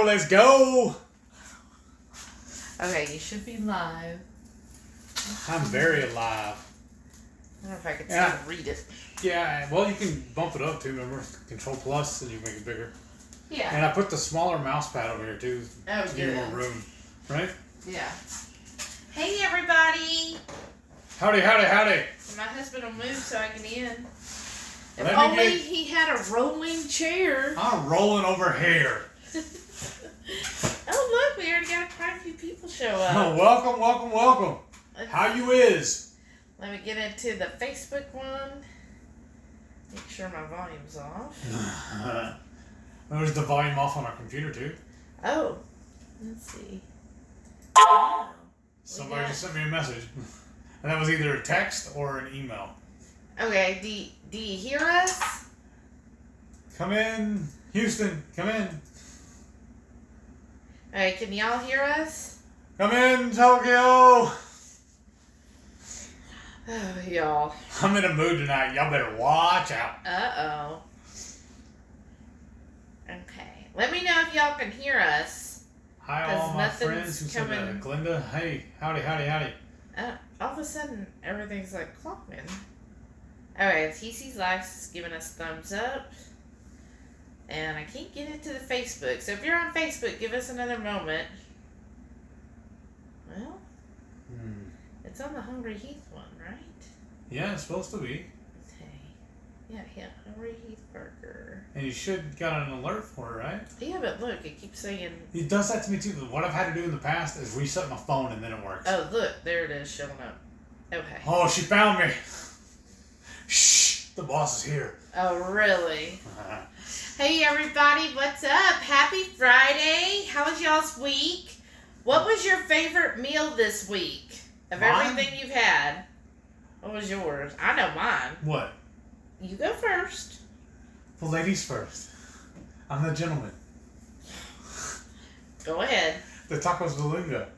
Let's go. Okay, you should be live. I'm very alive. I don't know if I can still read it. Yeah, well, you can bump it up too, remember? Control plus, and you make it bigger. Yeah. And I put the smaller mouse pad over here too to give you more room. Right? Yeah. Hey, everybody. Howdy, howdy, howdy. My husband will move so I can in. If Let only he had a rolling chair. I'm rolling over here. Oh, look, we already got quite a few people show up. Oh, welcome, welcome, welcome. How you is? Let me get into the Facebook one. Make sure my volume's off. There's the volume off on our computer too. Oh, let's see. Oh, Somebody just sent me a message. And that was either a text or an email. Okay, do you hear us? Come in, Houston, come in. Alright, can y'all hear us? Come in, Tokyo. Oh, y'all. I'm in a mood tonight. Y'all better watch out. Uh-oh. Okay. Let me know if y'all can hear us. Hi, all my friends who said that. Glinda, hey, howdy, howdy, howdy. All of a sudden, everything's like clocking. Alright, TC's Life's giving us thumbs up. And I can't get into the Facebook. So if you're on Facebook, give us another moment. Well, it's on the Hungry Heath one, right? Yeah, it's supposed to be. Okay. Yeah, Hungry Heath Burger. And you should got an alert for it, right? Yeah, but look, it keeps saying... It does that to me too. What I've had to do in the past is reset my phone and then it works. Oh, look, there it is showing up. Okay. Oh, she found me. Shh, the boss is here. Oh, really? Hey, everybody, what's up? Happy Friday. How was y'all's week? What was your favorite meal this week? Of everything you've had, what was yours? I know mine. What? You go first. The ladies first. I'm the gentleman. Go ahead. The tacos de lunga.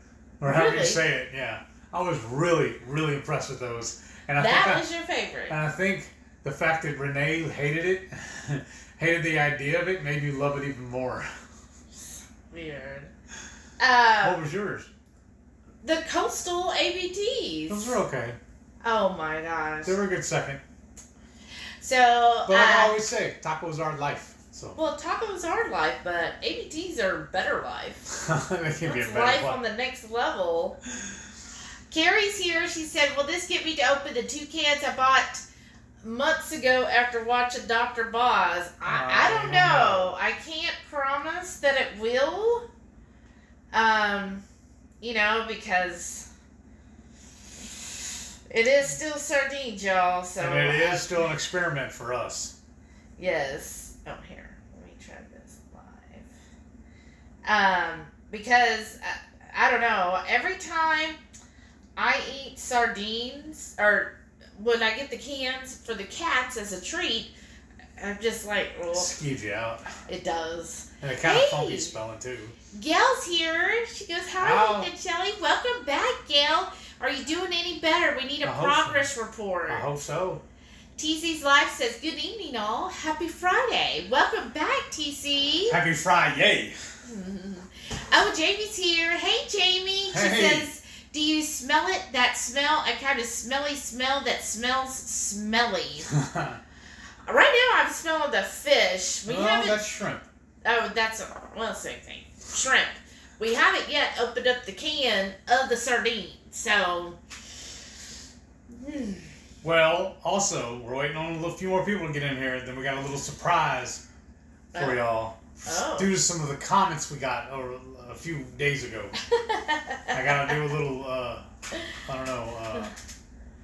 Or however you say it, yeah. I was really, really impressed with those. And that was your favorite. And I think the fact that Renee hated it, hated the idea of it, made me love it even more. Weird. What was yours? The Coastal ABTs. Those were okay. Oh my gosh. They were a good second. So. But like I always say, tacos are life. So. Well, tacos are life, but ABTs are better life. They can be a better life on the next level. Carrie's here. She said, will this get me to open the 2 cans I bought months ago after watching Dr. Boz? I don't know. I can't promise that it will. You know, because it is still sardines, y'all. So and it is still an experiment for us. Yes. Oh, here. Let me try this live. Because, I don't know. Every time I eat sardines, or when I get the cans for the cats as a treat, I'm just like, oh. It skeeves you out. It does. And it kind of funky spelling, too. Gail's here. She goes, how are you, Shelly? Welcome back, Gail. Are you doing any better? We need a progress report. I hope so. TC's Life says, good evening, all. Happy Friday. Welcome back, TC. Happy Friday. Oh, Jamie's here. Hey, Jamie. She says, do you smell it? That smell, a kind of smelly smell that smells smelly. Right now, I'm smelling the fish. That's shrimp. Oh, same thing. Shrimp. We haven't yet opened up the can of the sardines, so. Well, also, we're waiting on a few more people to get in here. Then we got a little surprise for y'all. Oh. Due to some of the comments we got over a few days ago. I gotta do a little,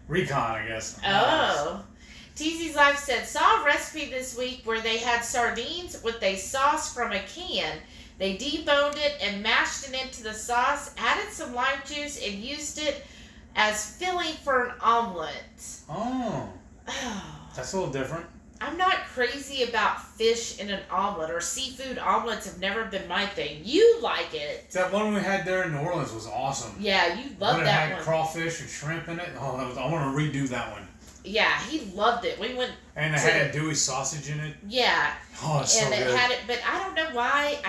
recon, I guess. Oh. TZ's Life said, saw a recipe this week where they had sardines with a sauce from a can. They deboned it and mashed it into the sauce, added some lime juice, and used it as filling for an omelet. Oh. That's a little different. I'm not crazy about fish in an omelet, or seafood omelets have never been my thing. You like it. That one we had there in New Orleans was awesome. Yeah, you loved that one. It had crawfish and shrimp in it. Oh, I want to redo that one. Yeah, he loved it. We went. And it had a Dewey sausage in it. Yeah. Oh, it's so good. And it had it, but I don't know why.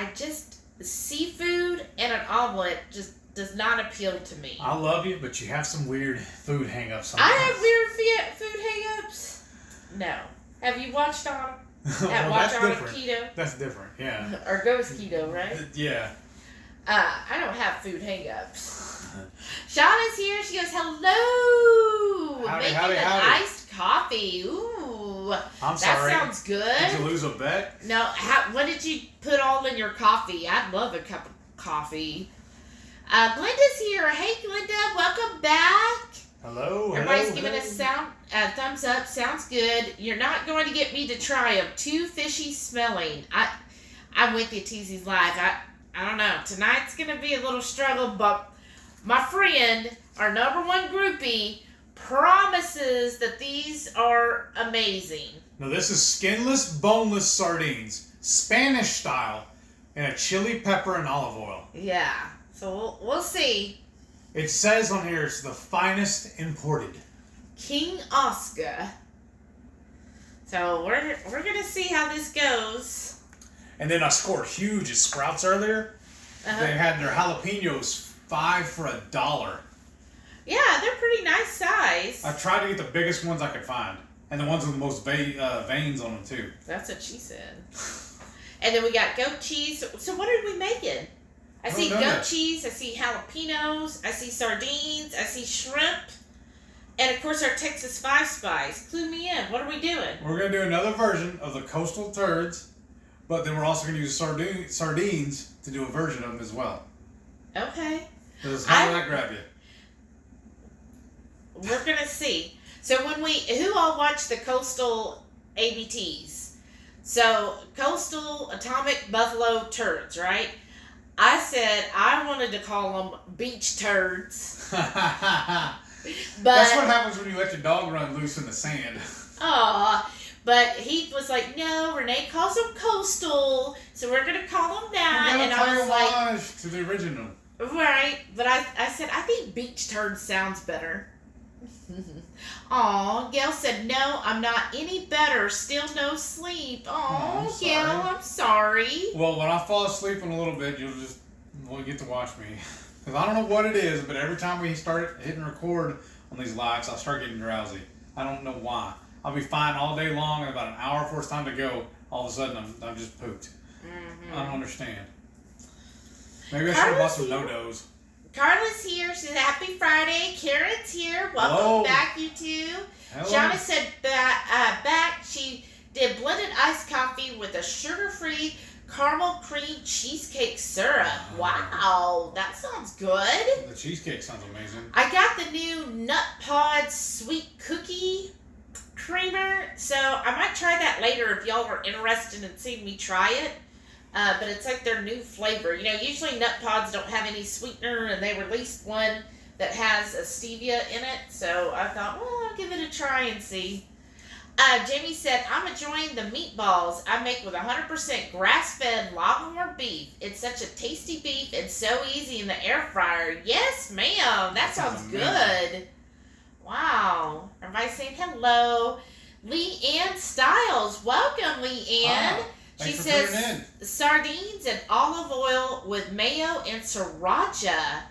seafood and an omelet just does not appeal to me. I love you, but you have some weird food hang-ups I sometimes. have weird food hang-ups. No. Have you watched on Well, watch that's on different. keto? That's different, yeah. Or ghost keto, right? Yeah. I don't have food hang-ups. Shauna's here. She goes, hello. Howdy, Making howdy, an howdy. iced coffee. Ooh. I'm That sorry. sounds good. Did you lose a bet? No, what did you put all in your coffee? I'd love a cup of coffee. Glenda's here. Hey, Glenda. Welcome back. Hello. Everybody's giving us thumbs up. Sounds good. You're not going to get me to try them. Too fishy smelling. I'm with you, TZ's Live. I don't know. Tonight's going to be a little struggle, but my friend, our number one groupie, promises that these are amazing. Now, this is skinless, boneless sardines, Spanish style, in a chili pepper and olive oil. Yeah. So we'll see. It says on here it's the finest imported. King Oscar. So we're going to see how this goes. And then I scored huge at Sprouts earlier. Uh-huh. They had their jalapenos 5 for $1. Yeah, they're pretty nice size. I tried to get the biggest ones I could find. And the ones with the most veins on them, too. That's what she said. And then we got goat cheese. So what are we making? I see goat cheese. I see jalapenos. I see sardines. I see shrimp. And, of course, our Texas 5 Spice. Clue me in. What are we doing? We're going to do another version of the coastal turds. But then we're also going to use sardines to do a version of them as well. Okay. How did that grab you? We're going to see. So who all watched the Coastal ABTs? So, Coastal Atomic Buffalo Turds, right? I said I wanted to call them beach turds. But that's what happens when you let your dog run loose in the sand. But he was like, no, Renee calls them Coastal, so we're going to call them that. And I was like, to the original. Right, but I said, I think beach turd sounds better. Aw, Gail said, no, I'm not any better. Still no sleep. Aw, Gail, I'm sorry. Well, when I fall asleep in a little bit, you'll get to watch me. Because I don't know what it is, but every time we start hitting record on these lives, I start getting drowsy. I don't know why. I'll be fine all day long, and about an hour before it's time to go, all of a sudden I'm just pooped. Mm-hmm. I don't understand. Maybe I should have bought some no-dos. Carla's here. She said, happy Friday. Karen's here. Welcome Hello. Back, you two. Hello. Shauna said back she did blended iced coffee with a sugar-free caramel cream cheesecake syrup. Wow, that sounds good. The cheesecake sounds amazing. I got the new Nut Pod sweet cookie creamer, so I might try that later if y'all are interested in seeing me try it. But it's like their new flavor. You know, usually Nut Pods don't have any sweetener, and they released one that has a stevia in it. So I thought, well, I'll give it a try and see. Jamie said, I'm enjoying the meatballs I make with 100% grass-fed Longhorn beef. It's such a tasty beef and so easy in the air fryer. Yes, ma'am. That sounds good. Wow. Everybody saying hello. Lee Ann Styles. Welcome, Lee Ann. Thanks She for says tuning in. sardines and olive oil with mayo and sriracha.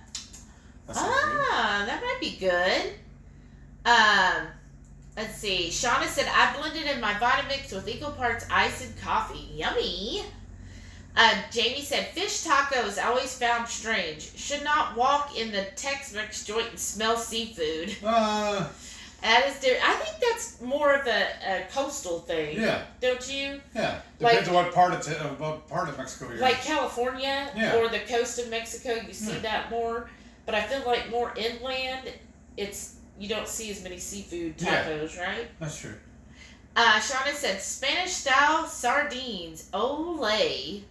That might be good. Let's see. Shauna said, I blended in my Vitamix with equal parts ice and coffee. Yummy. Jamie said, fish tacos I always found strange. Should not walk in the Tex-Mex joint and smell seafood. That is different. I think that's more of a coastal thing. Yeah. Don't you? Yeah. Depends on what part of Mexico you're like California or the coast of Mexico, you see that more. But I feel like more inland, you don't see as many seafood tacos, right? That's true. Shauna said Spanish style sardines. Olay.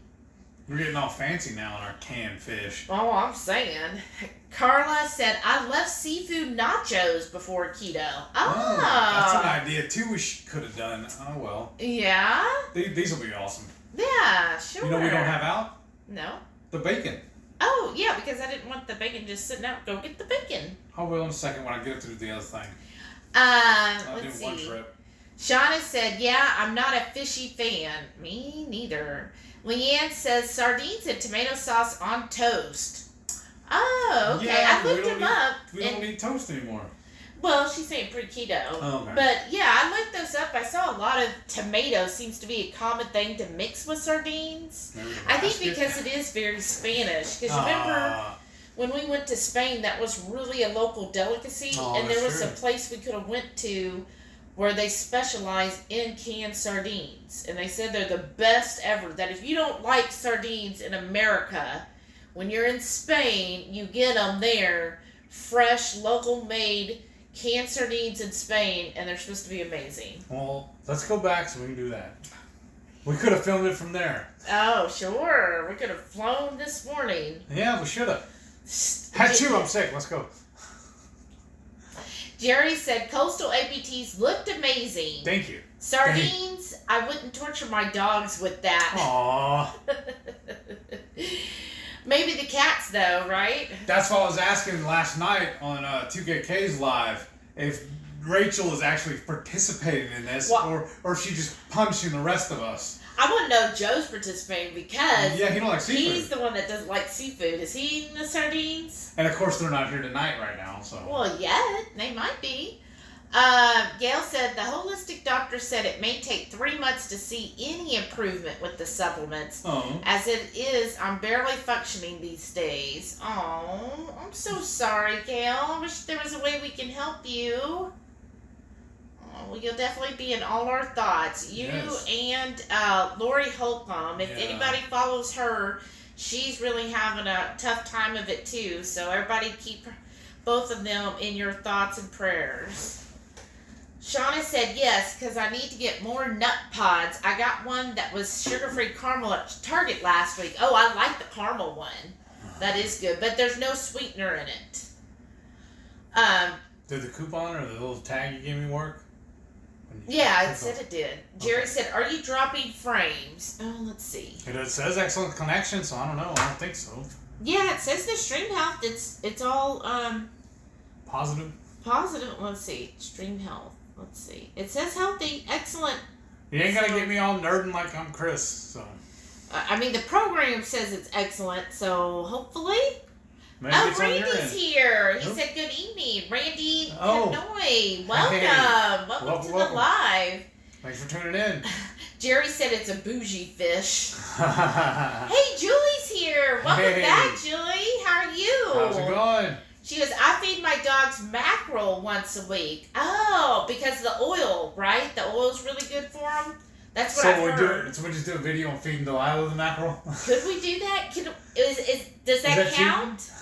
We're getting all fancy now on our canned fish. Oh, I'm saying. Carla said, I left seafood nachos before keto. That's an idea too we could have done. Oh, well. Yeah? These will be awesome. Yeah, sure. You know what we don't have out? No. The bacon. Oh, yeah, because I didn't want the bacon just sitting out. Go get the bacon. I will in a second when I get up to do the other thing. Let's do see. one trip. Shauna said, yeah, I'm not a fishy fan. Me neither. Leanne says sardines and tomato sauce on toast. Oh, okay. Yeah, I looked them up. We don't eat toast anymore. Well, she's saying pre-keto. Oh, okay. But yeah, I looked those up. I saw a lot of tomato seems to be a common thing to mix with sardines. I think because it is very Spanish. Because remember when we went to Spain, that was really a local delicacy, and there was a place we could have went to where they specialize in canned sardines, and they said they're the best ever. That if you don't like sardines in America, when you're in Spain, you get them there, fresh, local made canned sardines in Spain, and they're supposed to be amazing. Well, let's go back so we can do that. We could have filmed it from there. Oh, sure. We could have flown this morning. Yeah, we should have. Achoo, I'm sick. Let's go. Jerry said coastal ABTs looked amazing. Thank you. Sardines, I wouldn't torture my dogs with that. Aww. Maybe the cats, though, right? That's what I was asking last night on 2KK's live, if Rachel is actually participating in this, or if she's just punching the rest of us. I want to know Joe's participating because he don't like seafood. He's the one that doesn't like seafood. Is he eating the sardines? And of course they're not here tonight right now, so. Well, yet. They might be. Gail said the holistic doctor said it may take 3 months to see any improvement with the supplements. Oh. As it is, I'm barely functioning these days. Oh, I'm so sorry, Gail. I wish there was a way we can help you. Well, you'll definitely be in all our thoughts. You and Lori Holcomb. If anybody follows her, she's really having a tough time of it too. So everybody keep both of them in your thoughts and prayers. Shauna said yes, because I need to get more nut pods. I got one that was sugar-free caramel at Target last week. Oh, I like the caramel one. That is good, but there's no sweetener in it. Did the coupon or the little tag you gave me work? Yeah, it said it did. Jerry said, are you dropping frames? Oh, let's see. It says excellent connection, so I don't know. I don't think so. Yeah, it says the stream health. It's all positive. Positive. Let's see. Stream health. Let's see. It says healthy. Excellent. You ain't gotta get me all nerding like I'm Chris, so. I mean, the program says it's excellent, so hopefully. Maybe Randy's here. He said good evening. Randy Canoy. Welcome. Welcome to the live. Thanks for tuning in. Jerry said it's a bougie fish. Hey, Julie's here. Welcome back, Julie. How are you? How's it going? She goes, I feed my dogs mackerel once a week. Oh, because of the oil, right? The oil's really good for them. That's what I've heard. So we just do a video on feeding Delilah the mackerel? Could we do that? Does that count? Cheating?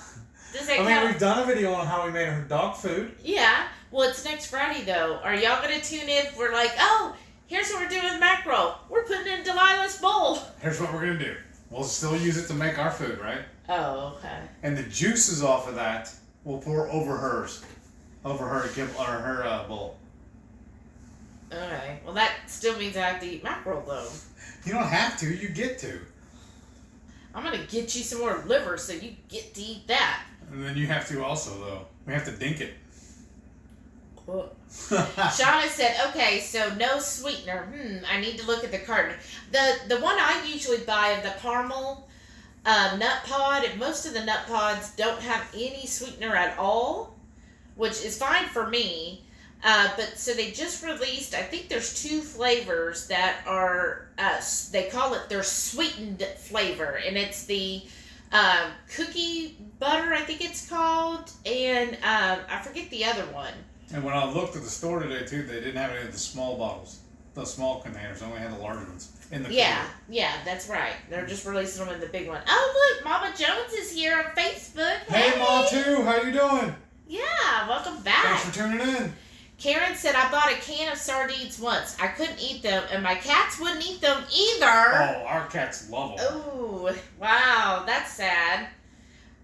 Does that count? I mean, we've done a video on how we made her dog food. Yeah. Well, it's next Friday, though. Are y'all going to tune in? We're like, oh, here's what we're doing with mackerel. We're putting it in Delilah's bowl. Here's what we're going to do. We'll still use it to make our food, right? Oh, okay. And the juices off of that, we'll pour over hers. Over her bowl. Okay. Well, that still means I have to eat mackerel, though. You don't have to. You get to. I'm going to get you some more liver so you get to eat that. And then you have to also, though. We have to dink it. Shauna said, okay, so no sweetener. I need to look at the carton. The one I usually buy of the caramel nut pod, and most of the nut pods don't have any sweetener at all, which is fine for me. But so they just released, I think there's 2 flavors that are, they call it their sweetened flavor, and it's the cookie butter, I think it's called, and I forget the other one. And when I looked at the store today, too, they didn't have any of the small bottles, the small containers. They only had the larger ones in the Yeah, that's right. They're just releasing them in the big one. Oh, look, Mama Jones is here on Facebook. Hey, Ma, too. How you doing? Yeah, welcome back. Thanks for tuning in. Karen said, I bought a can of sardines once. I couldn't eat them, and my cats wouldn't eat them either. Oh, our cats love them. Oh, wow, that's sad.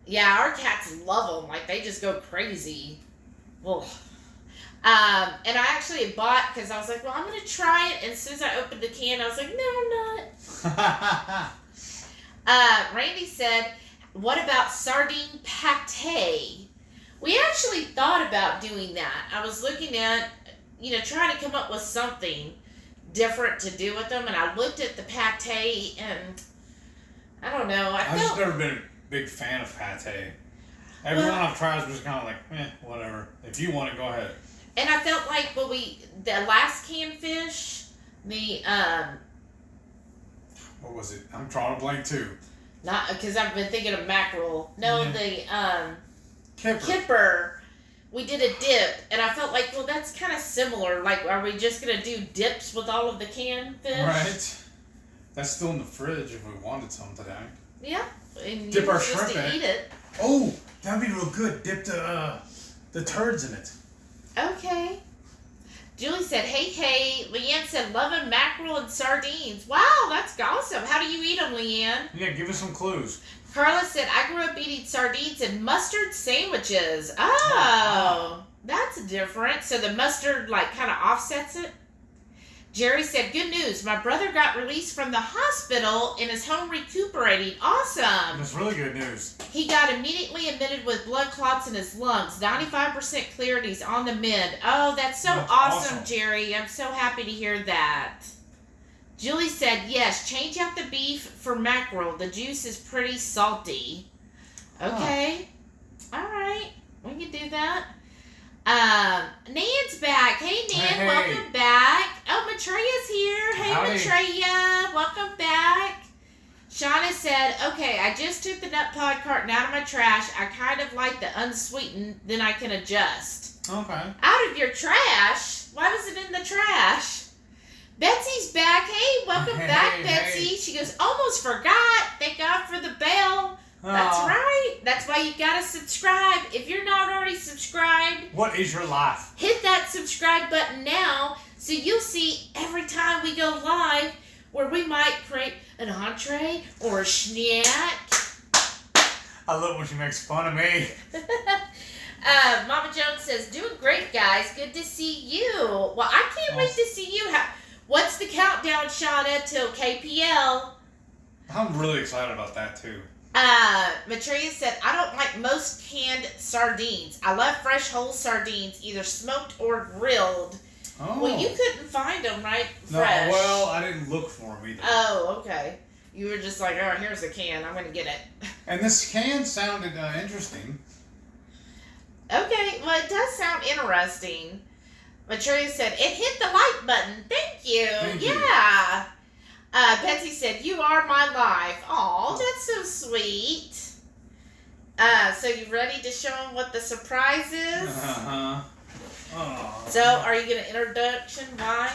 Yeah, our cats love them. Like, they just go crazy. Ugh. And I actually bought, because I was like, well, I'm going to try it. And as soon as I opened the can, I was like, no, I'm not. Randy said, what about sardine pate? We actually thought about doing that. I was looking at, trying to come up with something different to do with them, and I looked at the pate, and I don't know. I've just never been a big fan of pate. Everyone I've tried was just kind of like, whatever. If you want it, go ahead. And I felt like the last canned fish, what was it? I'm drawing a blank too. Not because I've been thinking of mackerel. No, the kipper. We did a dip, and I felt like, well, that's kind of similar. Like, are we just gonna do dips with all of the canned fish? Right. That's still in the fridge if we wanted some today. Yeah. And Dip our shrimp in it. Eat it. Oh, that'd be real good. Dip the turds in it. Okay. Julie said, hey. Leanne said, loving mackerel and sardines. Wow, that's awesome. How do you eat them, Leanne? Yeah, give us some clues. Carla said, I grew up eating sardines and mustard sandwiches. Oh, that's different. So the mustard, kind of offsets it? Jerry said, good news. My brother got released from the hospital and is home recuperating. Awesome. That's really good news. He got immediately admitted with blood clots in his lungs. 95% clear and he's on the mend. Oh, that's so awesome, Jerry. I'm so happy to hear that. Julie said, yes, change out the beef for mackerel. The juice is pretty salty. Okay. All right. We can do that. Nan's back. Hey, Nan. Welcome back. Oh, Matreya's here. Hey, howdy. Matreya. Welcome back. Shauna said, okay, I just took the nut pod carton out of my trash. I kind of like the unsweetened, then I can adjust. Okay. Out of your trash? Why was it in the trash? Betsy's back. Hey, welcome back, Betsy. Hey. She goes, almost forgot. Thank God for the bell. That's right. That's why you gotta subscribe. If you're not already subscribed, what is your life? Hit that subscribe button now so you'll see every time we go live where we might create an entree or a snack. I love when she makes fun of me. Mama Jones says, doing great, guys. Good to see you. Well, I can't wait to see you. What's the countdown, Shauna, till KPL? I'm really excited about that, too. Matreya said, I don't like most canned sardines. I love fresh whole sardines, either smoked or grilled. Oh. Well, you couldn't find them, right? Fresh. No, well, I didn't look for them either. Oh, okay. You were just like, oh, here's a can. I'm going to get it. And this can sounded interesting. Okay, well, it does sound interesting. Matreya said, it hit the like button. Thank you. Thank you. Betsy said, you are my life. Aw, that's so sweet. So you ready to show them what the surprise is? Uh-huh. Oh. So, are you going to introduction why?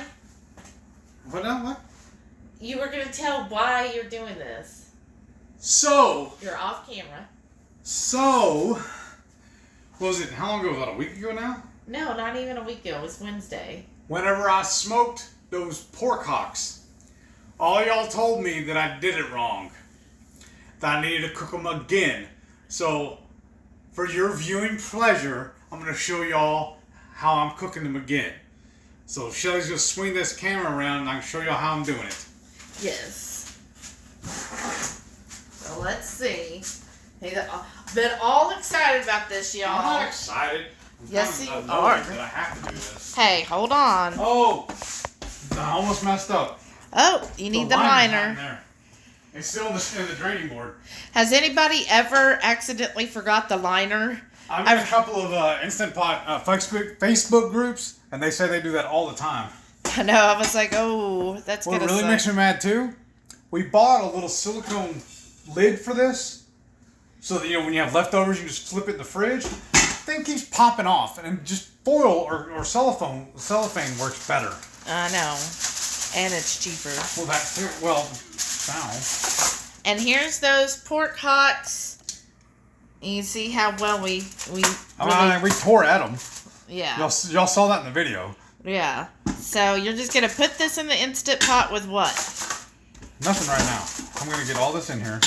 What now? What? You were going to tell why you're doing this. So. You're off camera. So. What was it? How long ago was that? A week ago now? No, not even a week ago. It was Wednesday. Whenever I smoked those pork hocks, all y'all told me that I did it wrong. That I needed to cook them again. So, for your viewing pleasure, I'm going to show y'all how I'm cooking them again. So, Shelly's going to swing this camera around and I can show y'all how I'm doing it. Yes. So, let's see. I've been all excited about this, y'all. I'm not excited. Yes, you are. That I have to do this. Hey, hold on. Oh, I almost messed up. Oh, you need the liner. It's still in the draining board. Has anybody ever accidentally forgot the liner? I'm in a couple of Instant Pot Facebook groups, and they say they do that all the time. I know. I was like, oh, that's gonna suck. What really suck. makes me mad too? We bought a little silicone lid for this, so that when you have leftovers, you just flip it in the fridge. Thing keeps popping off, and just foil or cellophane works better. I know, and it's cheaper. Well, that too. Well, now. And here's those pork hocks. You see how well we tore at them. Yeah. Y'all saw that in the video. Yeah. So you're just gonna put this in the Instant Pot with what? Nothing right now. I'm gonna get all this in here.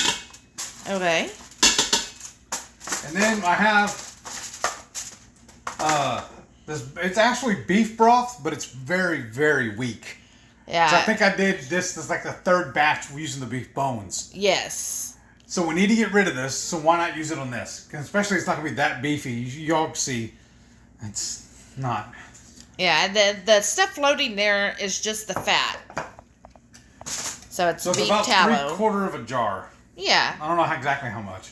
Okay. And then I have it's actually beef broth, but it's very, very weak. Yeah. So I think I did this is like the third batch using the beef bones. Yes. So we need to get rid of this, so why not use it on this? 'Cause especially it's not going to be that beefy. Y'all see, it's not. Yeah, and the stuff floating there is just the fat. So it's beef about tallow. 3/4 of a jar. Yeah. I don't know exactly how much.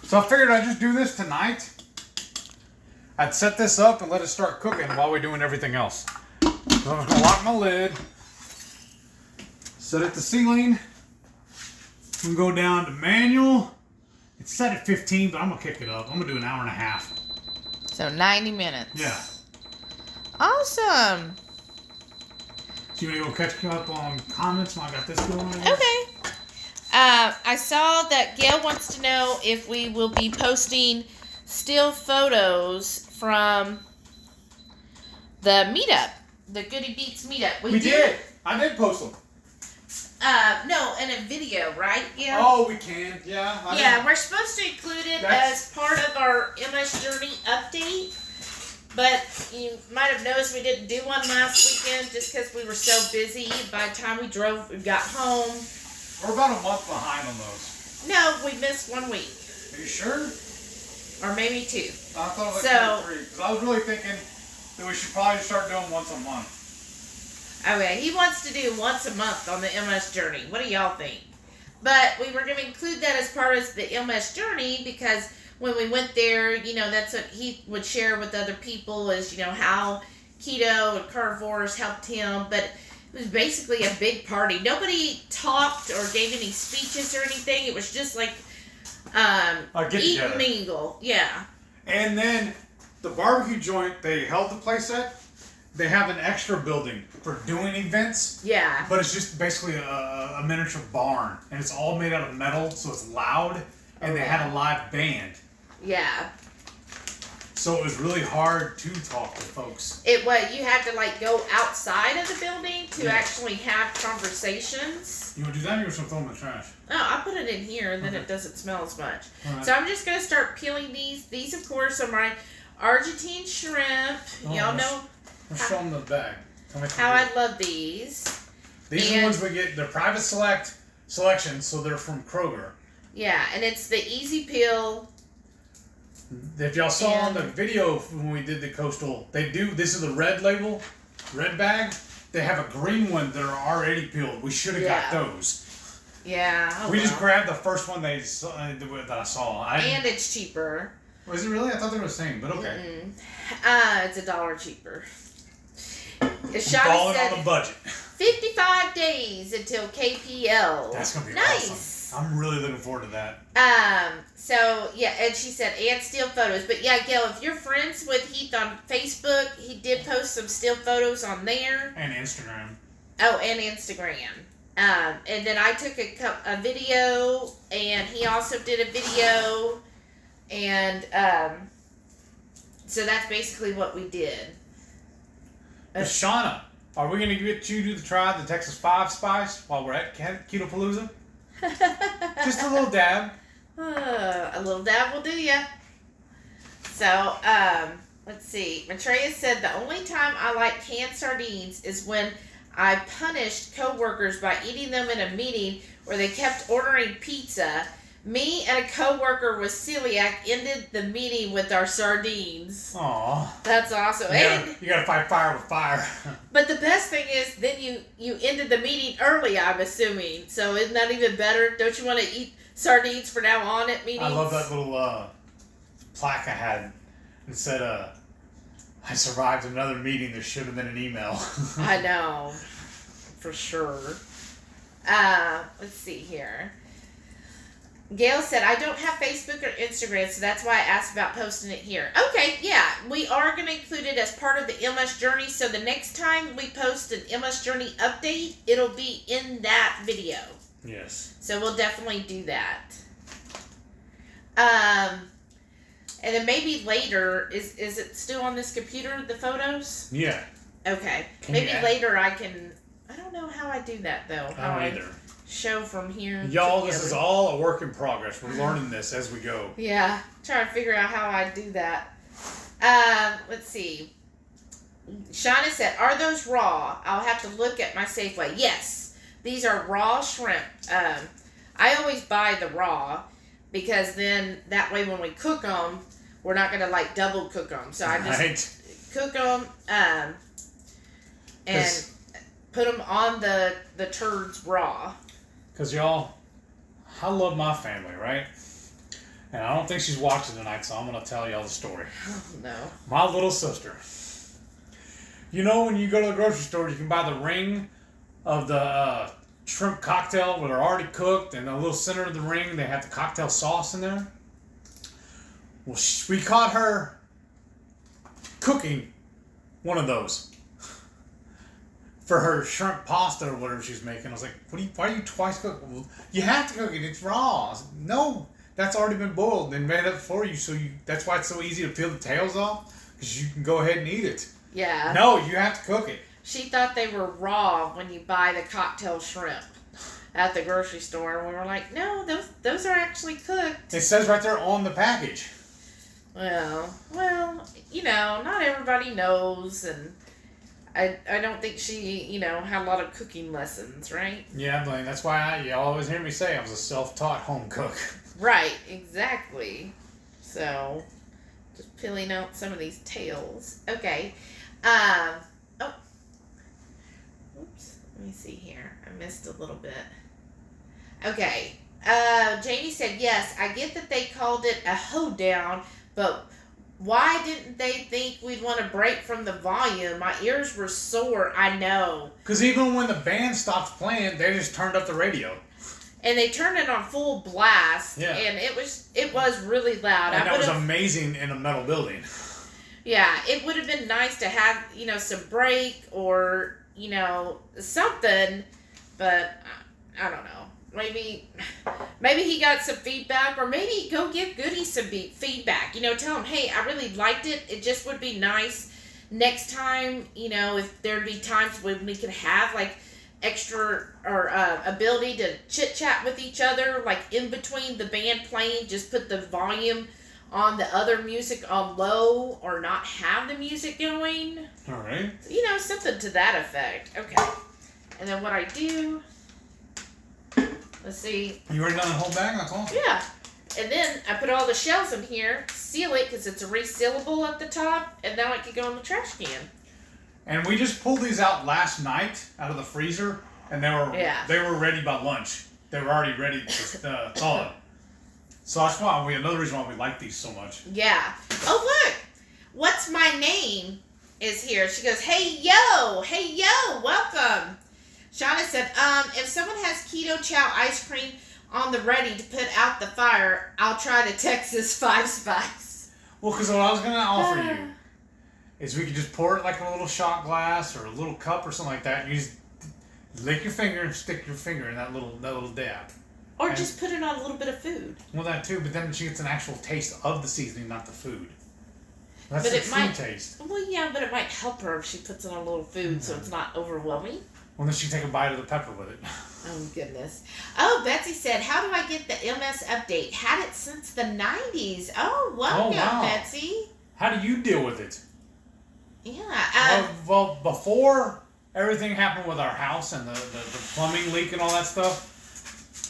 So I figured I'd just do this tonight. I'd set this up and let it start cooking while we're doing everything else. So I'm just going to lock my lid. Set it to ceiling. I'm going to go down to manual. It's set at 15, but I'm going to kick it up. I'm going to do an hour and a half. So 90 minutes. Yeah. Awesome. So you want to go catch up on comments while I got this going on? Okay. I saw that Gail wants to know if we will be posting still photos from the meetup, the Goody Beats meetup. We did. I did post them. No, in a video, right, Gail? Oh, we can. Yeah. Yeah, we're supposed to include it as part of our MS Journey update. But you might have noticed we didn't do one last weekend just because we were so busy. By the time we got home. We're about a month behind on those. No, we missed 1 week. Are you sure? Or maybe 2. I thought it was like 3. Because I was really thinking that we should probably start doing once a month. Okay, he wants to do once a month on the MS Journey. What do y'all think? But we were going to include that as part of the MS Journey because when we went there, you know, that's what he would share with other people is, you know, how keto and carnivores helped him. But it was basically a big party. Nobody talked or gave any speeches or anything. It was just like eat and mingle. Yeah. And then the barbecue joint they held the place at, they have an extra building for doing events. Yeah. But it's just basically a miniature barn. And it's all made out of metal, so it's loud. And they had a live band. Yeah. So it was really hard to talk to folks. You had to like go outside of the building to actually have conversations. You want to do that or you want to throw them in the trash? Oh, I put it in here and then it doesn't smell as much. Right. So I'm just going to start peeling these. These, of course, are my Argentine shrimp. Y'all know let's show them the bag. how I love these. These are the ones we get. They're private selections, so they're from Kroger. Yeah, and it's the easy peel. If y'all saw on the video when we did the coastal, this is the red label, red bag. They have a green one that are already peeled. We should have got those. Yeah. We just grabbed the first one that I saw. And it's cheaper. Was it really? I thought they were the same, but okay. It's $1 cheaper. Balling on the budget. 55 days until KPL. That's going to be nice. awesome. I'm really looking forward to that. So, yeah, and she said, and still photos. But, yeah, Gail, if you're friends with Heath on Facebook, he did post some still photos on there. And Instagram. Oh, and Instagram. And then I took a video, and he also did a video. And, so that's basically what we did. Shauna, are we going to get you to try the Texas 5 Spice while we're at Keto Palooza? Just a little dab. A little dab will do ya. So, let's see. Matreya said the only time I like canned sardines is when I punished coworkers by eating them in a meeting where they kept ordering pizza. Me and a coworker with celiac ended the meeting with our sardines. Aw. That's awesome. You gotta fight fire with fire. But the best thing is then you ended the meeting early, I'm assuming. So isn't that even better? Don't you want to eat sardines from now on at meetings? I love that little plaque I had. It said, I survived another meeting. There should have been an email. I know. For sure. Let's see here. Gail said, I don't have Facebook or Instagram, so that's why I asked about posting it here. Okay, yeah, we are going to include it as part of the MS Journey, so the next time we post an MS Journey update, it'll be in that video. Yes. So we'll definitely do that. And then maybe later, is it still on this computer, the photos? Yeah. Okay. Maybe later I don't know how I do that, though. I don't either. Show from here. Y'all, this is all a work in progress. We're learning this as we go. Yeah, trying to figure out how I do that. Let's see. Shauna said, are those raw? I'll have to look at my Safeway. Yes, these are raw shrimp. I always buy the raw because then that way when we cook them, we're not going to like double cook them. So I just cook them, and put them on the turds raw. Because y'all, I love my family, right? And I don't think she's watching tonight, so I'm going to tell y'all the story. Oh, no. My little sister. You know when you go to the grocery store, you can buy the ring of the shrimp cocktail where they're already cooked, and the little center of the ring, they have the cocktail sauce in there? Well, we caught her cooking one of those for her shrimp pasta or whatever she's making. I was like, why are you twice cooking? Well, you have to cook it. It's raw. I said, no, that's already been boiled and made up for you. That's why it's so easy to peel the tails off, because you can go ahead and eat it. Yeah. No, you have to cook it. She thought they were raw when you buy the cocktail shrimp at the grocery store. And we were like, no, those are actually cooked. It says right there on the package. Well, you know, not everybody knows, and I don't think she, you know, had a lot of cooking lessons, right? Yeah, Blaine, that's why you always hear me say I was a self-taught home cook. Right, exactly. So, just peeling out some of these tails. Okay. Oh. Oops. Let me see here. I missed a little bit. Okay. Jamie said, yes, I get that they called it a hoedown, but why didn't they think we'd want to break from the volume? My ears were sore, I know. Because even when the band stopped playing, they just turned up the radio. And they turned it on full blast, yeah. And it was really loud. And that was amazing in a metal building. Yeah, it would have been nice to have, you know, some break or, you know, something, but I don't know. Maybe he got some feedback, or maybe go give Goody some feedback. You know, tell him, hey, I really liked it. It just would be nice next time, you know, if there'd be times when we could have, like, extra or ability to chit-chat with each other, like, in between the band playing, just put the volume on the other music on low, or not have the music going. All right. You know, something to that effect. Okay. And then what I do... Let's see. You already done the whole bag? That's all? Yeah. And then I put all the shells in here, seal it because it's a resealable at the top, and now it can go in the trash can. And we just pulled these out last night out of the freezer, and they were ready by lunch. They were already ready to thaw. So that's why another reason why we like these so much. Yeah. Oh, look. What's my name is here. She goes, hey, yo, welcome. Shauna said, if someone has keto chow ice cream on the ready to put out the fire, I'll try the Texas 5 Spice. Well, because what I was going to offer you is we could just pour it like in a little shot glass or a little cup or something like that, and you just lick your finger and stick your finger in that little dab. Or just put it on a little bit of food. Well, that too, but then she gets an actual taste of the seasoning, not the food. That's but the food taste. Well, yeah, but it might help her if she puts it on a little food so it's not overwhelming. Well, then she can take a bite of the pepper with it. Oh, goodness. Oh, Betsy said, how do I get the MS update? Had it since the 90s. Oh, welcome, wow. Betsy. How do you deal with it? Yeah. Well, before everything happened with our house and the plumbing leak and all that stuff,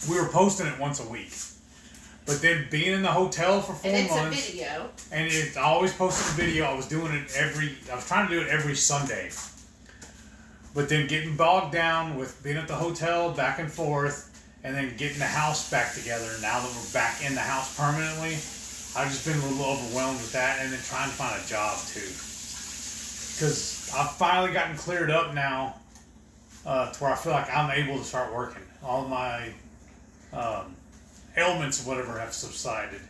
we were posting it once a week. But then being in the hotel for 4 months. And it's a video. And I always posted a video. I was trying to do it every Sunday. But then getting bogged down with being at the hotel back and forth, and then getting the house back together. Now that we're back in the house permanently, I've just been a little overwhelmed with that, and then trying to find a job too. Because I've finally gotten cleared up now to where I feel like I'm able to start working. All my ailments or whatever have subsided.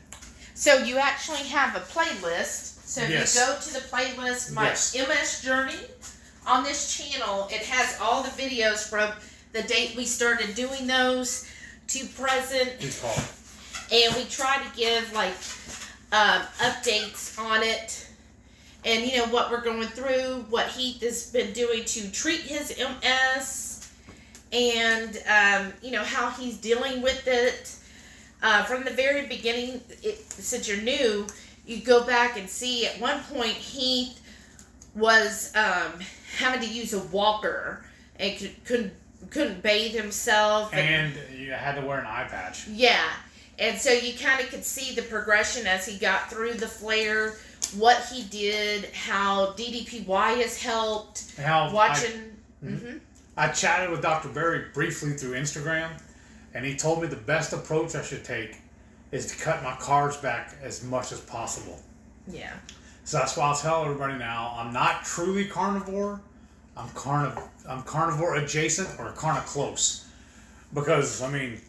So you actually have a playlist. So yes. You go to the playlist, My MS Journey. On this channel, it has all the videos from the date we started doing those to present. And we try to give, like, updates on it. And, you know, what we're going through, what Heath has been doing to treat his MS. And, you know, how he's dealing with it. From the very beginning, since you're new, you go back and see at one point Heath was having to use a walker and couldn't bathe himself. And you had to wear an eye patch. Yeah. And so you kind of could see the progression as he got through the flare, what he did, how DDPY has helped, How watching. I chatted with Dr. Berry briefly through Instagram, and he told me the best approach I should take is to cut my carbs back as much as possible. Yeah. So that's why I'll tell everybody now, I'm not truly carnivore. I'm carnivore adjacent or carnivore close. Because, I mean,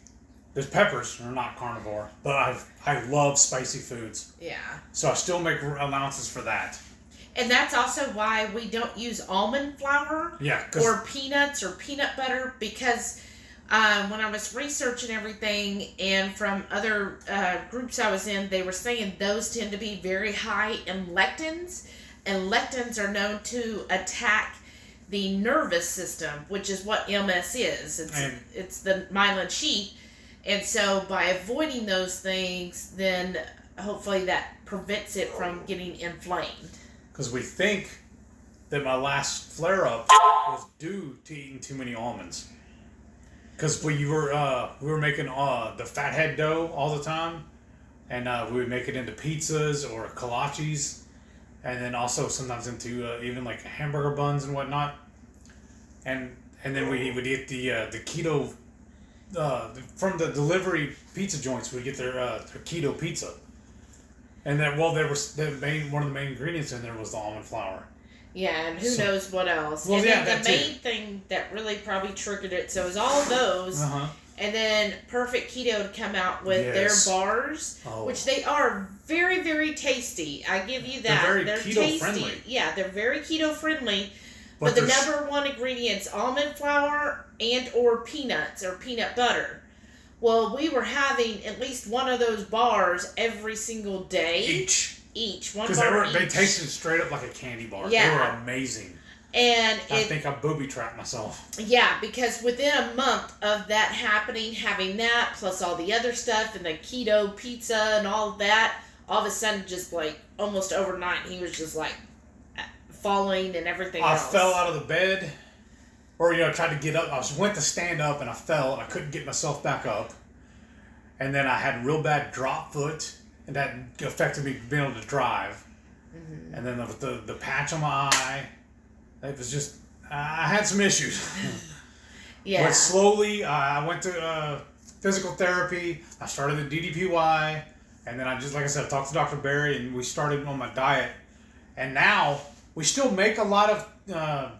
there's peppers are not carnivore, but I love spicy foods. Yeah. So I still make allowances for that. And that's also why we don't use almond flour or peanuts or peanut butter, because when I was researching everything and from other groups I was in, they were saying those tend to be very high in lectins, and lectins are known to attack the nervous system, which is what MS is. It's the myelin sheath. And so by avoiding those things, then hopefully that prevents it from getting inflamed. Because we think that my last flare-up was due to eating too many almonds. Because we were making the fathead dough all the time, and we would make it into pizzas or kolaches, and then also sometimes into even like hamburger buns and whatnot. And then we would eat the keto from the delivery pizza joints. We'd get their keto pizza, and then there was one of the main ingredients in there was the almond flour. Yeah, and who knows what else. Well, and yeah, then the main thing that really probably triggered it, so it was all those, and then Perfect Keto would come out with their bars, which they are very, very tasty. I give you that. They're keto tasty. friendly. Yeah, they're very keto friendly. But the number one ingredient is almond flour and or peanuts or peanut butter. Well, we were having at least one of those bars every single day. Each. One bar each. They tasted straight up like a candy bar. Yeah. They were amazing. And I think I booby-trapped myself. Yeah, because within a month of that happening, having that, plus all the other stuff, and the keto pizza and all of that, all of a sudden, just like, almost overnight, he was just like, falling and everything else. I fell out of the bed, or, tried to get up. I went to stand up, and I fell, and I couldn't get myself back up. And then I had real bad drop foot, and that affected me being able to drive. Mm-hmm. And then the patch on my eye, it was just, I had some issues. Yeah. But slowly, I went to physical therapy. I started the DDPY, and then I just, like I said, I talked to Dr. Berry, and we started on my diet. And now we still make a lot of the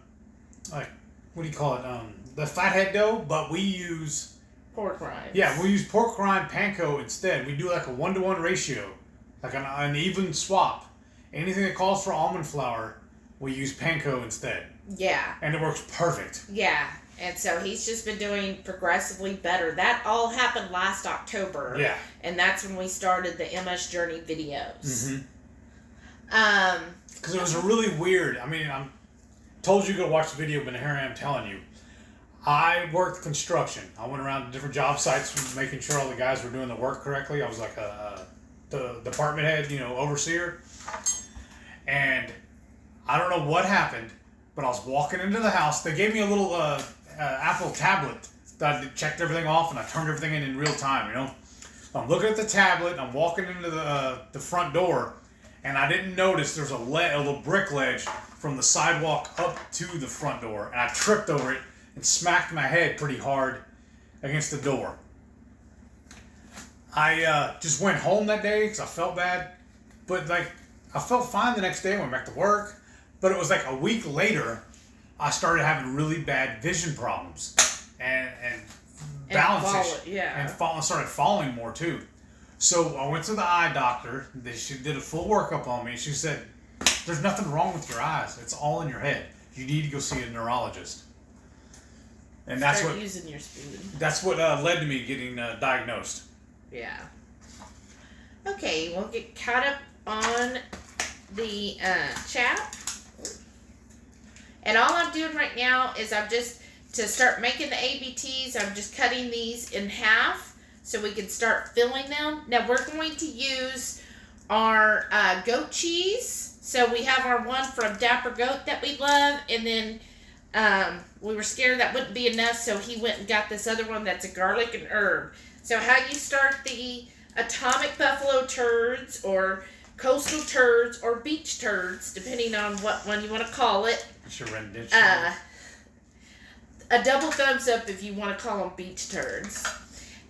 fathead dough, but we use pork rinds. Yeah, we use pork rind panko instead. We do like a 1-to-1 ratio, like an even swap. Anything that calls for almond flour, we use panko instead. Yeah. And it works perfect. Yeah. And so he's just been doing progressively better. That all happened last October. Yeah. And that's when we started the MS Journey videos. Mm-hmm. Because it was really weird. I mean, I told you to go watch the video, but here I am telling you. I worked construction. I went around to different job sites making sure all the guys were doing the work correctly. I was like the department head, overseer. And I don't know what happened, but I was walking into the house. They gave me a little Apple tablet that I checked everything off, and I turned everything in real time, I'm looking at the tablet, and I'm walking into the front door, and I didn't notice there's a little brick ledge from the sidewalk up to the front door, and I tripped over it and smacked my head pretty hard against the door. I just went home that day because I felt bad, but I felt fine the next day. I went back to work, but it was like a week later, I started having really bad vision problems and balance issues, and started falling more too. So I went to the eye doctor. She did a full workup on me. She said, "There's nothing wrong with your eyes. It's all in your head. You need to go see a neurologist." And that's what using your spoon. That's what led to me getting diagnosed. Yeah. Okay, we'll get caught up on the chat. And all I'm doing right now is to start making the ABTs, I'm just cutting these in half so we can start filling them. Now we're going to use our goat cheese. So we have our one from Dapper Goat that we love, and then we were scared that wouldn't be enough, so he went and got this other one that's a garlic and herb. So how you start the atomic buffalo turds or coastal turds or beach turds, depending on what one you want to call it. That's your rendition. A double thumbs up if you want to call them beach turds.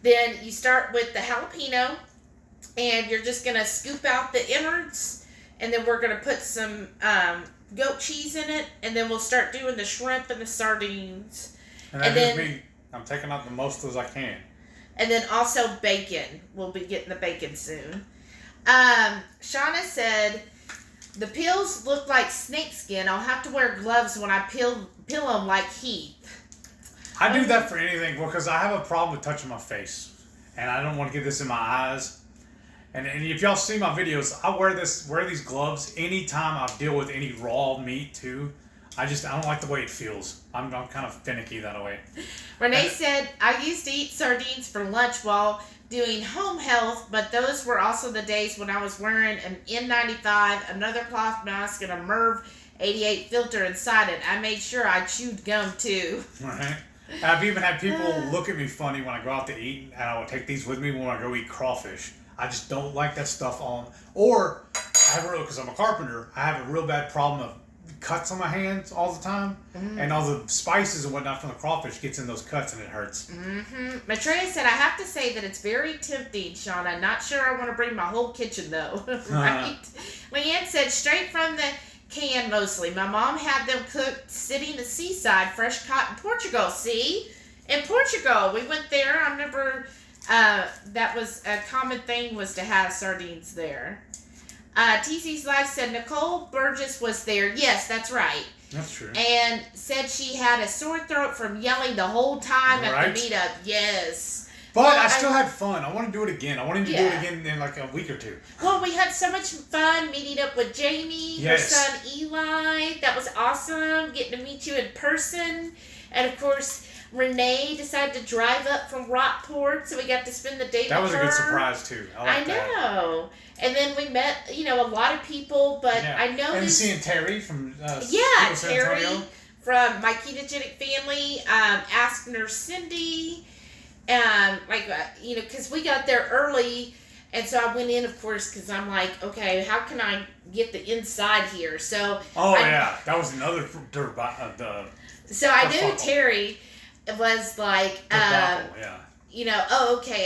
Then you start with the jalapeno, and you're just going to scoop out the innards, and then we're going to put some goat cheese in it, and then we'll start doing the shrimp and the sardines. And then I'm taking out the most as I can. And then also bacon. We'll be getting the bacon soon. Shauna said, the peels look like snakeskin. I'll have to wear gloves when I peel them like Heath. I do that for anything because I have a problem with touching my face. And I don't want to get this in my eyes. And if y'all see my videos, I wear these gloves anytime I deal with any raw meat too. I don't like the way it feels. I'm kind of finicky that way. Renee said, I used to eat sardines for lunch while doing home health, but those were also the days when I was wearing an N95, another cloth mask, and a MERV 88 filter inside it. I made sure I chewed gum too. Right. I've even had people look at me funny when I go out to eat, and I would take these with me when I go eat crawfish. I just don't like that stuff on. Or, because I'm a carpenter, I have a real bad problem of cuts on my hands all the time, and all the spices and whatnot from the crawfish gets in those cuts and it hurts. Matreya said, I have to say that it's very tempting, Shauna. Not sure I want to bring my whole kitchen though. Right? Leanne said, straight from the can mostly. My mom had them cooked sitting at the seaside, fresh caught in Portugal. See? In Portugal. We went there. I remember that was a common thing was to have sardines there. TC's Life said Nicole Burgess was there. Yes, that's right. That's true. And said she had a sore throat from yelling the whole time at the meetup. Yes. But I still had fun. I want to do it again. I wanted to do it again in like a week or two. Well, we had so much fun meeting up with Jamie, her son Eli. That was awesome. Getting to meet you in person. And of course, Renee decided to drive up from Rockport, so we got to spend the day with her. That was a good surprise, too. I know. And then we met, a lot of people, but I know and seeing Terry from Terry from My Ketogenic Family, Ask Nurse Cindy, because we got there early, and so I went in, of course, because I'm like, okay, how can I get the inside here? So that was another So I knew Terry was like, okay,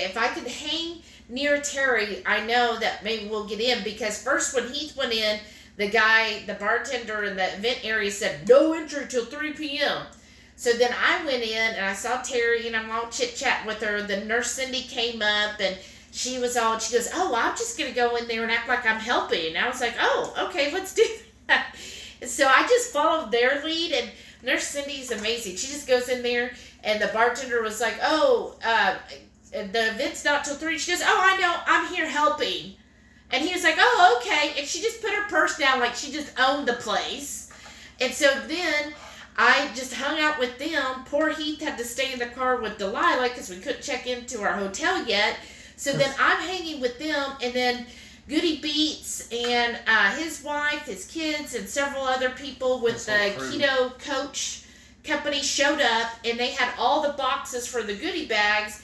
if I could hang near Terry, I know that maybe we'll get in, because first when Heath went in, the bartender in the event area said, no entry till 3 p.m. So then I went in and I saw Terry and I'm all chit-chatting with her. The nurse Cindy came up and she goes, I'm just going to go in there and act like I'm helping. And I was like, oh, okay, let's do that. And so I just followed their lead, and Nurse Cindy's amazing. She just goes in there and the bartender was like, the event's not till 3. She goes, I know, I'm here helping. And he was like, oh, okay. And she just put her purse down like she just owned the place. And so then I just hung out with them. Poor Heath had to stay in the car with Delilah because we couldn't check into our hotel yet. So then I'm hanging with them, and then Goody Beats and his wife, his kids, and several other people with the Keto Coach company showed up, and they had all the boxes for the goodie bags.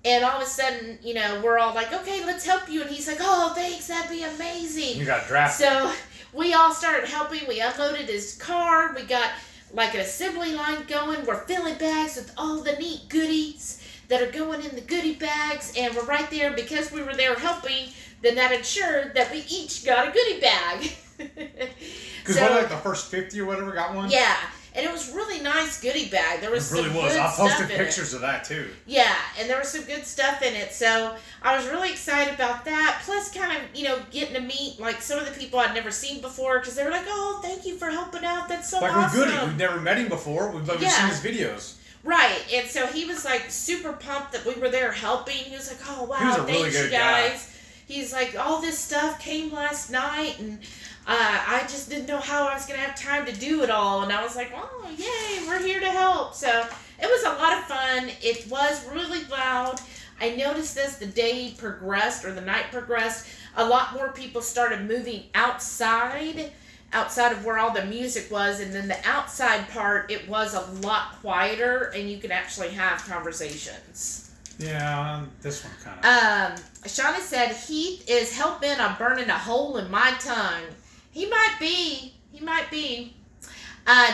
And all of a sudden, we're all like, okay, let's help you. And he's like, oh, thanks, that'd be amazing. You got drafted. So we all started helping. We unloaded his car. We got like an assembly line going. We're filling bags with all the neat goodies that are going in the goodie bags. And we're right there because we were there helping. Then that ensured that we each got a goodie bag. Because like the first 50 or whatever got one? Yeah. And it was really nice goodie bag. There was it really some was. Good I posted stuff pictures of that too. Yeah, and there was some good stuff in it. So I was really excited about that. Plus, kind of, getting to meet like some of the people I'd never seen before, because they were like, "Oh, thank you for helping out. That's so awesome." Like with Goody, we've never met him before. We've seen his videos. Right, and so he was like super pumped that we were there helping. He was like, "Oh wow, he was a really thanks good you guys." Guy. He's like, "All this stuff came last night, and I just didn't know how I was going to have time to do it all." And I was like, "Oh, yay, we're here to help." So it was a lot of fun. It was really loud. I noticed as the day progressed, or the night progressed, a lot more people started moving outside of where all the music was. And then the outside part, it was a lot quieter, and you could actually have conversations. Yeah, this one kind of. Shauna said Heath is hell-bent on burning a hole in my tongue. He might be.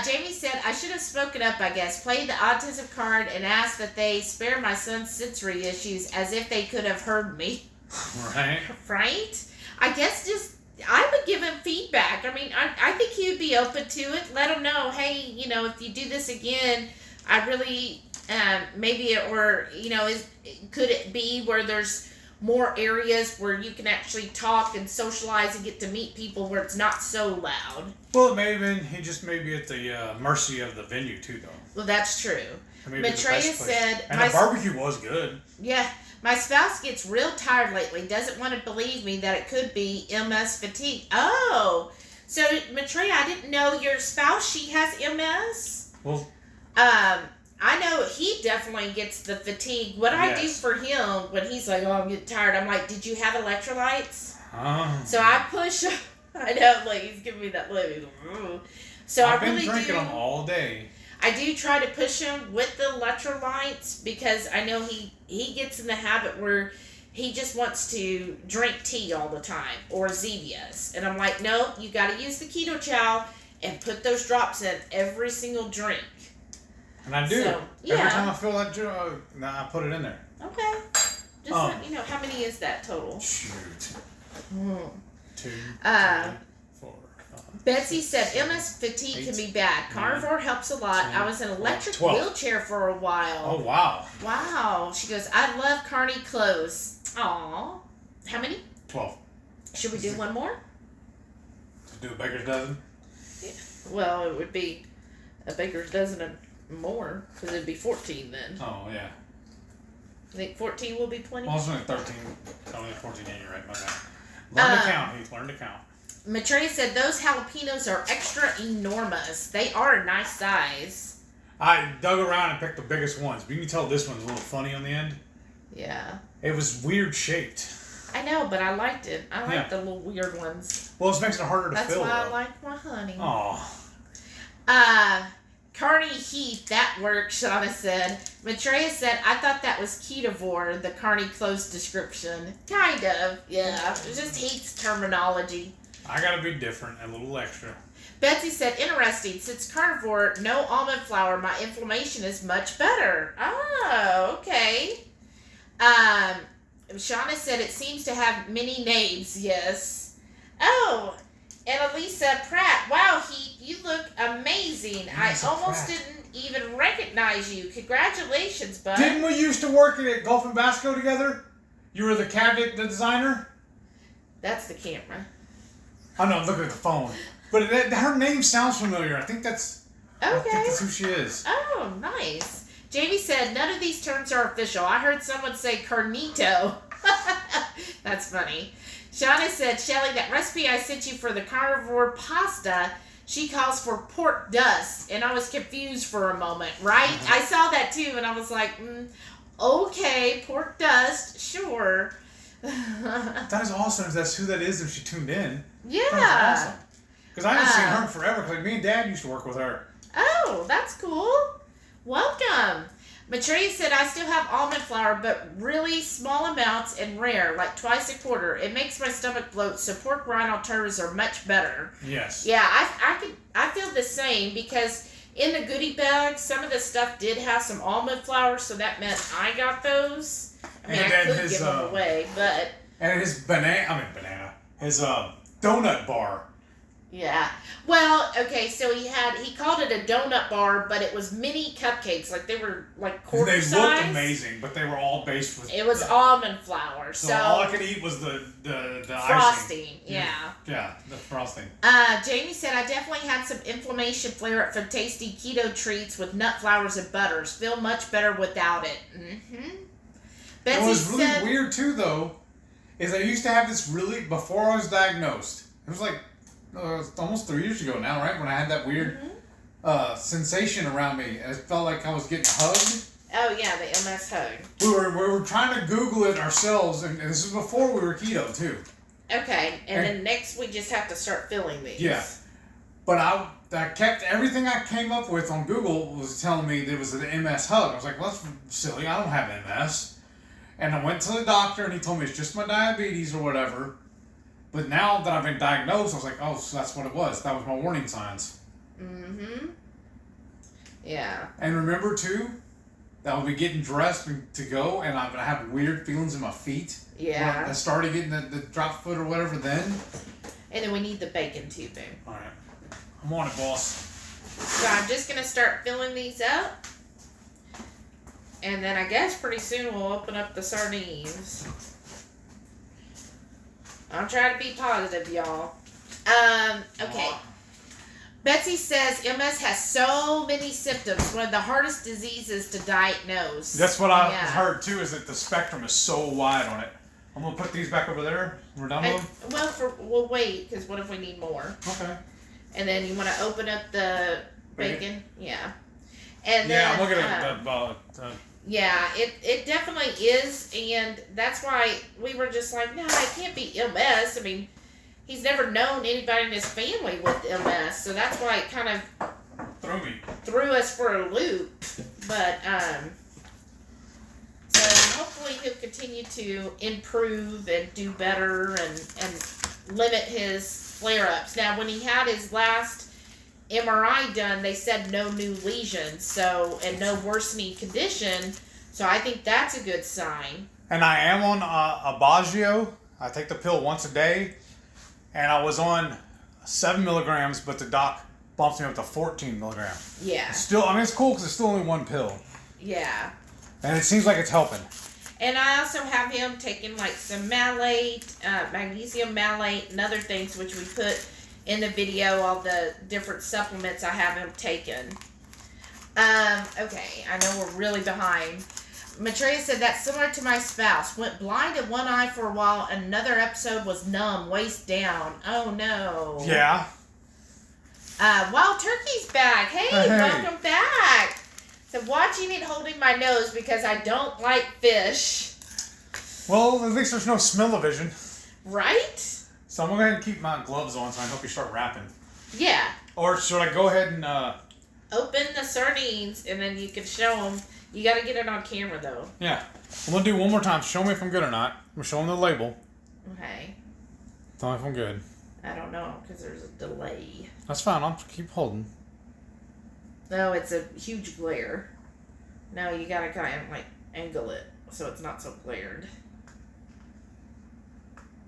Jamie said, I should have spoken up, I guess. Played the autism card and asked that they spare my son's sensory issues as if they could have heard me. Right. Right? I guess I would give him feedback. I mean, I think he would be open to it. Let him know, hey, if you do this again, I really, maybe, or, could it be where there's more areas where you can actually talk and socialize and get to meet people where it's not so loud? Well, it may have been, he just may be at the mercy of the venue, too, though. Well, that's true. Maitreya said... And the barbecue was good. Yeah. My spouse gets real tired lately. Doesn't want to believe me that it could be MS fatigue. Oh. So, Maitreya, I didn't know your spouse, she has MS? Well... I know he definitely gets the fatigue. What I do for him when he's like, oh, I'm getting tired, I'm like, did you have electrolytes? So I push... I know, like, he's giving me that look. So I've been drinking them all day. I do try to push him with the electrolytes because I know he gets in the habit where he just wants to drink tea all the time or Zevias. And I'm like, no, you got to use the keto chow and put those drops in every single drink. And I do. So, Every time I feel that, I put it in there. Okay. Just let me know. How many is that total? Shoot. 2, 3, 4, 5. Betsy said MS fatigue can be bad. Carnivore helps a lot. I was in an electric wheelchair for a while. Oh, wow. Wow. She goes, I love carny clothes. Aw. How many? 12. Should we do one more? Do a baker's dozen? Yeah. Well, it would be a baker's dozen and more, because it'd be 14 then. Oh, yeah. I think 14 will be plenty. Well, it's only 13. Only 14, yeah, you're right, my bad. Learn to count, Heath. Learn to count. Maitreya said those jalapenos are extra enormous. They are a nice size. I dug around and picked the biggest ones, but you can tell this one's a little funny on the end. Yeah. It was weird shaped. I know, but I liked it. I like the little weird ones. Well, this makes it harder to fill. That's why I like my honey. Aw. Carney Heath, that works, Shauna said. Maitreya said, I thought that was ketovore, the Carney close description. Kind of, yeah. It just hates terminology. I gotta be different, a little extra. Betsy said, interesting. Since carnivore, no almond flour, my inflammation is much better. Oh, okay. Shauna said, it seems to have many names, yes. Oh, and Elisa Pratt, wow, Heath, you look amazing. I almost didn't even recognize you. Congratulations, bud. Didn't we used to work at Golf and Basco together? You were the cabinet designer? That's the camera. I know, I'm looking at the phone. But her name sounds familiar. I think that's who she is. Oh, nice. Jamie said, none of these terms are official. I heard someone say carnito. That's funny. Shauna said, Shelly, that recipe I sent you for the carnivore pasta, she calls for pork dust. And I was confused for a moment, right? I saw that too, and I was like, okay, pork dust, sure. That is awesome. That's who that is if she tuned in. Yeah. That's awesome. Because I haven't seen her in forever. Because me and Dad used to work with her. Oh, that's cool. Welcome. Maitreya said, I still have almond flour, but really small amounts and rare, like twice a quarter. It makes my stomach bloat, so pork rind alternatives are much better. Yes. Yeah, I feel the same because in the goodie bag, some of the stuff did have some almond flour, so that meant I got those. I mean, I could give them away, but... And his his donut bar. Yeah. Well, okay, so he called it a donut bar, but it was mini cupcakes. Like, they were, like, quarter size. They looked amazing, but they were all based with... It was almond flour, so... all I could eat was the frosting, icing. yeah. Yeah, the frosting. Jamie said, I definitely had some inflammation flare-up from tasty keto treats with nut flours and butters. Feel much better without it. Mm-hmm. Betsy What was really weird, too, though, is I used to have this before I was diagnosed. It was like... almost 3 years ago now, right? When I had that weird sensation around me. It felt like I was getting hugged. Oh, yeah, the MS hug. We were trying to Google it ourselves, and this was before we were keto, too. Okay, and then next we just have to start filling these. Yeah. But I kept, everything I came up with on Google was telling me there was an MS hug. I was like, well, that's silly. I don't have MS. And I went to the doctor, and he told me it's just my diabetes or whatever. But now that I've been diagnosed, I was like, oh, so that's what it was. That was my warning signs. Mm-hmm. Yeah. And remember, too, that I'll be getting dressed to go, and I'm going to have weird feelings in my feet. Yeah. When I started getting the drop foot or whatever then. And then we need the bacon too, babe. All right. I'm on it, boss. So I'm just going to start filling these up. And then I guess pretty soon we'll open up the sardines. I'm trying to be positive, y'all. Okay. Betsy says MS has so many symptoms. One of the hardest diseases to diagnose. That's what I heard too. Is that the spectrum is so wide on it. I'm gonna put these back over there. We're done with them. Well, we'll wait because what if we need more? Okay. And then you want to open up the bacon? Yeah. And then, I'm looking at yeah, it definitely is, and that's why we were just like, no, it can't be MS. I mean, he's never known anybody in his family with MS, so that's why it kind of threw us for a loop. But so hopefully he'll continue to improve and do better and limit his flare-ups. Now, when he had his last MRI done, they said no new lesions, and no worsening condition. So I think that's a good sign. And I am on Aubagio. I take the pill once a day, and I was on 7 milligrams, but the doc bumps me up to 14 milligrams. Yeah. Still, I mean, it's cool because it's still only one pill. Yeah. And it seems like it's helping. And I also have him taking like some malate, magnesium malate, and other things, which we put in the video, all the different supplements I have him taken. Okay, I know we're really behind. Matreya said that's similar to my spouse. Went blind in one eye for a while, and another episode was numb, waist down. Oh no. Yeah. Wild Turkey's back. Hey, welcome back. So watching and holding my nose because I don't like fish. Well, at least there's no smell-o-vision. Right? So I'm going to go ahead and keep my gloves on so I hope you start wrapping. Yeah. Or should I go ahead and... Open the sardines and then you can show them. You got to get it on camera though. Yeah. I'm going to do one more time. Show me if I'm good or not. I'm going to show them the label. Okay. Tell me if I'm good. I don't know because there's a delay. That's fine. I'll keep holding. No, it's a huge glare. No, you got to kind of like angle it so it's not so glared.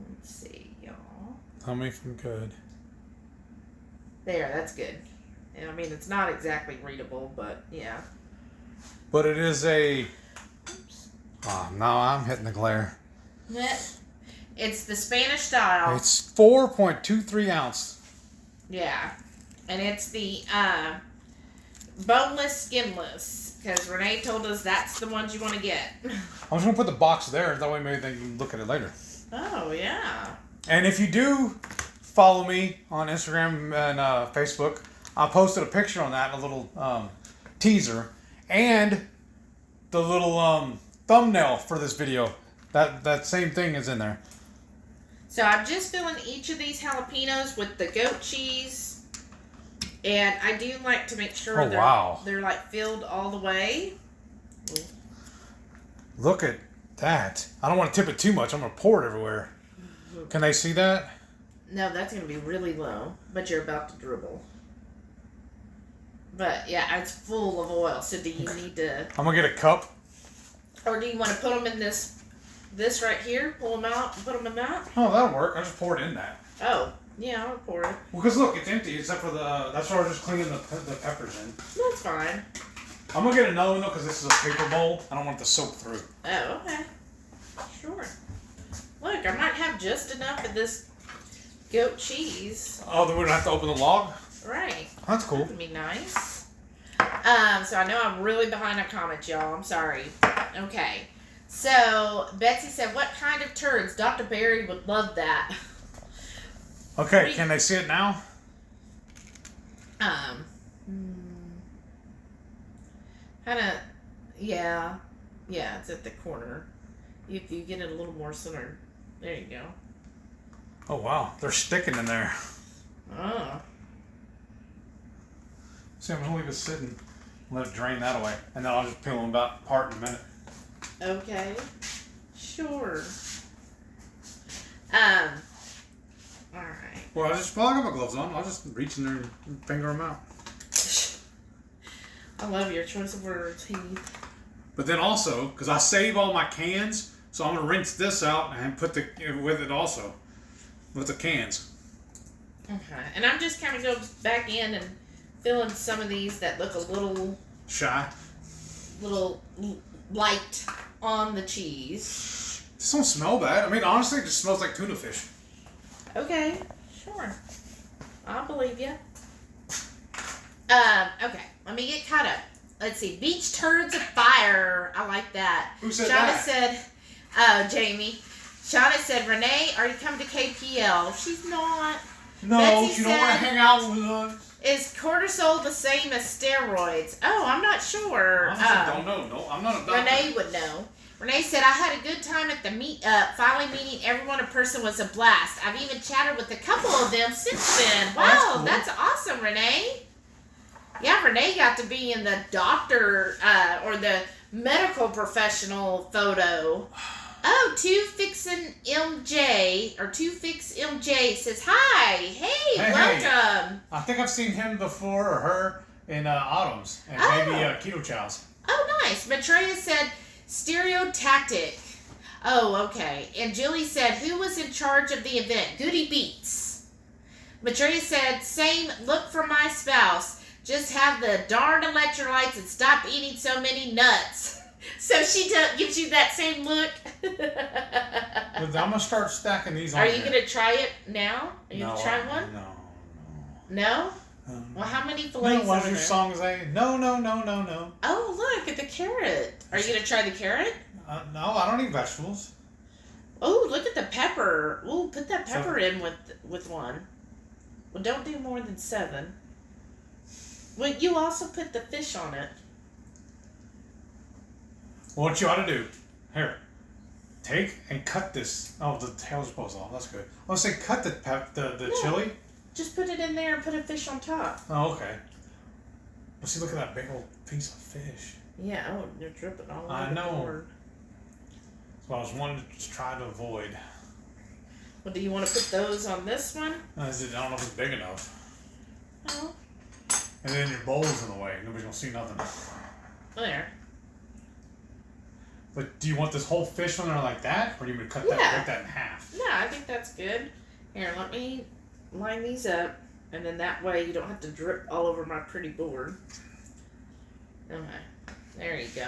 Let's see, y'all. Tell me if I'm good. There, that's good. And I mean, it's not exactly readable, but yeah. But it is a... Oh, no, I'm hitting the glare. It's the Spanish style. It's 4.23 ounce. Yeah. And it's the boneless, skinless. Because Renee told us that's the ones you want to get. I'm just going to put the box there. That way maybe they can look at it later. Oh, yeah. And if you do follow me on Instagram and Facebook, I posted a picture on that, a little teaser, and the little thumbnail for this video. That same thing is in there. So I'm just filling each of these jalapenos with the goat cheese, and I do like to make sure they're like filled all the way. Look at that. I don't want to tip it too much. I'm going to pour it everywhere. Can they see that? No, that's going to be really low, but you're about to dribble. But yeah, it's full of oil. So do you need to? I'm gonna get a cup. Or do you want to put them in this right here? Pull them out and put them in that. Oh, that'll work. I just pour it in that. Oh, yeah, I'll pour it. Well, because look, it's empty except for the. That's why I was just cleaning the peppers in. That's fine. I'm gonna get another one though because this is a paper bowl. I don't want it to soak through. Oh, okay. Sure. Look, I might have just enough of this goat cheese. Oh, then we don't have to open the log. Right. That's cool. That would be nice. So I know I'm really behind on comments, y'all. I'm sorry. Okay. So Betsy said, "What kind of turds?" Dr. Barry would love that. Okay, can they see it now? Kind of, yeah, it's at the corner. If you get it a little more centered, there you go. Oh wow, they're sticking in there. Oh. See, I'm gonna leave it sitting, let it drain that away, and then I'll just peel them apart in a minute. Okay. sure. All right. Well, I got my gloves on. I'll just reach in there and finger them out. I love your choice of words, Heath. But then also, because I save all my cans, so I'm gonna rinse this out and put with it also, with the cans. Okay, and I'm just kind of go back in and fill in some of these that look a little shy, little light on the cheese. This don't smell bad. I mean, honestly, it just smells like tuna fish. Okay, sure. I'll believe you. Okay, let me get caught up. Let's see. Beach turds of fire. I like that. Who said Shauna that? said, Jamie. Shauna said, Renee, are you coming to KPL? She's not. No, Betsy she don't want to hang out with us. Is cortisol the same as steroids? Oh, I'm not sure. I don't know. No, I'm not a doctor. Renee would know. Renee said, I had a good time at the filing meeting. Everyone in person was a blast. I've even chatted with a couple of them since then. Wow, Oh, that's that's awesome, Renee. Yeah, Renee got to be in the doctor or the medical professional photo. Oh, Two Fix MJ says, hi, hey, welcome. I think I've seen him before or her in Autumn's and maybe Keto Chow's. Oh, nice. Maitreya said, stereotactic. Oh, okay. And Julie said, who was in charge of the event? Goody Beats. Maitreya said, same, look for my spouse. Just have the darn electrolytes and stop eating so many nuts. So she gives you that same look. I'm going to start stacking these on Are you going to try it now? Are you No, going to try one? No. No? Well, how many fillets No, what are your there? song say? No. Oh, look at the carrot. Are you going to try the carrot? No, I don't eat vegetables. Oh, look at the pepper. Ooh, put that pepper in with one. Well, don't do more than 7. Well, you also put the fish on it. What you ought to do, here, take and cut this. Oh, the tail's supposed off. That's good. I was saying cut the chili. Just put it in there and put a fish on top. Oh, okay. Well, see, look at that big old piece of fish. Yeah, oh, you're dripping all over I the know. board. That's what I was wanting to try to avoid. Well, do you want to put those on this one? I don't know if it's big enough. Oh, And then your bowl's in the way. Nobody's going to see nothing. there. But do you want this whole fish on there like that? Or do you want to break that in half? No, I think that's good. Here, let me line these up. And then that way you don't have to drip all over my pretty board. Okay. There you go.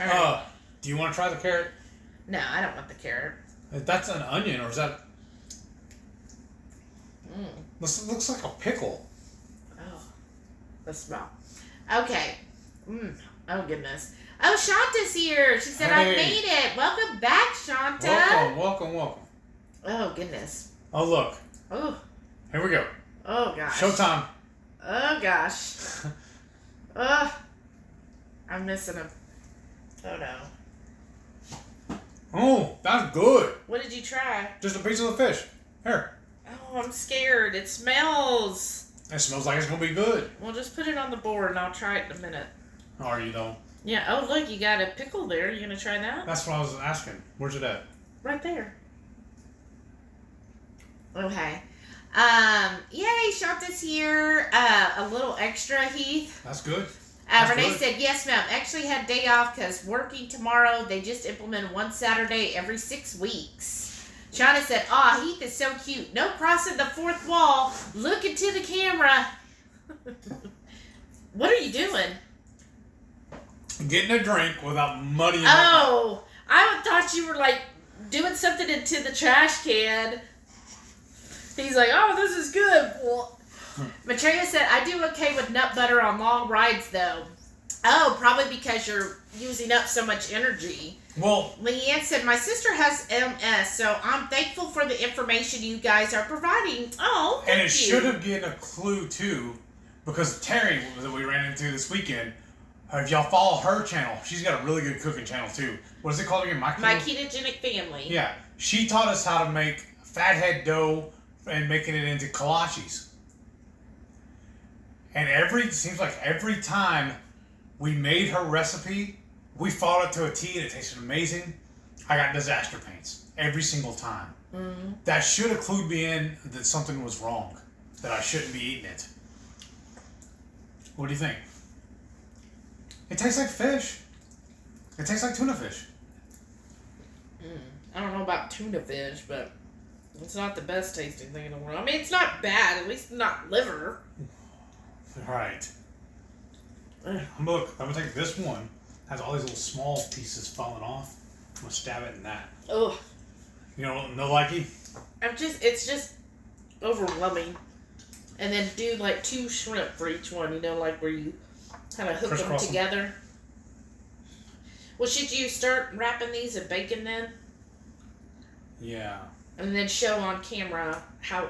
All right. Do you want to try the carrot? No, I don't want the carrot. That's an onion, or is that... Mm. This looks like a pickle. Oh, the smell. Okay. Oh, goodness. Oh, Shanta's here. She said, I made it. Welcome back, Shanta. Welcome. Oh, goodness. Oh, look. Oh. Here we go. Oh, gosh. Showtime. Oh, gosh. Oh. I'm missing him. Oh, no. Oh, that's good. What did you try? Just a piece of the fish. Here. Oh, I'm scared. It smells. It smells like it's going to be good. Well, just put it on the board and I'll try it in a minute. Are you, though? Yeah. Oh, look, you got a pickle there. You going to try that? That's what I was asking. Where's it at? Right there. Okay. Yay, Shanta's here. A little extra, Heath. That's good. Renee said, yes, ma'am. Actually had day off because working tomorrow. They just implemented one Saturday every 6 weeks. Shauna said, Heath is so cute. No crossing the fourth wall. Look into the camera. What are you doing? Getting a drink without muddying Oh, I thought you were like doing something into the trash can. He's like, oh, this is good. Maitreya said, I do okay with nut butter on long rides, though. Oh, probably because you're using up so much energy. Well, Leanne said, my sister has MS, so I'm thankful for the information you guys are providing. Oh, thank you. And it should have given a clue, too, because Terry, that we ran into this weekend, if y'all follow her channel, she's got a really good cooking channel, too. What is it called again? My Ketogenic Family. Yeah. She taught us how to make fathead dough and making it into kolaches. And it seems like every time we made her recipe, we followed it to a T and it tasted amazing. I got disaster paints every single time. Mm-hmm. That should have clued me in that something was wrong, that I shouldn't be eating it. What do you think? It tastes like fish. It tastes like tuna fish. I don't know about tuna fish, but it's not the best tasting thing in the world. I mean, it's not bad. At least not liver. Right. Look, I'm gonna take this one. Has all these little small pieces falling off. I'm gonna stab it in that. Ugh. You know, no likey? It's just overwhelming. And then do like 2 shrimp for each one, you know, like where you kind of hook them together. Well, should you start wrapping these in bacon then? Yeah. And then show on camera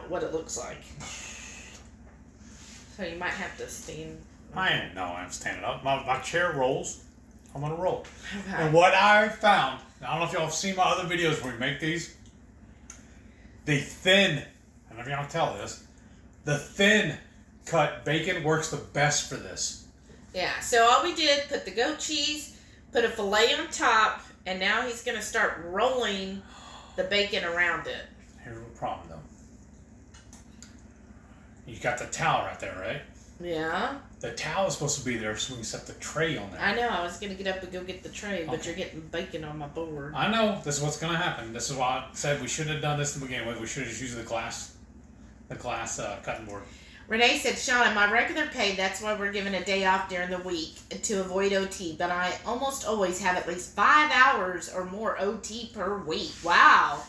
what it looks like. So you might have to stand. I'm standing up. My chair rolls. I'm gonna roll. Okay. And what I found, I don't know if y'all have seen my other videos where we make these. The thin, I don't know if y'all can tell this, the thin cut bacon works the best for this. Yeah, so all we did, put the goat cheese, put a filet on top, and now he's going to start rolling the bacon around it. Here's the problem, though. You got the towel right there, right? Yeah. The towel is supposed to be there so we can set the tray on there. I know, I was going to get up and go get the tray, but you're getting bacon on my board. I know, this is what's going to happen. This is why I said we shouldn't have done this to begin with. We should have just used the glass cutting board. Renee said, Sean, at my regular pay, that's why we're given a day off during the week to avoid OT. But I almost always have at least 5 hours or more OT per week. Wow.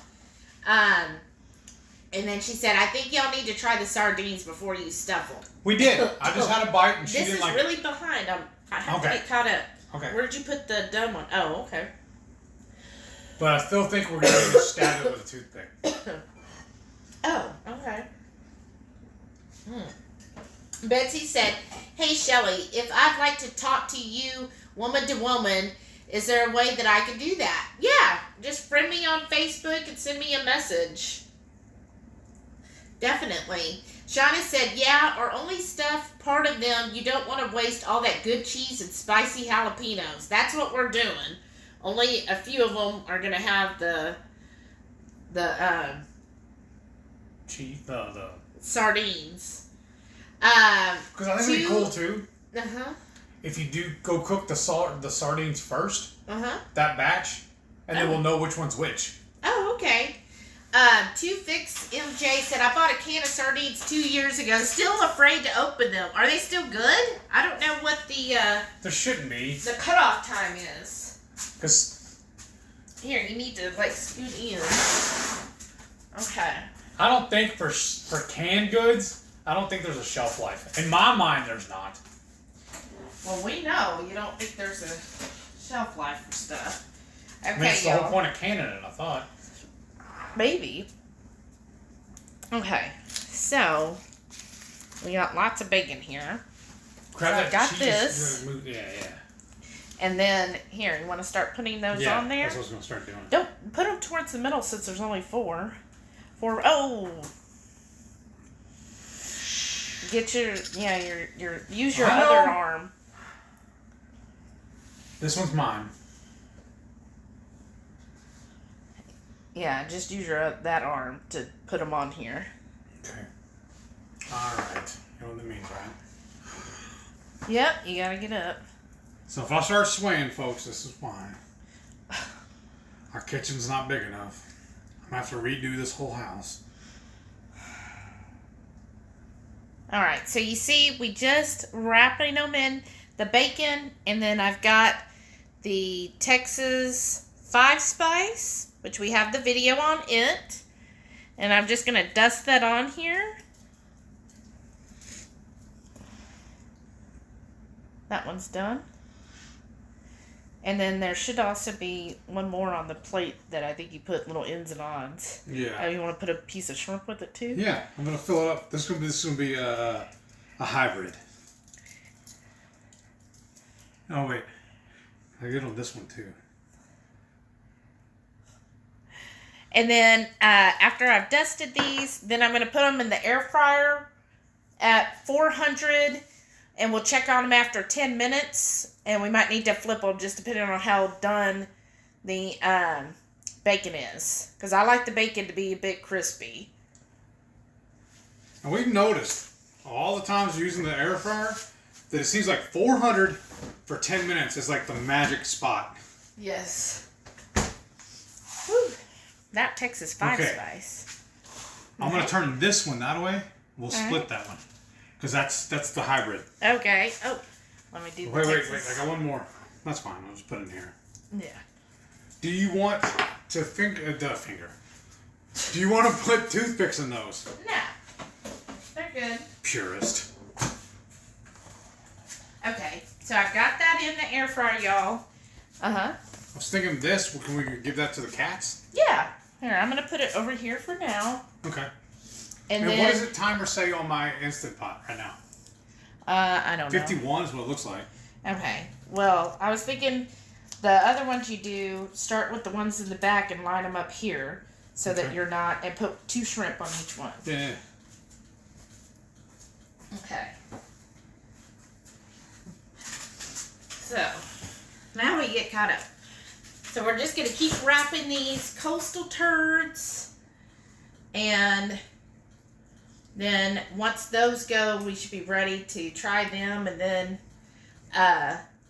And then she said, I think y'all need to try the sardines before you stuff them. We did. I just had a bite and she this didn't is like really behind. I have to get caught up. Okay. Where'd you put the done one? Oh, okay. But I still think we're going to stab it with a toothpick. Oh, okay. Betsy said, hey, Shelly, if I'd like to talk to you woman to woman, is there a way that I can do that? Yeah, just friend me on Facebook and send me a message. Definitely. Shauna said, yeah, or only stuff part of them. You don't want to waste all that good cheese and spicy jalapenos. That's what we're doing. Only a few of them are going to have the Cheese, the sardines. Because I think it'd be cool too. If you do go cook the sardines first, that batch, and then we'll know which one's which. Oh, okay. 2Fix MJ said, I bought a can of sardines 2 years ago. Still afraid to open them. Are they still good? I don't know what there shouldn't be. The cutoff time is. Because here, you need to like scoot in. Okay. I don't think for canned goods, I don't think there's a shelf life. In my mind, there's not. Well, we know you don't think there's a shelf life for stuff. Okay, I mean, that's the whole point of canning it, I thought. Maybe. Okay, so we got lots of bacon here. Grab so that I got cheese. this. Yeah. And then here, you want to start putting those on there? That's what I was gonna start doing. Don't put them towards the middle since there's only 4. Oh. Get your use your other arm. This one's mine. Yeah, just use that arm to put them on here. Okay. All right. You know what that means, right? Yep, you gotta get up. So if I start swaying, folks, this is why. Our kitchen's not big enough. I'm gonna have to redo this whole house. All right, so you see, we just wrapping them in the bacon, and then I've got the Texas 5-spice, which we have the video on it, and I'm just gonna dust that on here. That one's done. And then there should also be one more on the plate that I think you put little ins and ons. Yeah. Oh, you want to put a piece of shrimp with it too? Yeah, I'm gonna fill it up. This is gonna be a hybrid. Oh wait, I get on this one too. And then after I've dusted these, then I'm gonna put them in the air fryer at 400. And we'll check on them after 10 minutes. And we might need to flip them just depending on how done the bacon is. Because I like the bacon to be a bit crispy. And we've noticed all the times using the air fryer that it seems like 400 for 10 minutes is like the magic spot. Yes. Whew. That Texas fine spice. I'm going to turn this one that way. We'll split that one. Because that's the hybrid. Okay. Oh, let me do the Texas. Wait. I got one more. That's fine. I'll just put it in here. Yeah. Do you want to Do you want to put toothpicks in those? No. They're good. Purist. Okay. So I got that in the air fryer, y'all. Uh-huh. I was thinking this. Can we give that to the cats? Yeah. Here, I'm going to put it over here for now. Okay. And then, then, what does the timer say on my Instant Pot right now? I don't know. 51 is what it looks like. Okay. Well, I was thinking the other ones you do, start with the ones in the back and line them up here so that you're not, and put 2 shrimp on each one. Yeah. Okay. So, now we get caught up. So we're just going to keep wrapping these coastal turds. And then once those go, we should be ready to try them and then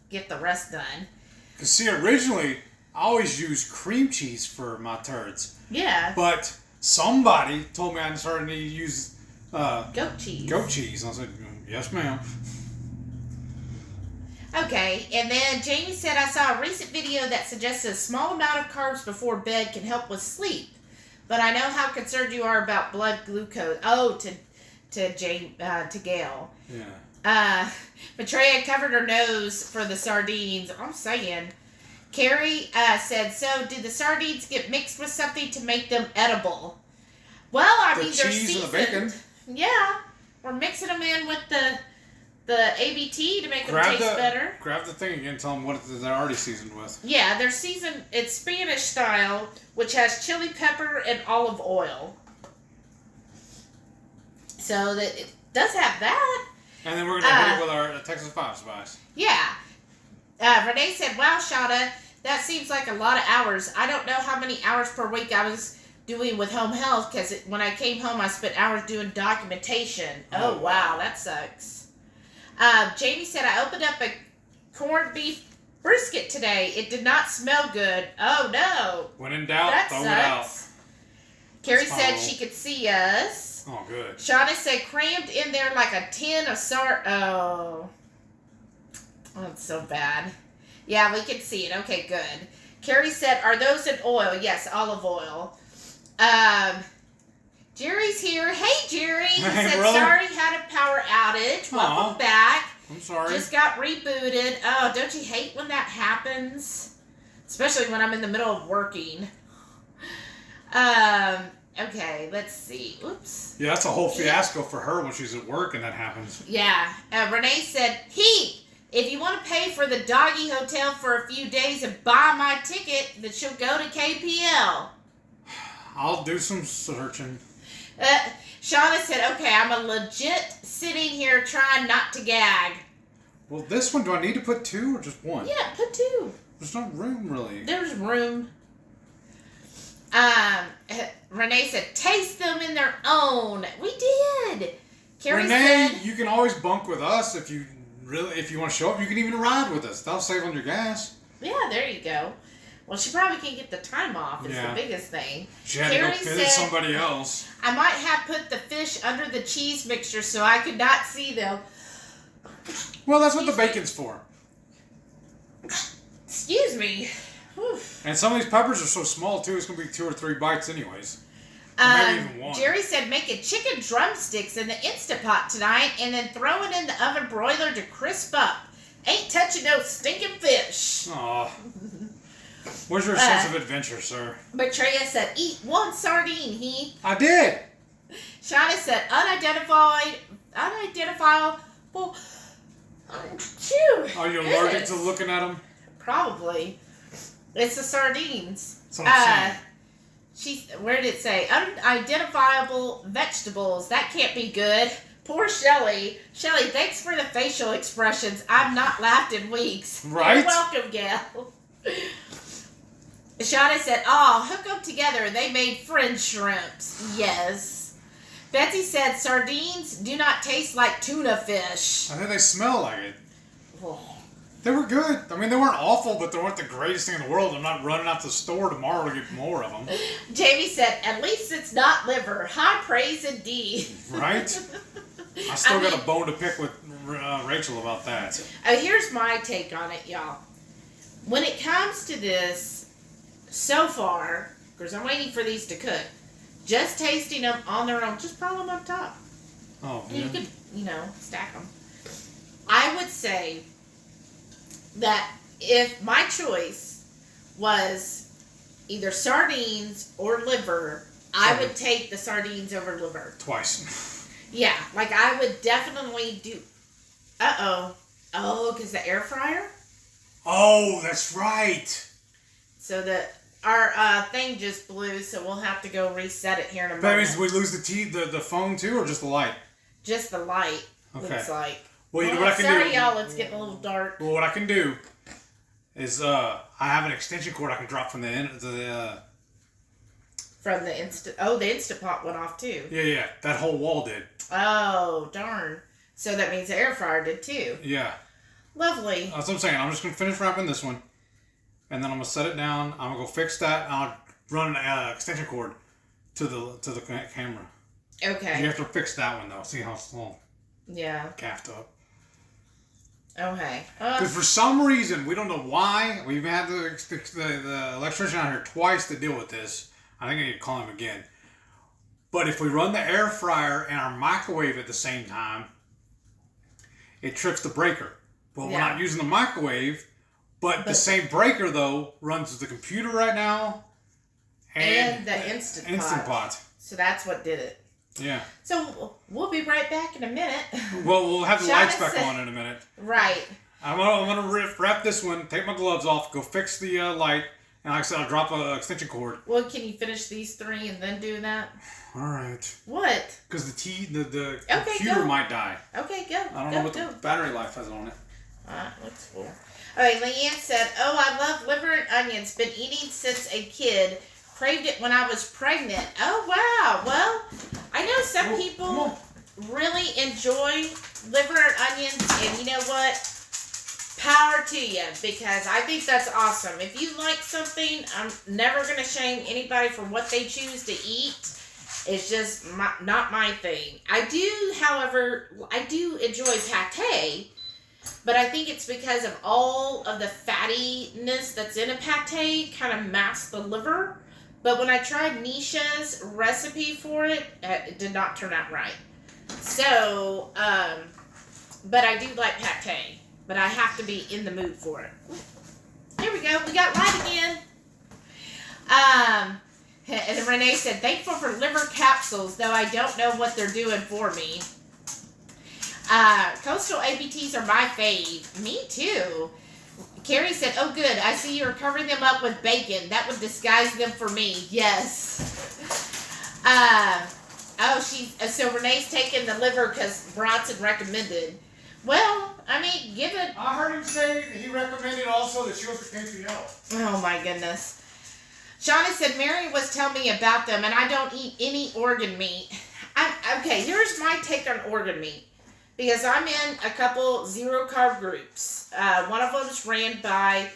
get the rest done. Because see, originally, I always used cream cheese for my turds. Yeah. But somebody told me I started to use goat cheese. Goat cheese. And I said, yes, ma'am. Okay, and then Jamie said, I saw a recent video that suggests a small amount of carbs before bed can help with sleep. But I know how concerned you are about blood glucose. Oh, to Gail. Yeah. Maitreya covered her nose for the sardines. I'm saying. Carrie said, so did the sardines get mixed with something to make them edible? Well, I mean, they're cheese seasoned. and the bacon. Yeah. We're mixing them in with the ABT to make them taste better. Grab the thing again. Tell them what they're already seasoned with. Yeah, they're seasoned. It's Spanish style, which has chili pepper and olive oil. So that it does have that. And then we're going to hit it with our Texas 5 spice. Yeah. Renee said, wow, Shada, that seems like a lot of hours. I don't know how many hours per week I was doing with home health because when I came home, I spent hours doing documentation. Oh, wow, that sucks. Jamie said, I opened up a corned beef brisket today. It did not smell good. Oh, no. When in doubt, throw it out. Carrie said she could see us. Oh, good. Shauna said, crammed in there like a tin of Oh, that's so bad. Yeah, we can see it. Okay, good. Carrie said, are those in oil? Yes, olive oil. Jerry's here. Hey, Jerry. He said, brother. sorry, had a power outage. Welcome back. I'm sorry. Just got rebooted. Oh, don't you hate when that happens? Especially when I'm in the middle of working. Okay, let's see. Oops. Yeah, that's a whole fiasco for her when she's at work and that happens. Yeah. Renee said, if you want to pay for the doggy hotel for a few days and buy my ticket, then she'll go to KPL. I'll do some searching. Shauna said, okay, I'm a legit sitting here trying not to gag. Well, this one, do I need to put 2 or just 1? Yeah, put 2. There's no room, really. There's room. Renee said, taste them in their own. We did. Carrie Renee, said, you can always bunk with us if you want to show up. You can even ride with us. That'll save on your gas. yeah, there you go. Well, she probably can get the time off is the biggest thing. She had to go visit somebody else. I might have put the fish under the cheese mixture so I could not see them. Well, that's what the bacon's for. Excuse me. Whew. And some of these peppers are so small, too, it's going to be 2 or 3 bites anyways. Or maybe even 1. Jerry said making chicken drumsticks in the Instapot tonight and then throw it in the oven broiler to crisp up. Ain't touching no stinking fish. Aw. Where's your sense of adventure, sir? Maitreya said, eat 1 sardine, Heath. I did. Shauna said, unidentifiable. Phew. Are you allergic to looking at them? Probably. It's the sardines. That's what I'm saying. Where did it say? Unidentifiable vegetables. That can't be good. Poor Shelly. Shelly, thanks for the facial expressions. I've not laughed in weeks. Right? You're welcome, Gail. Shauna said, "Oh, hook them together. They made French shrimps." Yes. Betsy said, "Sardines do not taste like tuna fish." I think they smell like it. Oh. They were good. I mean, they weren't awful, but they weren't the greatest thing in the world. I'm not running out to the store tomorrow to get more of them. Jamie said, "At least it's not liver. High praise indeed." Right? I still got a bone to pick with Rachel about that. Here's my take on it, y'all. When it comes to this, so far, because I'm waiting for these to cook, just tasting them on their own, just pile them up top. Oh, yeah. You could, stack them. I would say that if my choice was either sardines or liver, I would take the sardines over liver. Twice. Yeah, like I would definitely do. Oh, because the air fryer? Oh, that's right. So our thing just blew, so we'll have to go reset it here in a moment. That means we lose the phone too, or just the light? Just the light, okay. looks like. Well, you know what I can do? Sorry, y'all, it's getting a little dark. Well, what I can do is I have an extension cord I can drop from the end of the... From the Instant... Oh, the Instant Pot went off too. Yeah. That whole wall did. Oh, darn. So that means the air fryer did too. Yeah. Lovely. That's what I'm saying. I'm just going to finish wrapping this one. And then I'm going to set it down. I'm going to go fix that. And I'll run an extension cord to the camera. Okay. You have to fix that one, though. See how it's all gaffed up. Okay. Because for some reason, we don't know why, we've had the electrician out here twice to deal with this. I think I need to call him again. But if we run the air fryer and our microwave at the same time, it trips the breaker. But we're not using the microwave. But the same breaker, though, runs the computer right now. And the Instant Pot. So that's what did it. Yeah. So we'll be right back in a minute. Well, we'll have the lights back on in a minute. Right. I'm gonna wrap this one, take my gloves off, go fix the light, and like I said, I'll drop an extension cord. Well, can you finish these three and then do that? All right. What? Because the computer might die. Okay, go. I don't know what the battery life has on it. Looks cool. All right, Leanne said, "Oh, I love liver and onions. Been eating since a kid. Craved it when I was pregnant." Oh, wow. Well, I know some people really enjoy liver and onions, and you know what? Power to you, because I think that's awesome. If you like something, I'm never going to shame anybody for what they choose to eat. It's just not my thing. I do, however, enjoy pate, but I think it's because of all of the fattiness that's in a pate kind of masks the liver. But when I tried Nisha's recipe for it, it did not turn out right. So, but I do like pate. But I have to be in the mood for it. Here we go. We got light again. And then Renee said, "Thankful for liver capsules, though I don't know what they're doing for me." Coastal ABTs are my fave. Me too. Carrie said, "Oh, good. I see you're covering them up with bacon. That would disguise them for me." Yes. So Renee's taking the liver because Bronson recommended. Well, I mean, give it. I heard him say he recommended also that she was for KPL. Oh my goodness. Shauna said, "Mary was telling me about them, and I don't eat any organ meat." Okay, here's my take on organ meat. Because I'm in a couple zero-carb groups. One of them is ran by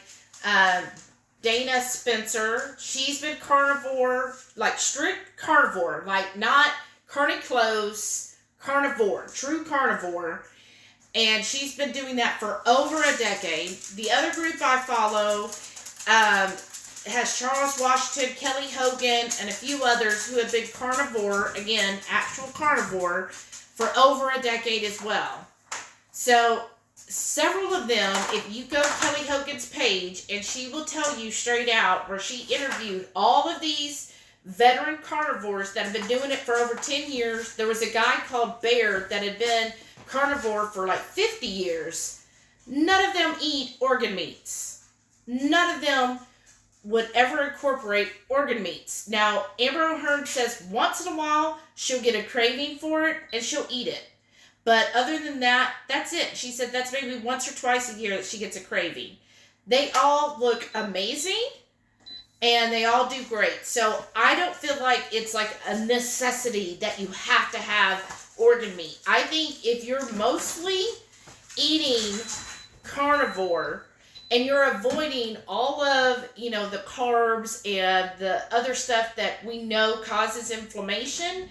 Dana Spencer. She's been carnivore, like strict carnivore, like not carne close, carnivore, true carnivore. And she's been doing that for over a decade. The other group I follow has Charles Washington, Kelly Hogan, and a few others who have been carnivore, again, actual carnivore, for over a decade as well. So, several of them, if you go to Kelly Hogan's page, and she will tell you straight out, where she interviewed all of these veteran carnivores that have been doing it for over 10 years. There was a guy called Baird that had been carnivore for like 50 years. None of them eat organ meats. None of them would ever incorporate organ meats. Now, Amber O'Hearn says once in a while she'll get a craving for it and she'll eat it. But other than that, that's it. She said that's maybe once or twice a year that she gets a craving. They all look amazing. and they all do great. So I don't feel like it's like a necessity that you have to have organ meat. I think if you're mostly eating carnivore and you're avoiding all of, the carbs and the other stuff that we know causes inflammation,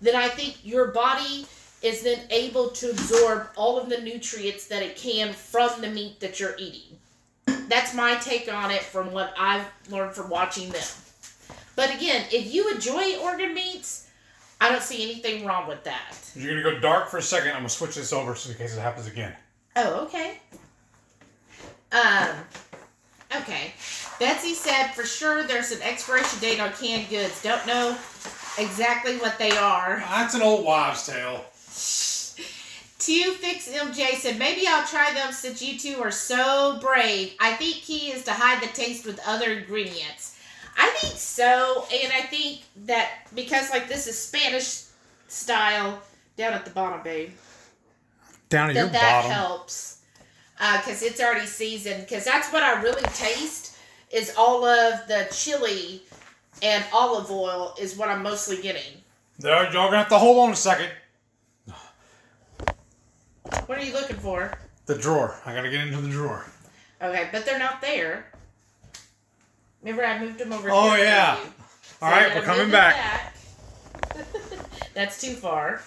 then I think your body is then able to absorb all of the nutrients that it can from the meat that you're eating. That's my take on it from what I've learned from watching them. But again, if you enjoy organ meats, I don't see anything wrong with that. You're going to go dark for a second. I'm going to switch this over just in case it happens again. Oh, okay. Okay. Betsy said, for sure there's an expiration date on canned goods. Don't know exactly what they are. That's an old wives' tale. Fix MJ said, maybe I'll try them since you two are so brave. I think key is to hide the taste with other ingredients. I think so, and I think that because this is Spanish style, down at the bottom, babe. Down at your bottom. That helps. Because it's already seasoned. Because that's what I really taste, is all of the chili and olive oil is what I'm mostly getting. Y'all going to have to hold on a second. What are you looking for? The drawer. I got to get into the drawer. Okay, but they're not there. Remember, I moved them over here. Oh, yeah. All right, we're coming back. That's too far.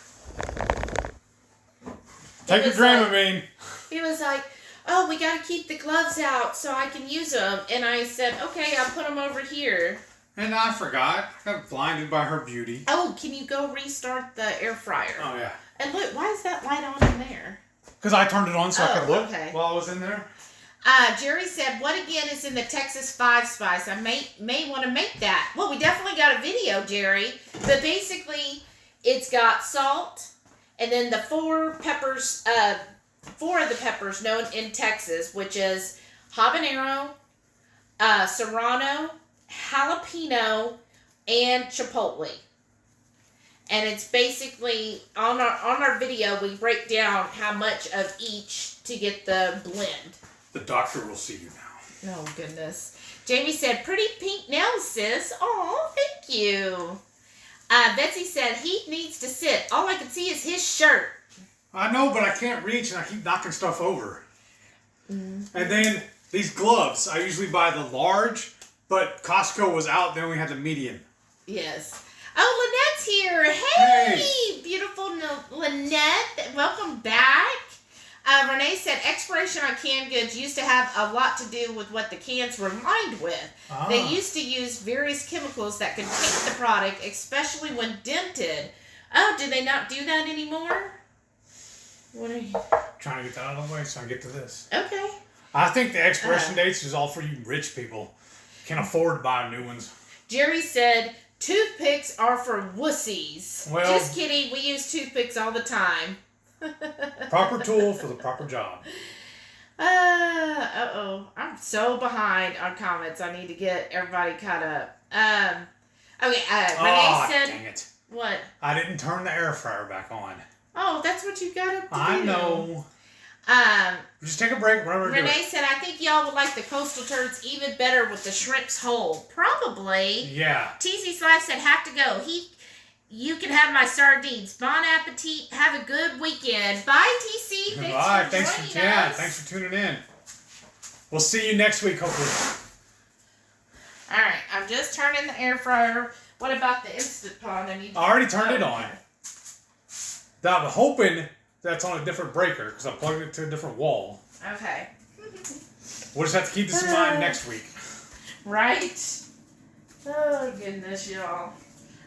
Take your Dramamine. He was like, oh, we got to keep the gloves out so I can use them. And I said, okay, I'll put them over here. And I forgot. I got blinded by her beauty. Oh, can you go restart the air fryer? Oh, yeah. And look, why is that light on in there? Because I turned it on so I could look okay. while I was in there. Jerry said, what again is in the Texas 5 spice? I may want to make that. Well, we definitely got a video, Jerry. But basically, it's got salt, and then the 4 peppers, 4 of the peppers known in Texas, which is habanero, serrano, jalapeno, and chipotle. And it's basically, on our video, we break down how much of each to get the blend. The doctor will see you now. Oh, goodness. Jamie said, pretty pink nails, sis. Oh, thank you. Betsy said, he needs to sit. All I can see is his shirt. I know, but I can't reach, and I keep knocking stuff over. Mm-hmm. And then these gloves, I usually buy the large, but Costco was out, then we had the medium. Yes. Oh, Lynette's here. Hey! Beautiful Lynette. Welcome back. Renee said, expiration on canned goods used to have a lot to do with what the cans were lined with. Ah. They used to use various chemicals that could taint the product, especially when dented. Oh, do they not do that anymore? What are you... Trying to get that out of the way so I can get to this. Okay. I think the expiration dates is all for you rich people. Can't afford to buy new ones. Jerry said, toothpicks are for wussies. Well, just kidding. We use toothpicks all the time. Proper tool for the proper job. I'm so behind on comments. I need to get everybody caught up. Okay, Renee said... dang it. What? I didn't turn the air fryer back on. Oh, that's what you got up to I do. know. Just take a break. Renee said, I think y'all would like the coastal turds even better with the shrimps whole. Probably. Yeah. TC's Life said, have to go. You can have my sardines. Bon appetit. Have a good weekend. Bye, TC. Thanks for tuning in. We'll see you next week, hopefully. All right. I'm just turning the air fryer. What about the Instant Pot? I already turned it on. I'm hoping that's on a different breaker because I plugged it to a different wall. Okay. We'll just have to keep this in mind next week. Right? Oh, goodness, y'all.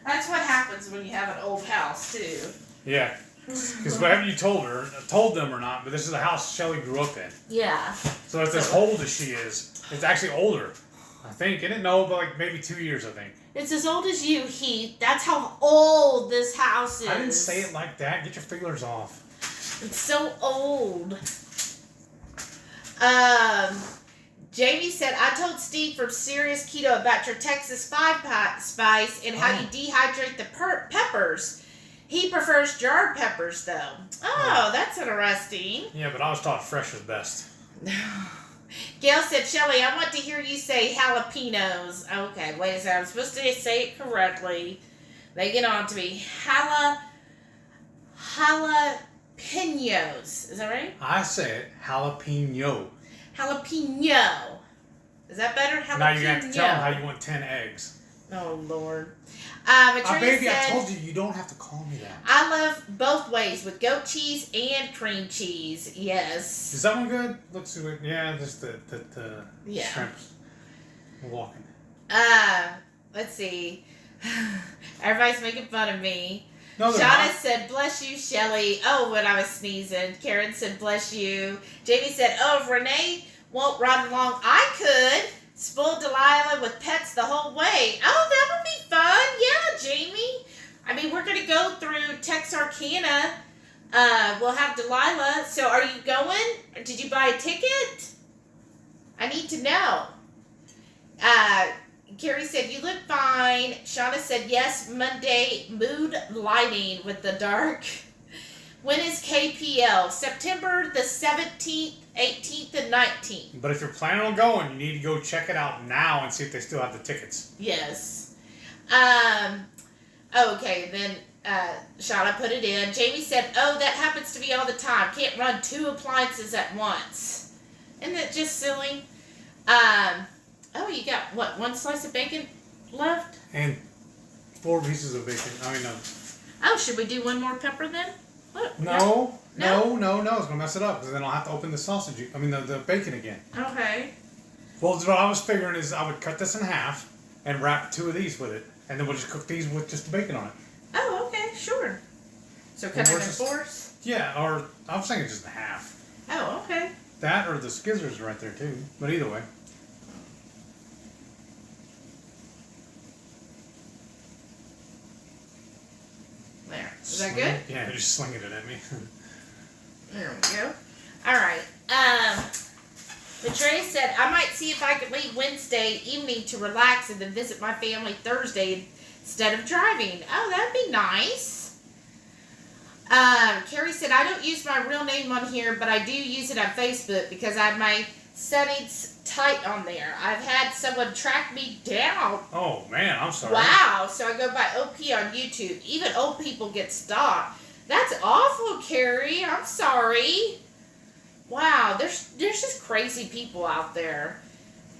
That's what happens when you have an old house, too. Yeah. Because whatever you told them or not, but this is the house Shelly grew up in. Yeah. So it's as old as she is. It's actually older, I think. I didn't know, but like maybe 2 years, I think. It's as old as you, Heath. That's how old this house is. I didn't say it like that. Get your feelers off. It's so old. Jamie said, I told Steve from Serious Keto about your Texas 5 spice and how you dehydrate the peppers. He prefers jarred peppers, though. Oh, that's interesting. Yeah, but I was taught fresh is best. Gail said, Shelly, I want to hear you say jalapenos. Okay, wait a second. I'm supposed to say it correctly. They get on to me. Jalapenos. Is that right? I say it jalapeno. Jalapeno. Is that better? Jalapeno. Now you have to tell them how you want 10 eggs. Oh, Lord. Baby, I told you, you don't have to call me that. I love both ways, with goat cheese and cream cheese. Yes. Is that one good? Let's see what. Yeah, just the shrimps. We're walking. Let's see. Everybody's making fun of me. No, Shauna said, bless you, Shelly. Oh, when I was sneezing. Karen said, bless you. Jamie said, oh, if Renee won't ride along, I could. Spoil Delilah with pets the whole way. Oh, that would be fun. Yeah, Jamie. I mean, we're going to go through Texarkana. We'll have Delilah. So are you going? Did you buy a ticket? I need to know. Carrie said, you look fine. Shauna said, yes, Monday, mood lighting with the dark. When is KPL? September the 17th, 18th, and 19th. But if you're planning on going, you need to go check it out now and see if they still have the tickets. Yes. Okay, then Shauna put it in. Jamie said, oh, that happens to me all the time. Can't run 2 appliances at once. Isn't that just silly? Oh, you got, what, 1 slice of bacon left? And 4 pieces of bacon. Oh, should we do 1 more pepper then? Look, no. It's going to mess it up because then I'll have to open the sausage. The bacon again. Okay. Well, what I was figuring is I would cut this in half and wrap 2 of these with it. And then we'll just cook these with just the bacon on it. Oh, okay, sure. So cut it in 4s? Yeah, or I was thinking just in half. Oh, okay. That or the skizzers are right there too. But either way. There. Is that good? Yeah, just slinging it at me. There we go. Alright. Trey said, I might see if I could leave Wednesday evening to relax and then visit my family Thursday instead of driving. Oh, that'd be nice. Carrie said, I don't use my real name on here, but I do use it on Facebook because I have my settings tight on there. I've had someone track me down. Oh, man, I'm sorry. Wow. So I go by OP on YouTube. Even old people get stalked. That's awful, Carrie. I'm sorry. Wow, there's just crazy people out there.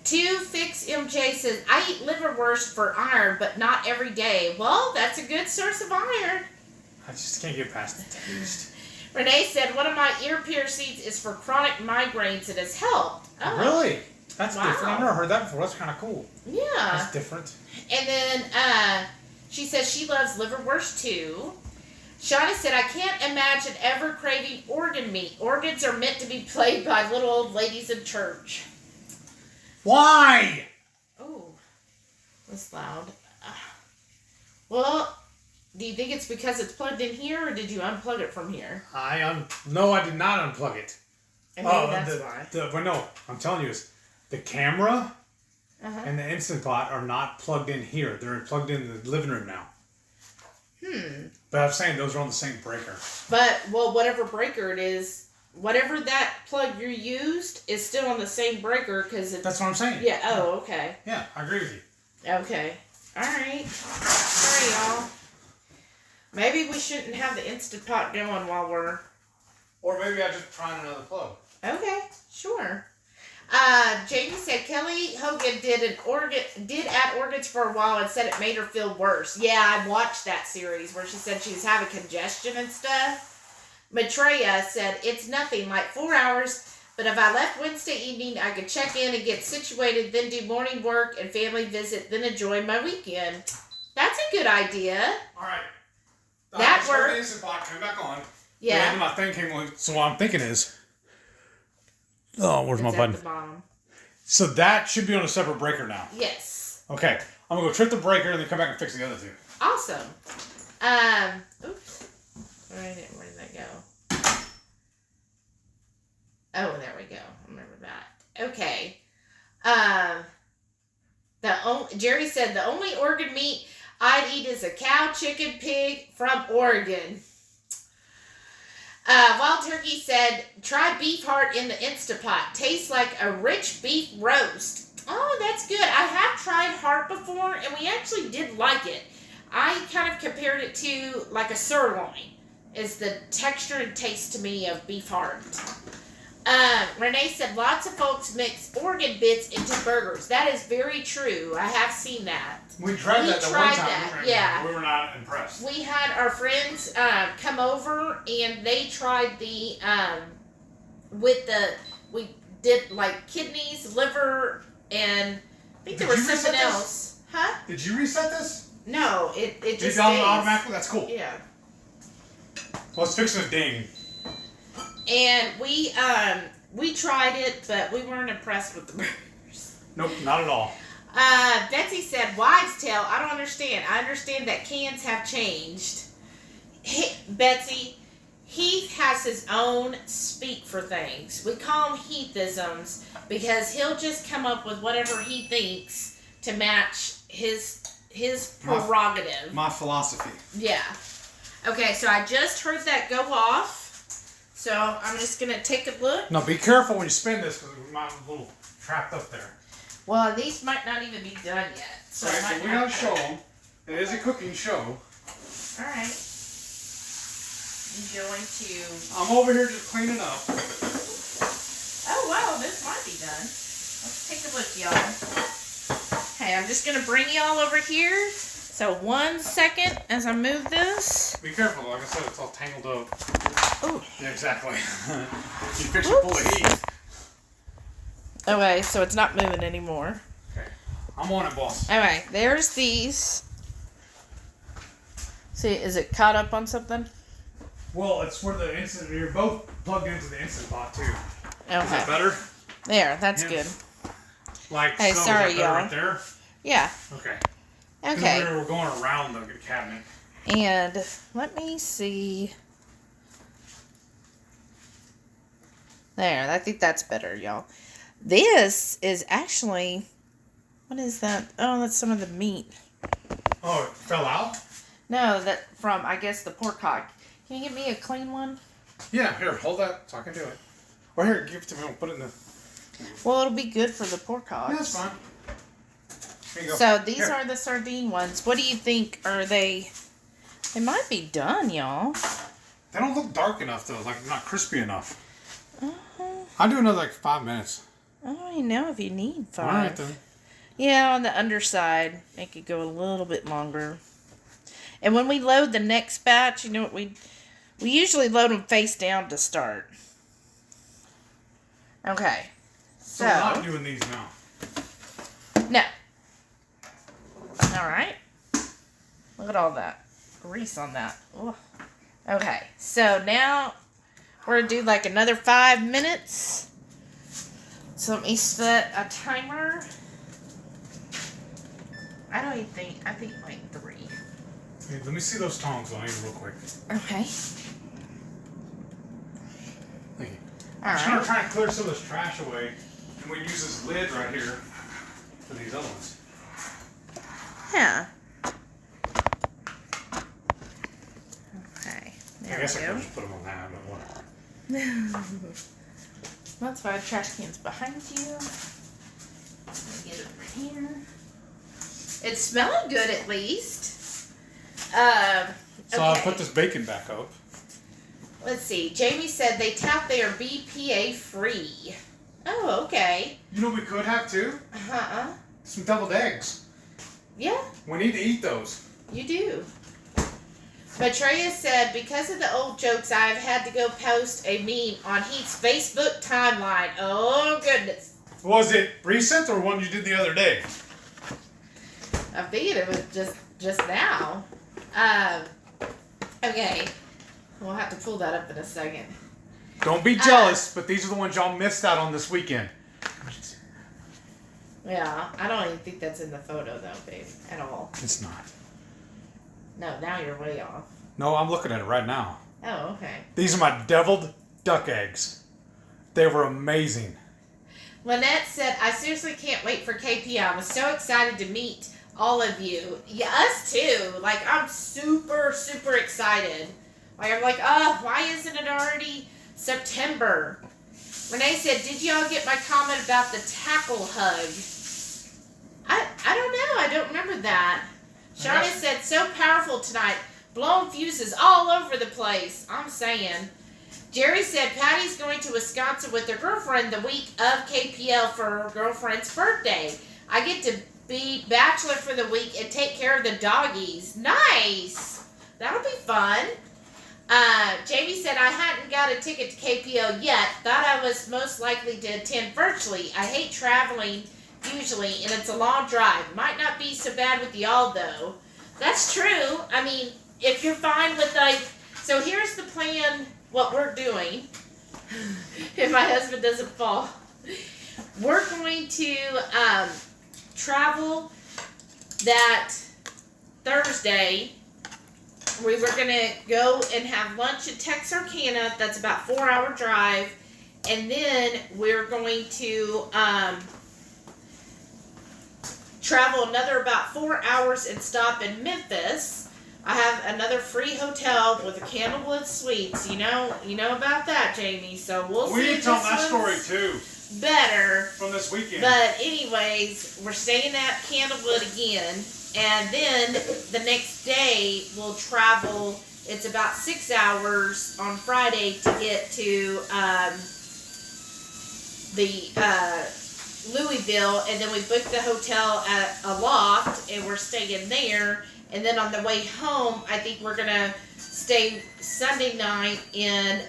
2Fix MJ says, I eat liverwurst for iron, but not every day. Well, that's a good source of iron. I just can't get past the taste. Renee said, one of my ear piercings is for chronic migraines. It has helped. Oh. Really? That's different. I've never heard that before. That's kind of cool. Yeah. That's different. And then she says she loves liverwurst too. Shauna said, I can't imagine ever craving organ meat. Organs are meant to be played by little old ladies in church. Why? Oh, that's loud. Well, do you think it's because it's plugged in here, or did you unplug it from here? No, I did not unplug it. And maybe that's why. But no, I'm telling you, the camera and the Instant Pot are not plugged in here. They're plugged in the living room now. But I'm saying those are on the same breaker. But, well, whatever breaker it is, whatever that plug you used is still on the same breaker because it's... That's what I'm saying. Yeah, oh, okay. Yeah, I agree with you. Okay. Alright. Sorry, y'all. Maybe we shouldn't have the Instant Pot going while we're... Or maybe I just try another plug. Okay, sure. Jamie said Kelly Hogan did add organs for a while and said it made her feel worse. Yeah, I watched that series where she said she was having congestion and stuff. Maitreya said it's nothing, like 4 hours, but if I left Wednesday evening, I could check in and get situated, then do morning work and family visit, then enjoy my weekend. That's a good idea. All right. That worked. The Instant Pot came back on. Yeah. And my thing came on. So what I'm thinking is... Oh, where's my button? At the bottom. So that should be on a separate breaker now. Yes. Okay. I'm going to go trip the breaker and then come back and fix the other 2. Awesome. Oops. Where did that go? Oh, there we go. Remember that. Okay. Jerry said the only organ meat I'd eat is a cow, chicken, pig from Oregon. Wild Turkey said, try beef heart in the Instapot. Tastes like a rich beef roast. Oh, that's good. I have tried heart before, and we actually did like it. I kind of compared it to like a sirloin. Is the texture and taste to me of beef heart. Renee said, lots of folks mix organ bits into burgers. That is very true. I have seen that. We tried that the one time. That. Yeah. We were not impressed. We had our friends come over, and they tried the, we did like kidneys, liver, and I think there was something else. Huh? Did you reset this? No, it just stays. Automatically? That's cool. Yeah. Well, it's fixing a ding. And we tried it, but we weren't impressed with the burgers. Nope, not at all. Betsy said, wives' tale. I don't understand. I understand that cans have changed. Betsy, Heath has his own speak for things. We call them Heathisms because he'll just come up with whatever he thinks to match his prerogative. My philosophy. Yeah. Okay, so I just heard that go off. So I'm just going to take a look. No, be careful when you spin this because it might be a little trapped up there. Well, these might not even be done yet. So, right, so we got to show them. It is a cooking show. All right. I'm going to... I'm over here just cleaning up. Oh, wow, this might be done. Let's take a look, y'all. Okay, I'm just going to bring y'all over here. So 1 second as I move this. Be careful, like I said, it's all tangled up. Ooh. Yeah, exactly. You fix it full of heat. Okay, so it's not moving anymore. Okay, I'm on it, boss. Alright, there's these. See, is it caught up on something? Well, it's where the instant, you're both plugged into the Instant Pot too. Okay. Is that better? There, that's Yeah. good. Like, hey, so sorry, is that better y'all. right there? Yeah. Okay. Okay. We're going around the cabinet. And let me see. There, I think that's better, y'all. This is actually, what is that? Oh, that's some of the meat. Oh, it fell out? No, that from, I guess, the pork hock. Can you get me a clean one? Yeah, here, hold that so I can do it. Or here, give it to me, we'll put it in the... Well, it'll be good for the pork hock. Yeah, that's fine. Here you go. So these here. are the sardine ones. What do you think? Are they... They might be done, y'all. They don't look dark enough, though. Like, not crispy enough. Uh-huh. I'll do another, like, 5 minutes. I don't even know if you need 5. All right, then. Yeah, on the underside, make it go a little bit longer. And when we load the next batch, you know what we usually load them face down to start. Okay. So we're not doing these now. No. All right. Look at all that grease on that. Ugh. Okay, so now we're going to do like another 5 minutes. So let me set a timer. I think like 3. Hey, let me see those tongs on you real quick. Okay. Thank you. All I'm right. trying to clear some of this trash away, and we use this lid right here for these other ones. Yeah. Okay. There I guess we I go. could just put them on that, but whatever. That's why the trash can's behind you. Let me get it over here. It's smelling good at least. So I'll Okay. put this bacon back up. Let's see. Jamie said they tout they are BPA free. Oh, okay. You know what we could have too? Uh-uh. Some deviled eggs. Yeah, We need to eat those. you do. Matreya said, because of the old jokes, I've had to go post a meme on Heath's Facebook timeline. Oh, goodness. Was it recent or one you did the other day? I figured it was just now. Okay. We'll have to pull that up in a second. Don't be jealous, but these are the ones y'all missed out on this weekend. Yeah, I don't even think that's in the photo, though, babe, at all. It's not. No, now you're way off. No, I'm looking at it right now. Oh, okay. These are my deviled duck eggs. They were amazing. Lynette said, I seriously can't wait for KP. I'm so excited to meet all of you. Yeah, us too. Like, I'm super, super excited Like, I'm like, oh, why isn't it already September? Renee said, did y'all get my comment about the tackle hug? I don't know. I don't remember that. Shauna said, so powerful tonight. Blown fuses all over the place. I'm saying. Jerry said, Patty's going to Wisconsin with her girlfriend the week of KPL for her girlfriend's birthday. I get to be bachelor for the week and take care of the doggies. Nice. That'll be fun. Jamie said, I hadn't got a ticket to KPL yet. Thought I was most likely to attend virtually. I hate traveling usually, and it's a long drive. Might not be so bad with y'all, though. That's true. I mean, if you're fine with, like... So here's the plan, what we're doing. If my husband doesn't fall. We're going to travel that Thursday. We were going to go and have lunch at Texarkana. That's about a 4-hour drive. And then we're going to travel another about 4 hours and stop in Memphis. I have another free hotel with a Candlewood Suites. You know about that, Jamie. So we'll see. We need to tell that story too. Better from this weekend. But anyways, we're staying at Candlewood again, and then the next day we'll travel. It's about 6 hours on Friday to get to Louisville, and then we booked the hotel at a loft, and we're staying there. And then on the way home, I think we're gonna stay Sunday night in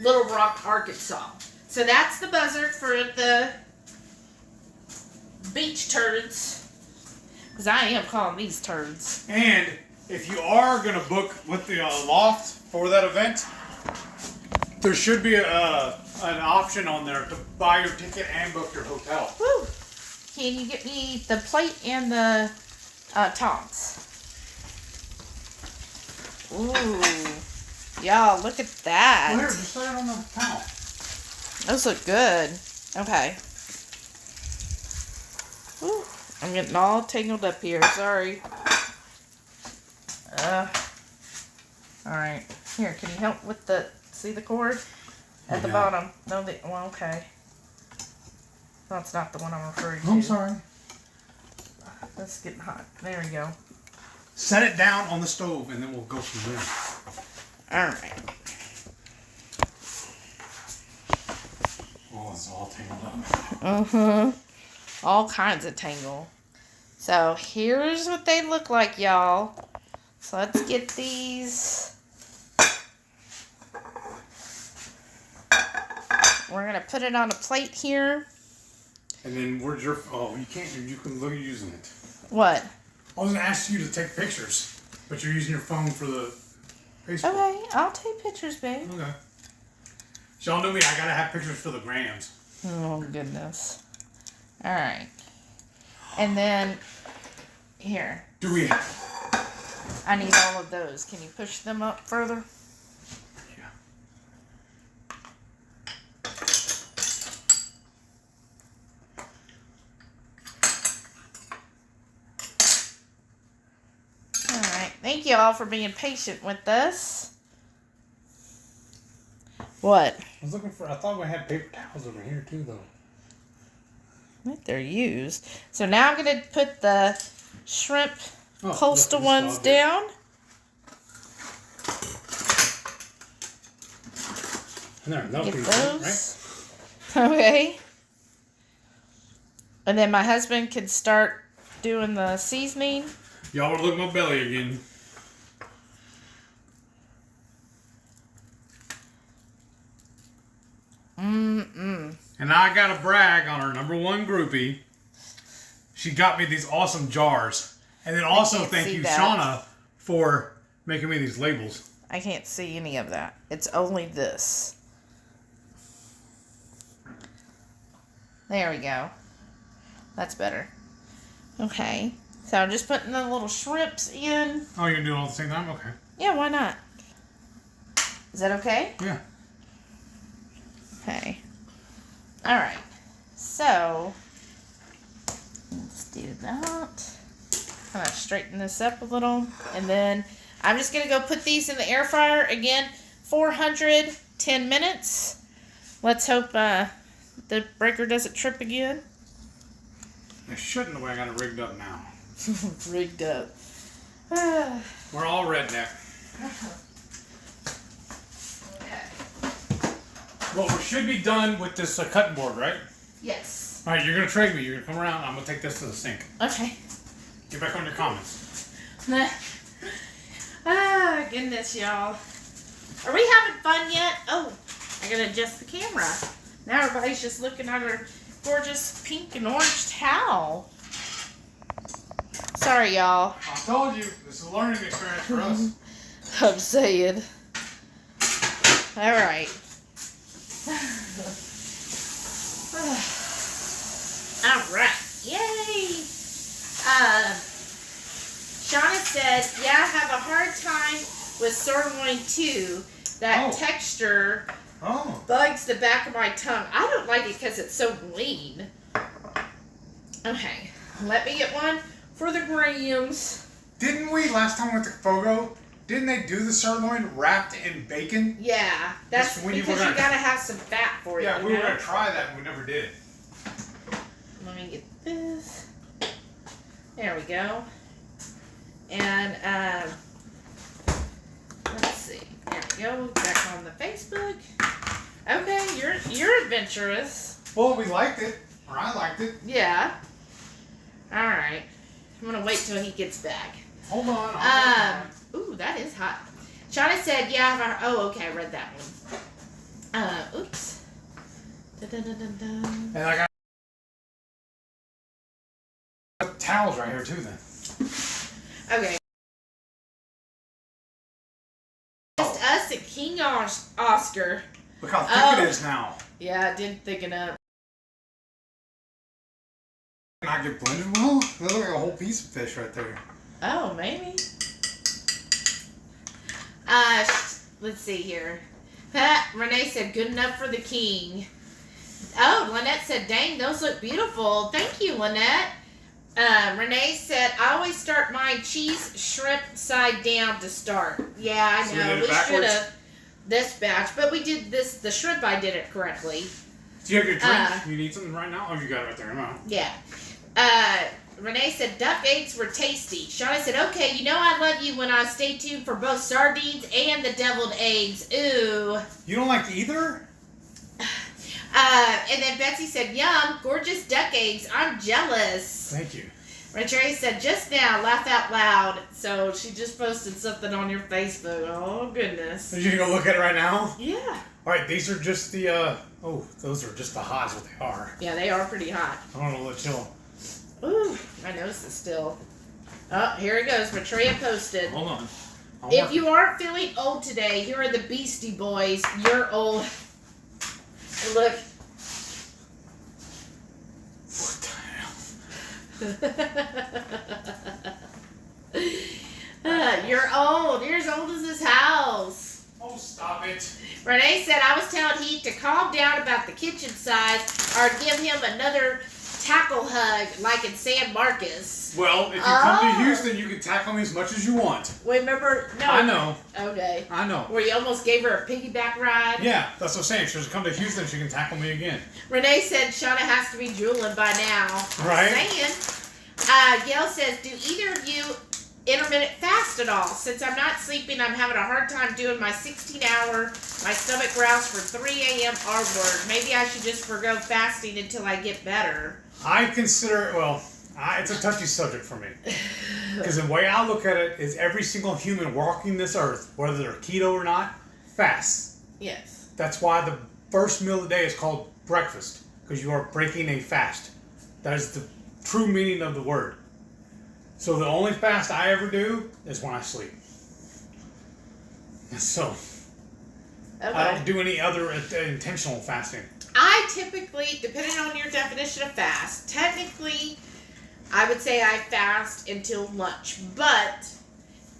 Little Rock, Arkansas. So that's the buzzer for the beach turds. Because I am calling these turds. And if you are going to book with the loft for that event, there should be an option on there to buy your ticket and book your hotel. Woo! Can you get me the plate and the tongs? Ooh. Y'all, look at that. Well, here, just lay it on the towel. Those look good. Okay. Ooh, I'm getting all tangled up here. Sorry. Alright. Here, can you help with the... See the cord? At the bottom. No, well, okay. That's not the one I'm referring to. I'm sorry. That's getting hot. There we go. Set it down on the stove and then we'll go from there. Alright. Oh, it's all tangled up. All kinds of tangle. So here's what they look like, y'all. So let's get these. We're gonna put it on a plate here. And then where's your... Oh, you can't... You can look using it. What? I was gonna ask you to take pictures, but you're using your phone for the Facebook. Okay, I'll take pictures, babe. Okay. So y'all know me, I gotta have pictures for the grams. Oh, goodness. Alright. And then, here. Do we... I need all of those. Can you push them up further? Yeah. Alright. Thank you all for being patient with us. What? I was looking for... I thought we had paper towels over here too, though. I think they're used. So now I'm going to put the shrimp coastal ones down. And they're melting, Get those. right? Okay. And then my husband can start doing the seasoning. Y'all would look my belly again. And I got to brag on our #1 groupie. She got me these awesome jars. And then also thank you, Shauna, for making me these labels. I can't see any of that. It's only this. There we go. That's better. Okay. So I'm just putting the little shrimps in. Oh, you're going to do it all at the same time? Okay. Yeah, why not? Is that okay? Yeah. Okay. Alright. So, let's do that. Kind of straighten this up a little. And then I'm just going to go put these in the air fryer. Again, 410 minutes. Let's hope the breaker doesn't trip again. It shouldn't, the way I got it rigged up now. Rigged up. We're all redneck. Okay. Well, we should be done with this cutting board, right? Yes. All right, you're going to trade me. You're going to come around. I'm going to take this to the sink. Okay. Get back on your comments. Ah, goodness, y'all. Are we having fun yet? Oh, I got to adjust the camera. Now everybody's just looking at her gorgeous pink and orange towel. Sorry, y'all. I told you, this is a learning experience for us. I'm saying. All right. All right. Yay. Shauna said, yeah, I have a hard time with sirloin too. That texture bugs the back of my tongue. I don't like it because it's so lean. Okay. Let me get one for the grams. Didn't we, last time we went to Fogo, didn't they do the sirloin wrapped in bacon? Yeah, that's when because you gotta have some fat for it. Yeah, we were gonna try that, and we never did. Let me get this. There we go. And let's see. There we go. Back on the Facebook. Okay, you're adventurous. Well, we liked it, or I liked it. Yeah. All right. I'm gonna wait till he gets back. Hold on. Ooh, that is hot. Shauna said, yeah, oh, okay, I read that one. Oops. And I got towels right here, too, then. Okay. Just us and King Oscar. Look how thick it is now. Yeah, it did thicken up. Not get blended well? That looks like a whole piece of fish right there. Oh, maybe. Let's see here. Renee said, good enough for the king. Oh, Lynette said, dang, those look beautiful. Thank you, Lynette. Renee said, I always start mine cheese shrimp side down to start. Yeah, I know. We should have this batch, but we did this. The shrimp, I did it correctly. Do you have your drink? You need something right now? Oh, you got it right there. No. Yeah. Renee said, duck eggs were tasty. Shauna said, okay, you know I love you when I stay tuned for both sardines and the deviled eggs. Ooh. You don't like either? And then Betsy said, yum, gorgeous duck eggs. I'm jealous. Thank you. Renee said, just now, laugh out loud. So she just posted something on your Facebook. Oh, goodness. Are you going to go look at it right now? Yeah. All right, these are just the, those are just the hot is what they are. Yeah, they are pretty hot. I don't know, let chill. Ooh, my nose is still. Oh, here it goes. Maitreya posted. Hold on. If you aren't feeling old today, here are the Beastie Boys. You're old. Look. What the hell? You're old. You're as old as this house. Oh, stop it. Renee said, I was telling Heath to calm down about the kitchen size or give him another tackle hug like in San Marcos. Well, if you come to Houston, you can tackle me as much as you want. Remember? No. I know. Okay. I know. Where you almost gave her a piggyback ride? Yeah, that's what I'm saying. She'll come to Houston, she can tackle me again. Renee said Shauna has to be drooling by now. Right. Saying. Gail says, do either of you intermittent fast at all? Since I'm not sleeping, I'm having a hard time doing my 16-hour, my stomach growls for 3 a.m. R-word. Maybe I should just forgo fasting until I get better. I consider it, it's a touchy subject for me. Because the way I look at it is every single human walking this earth, whether they're keto or not, fasts. Yes. That's why the first meal of the day is called breakfast. Because you are breaking a fast. That is the true meaning of the word. So the only fast I ever do is when I sleep. So, okay. I don't do any other intentional fasting. I typically, depending on your definition of fast, technically, I would say I fast until lunch. But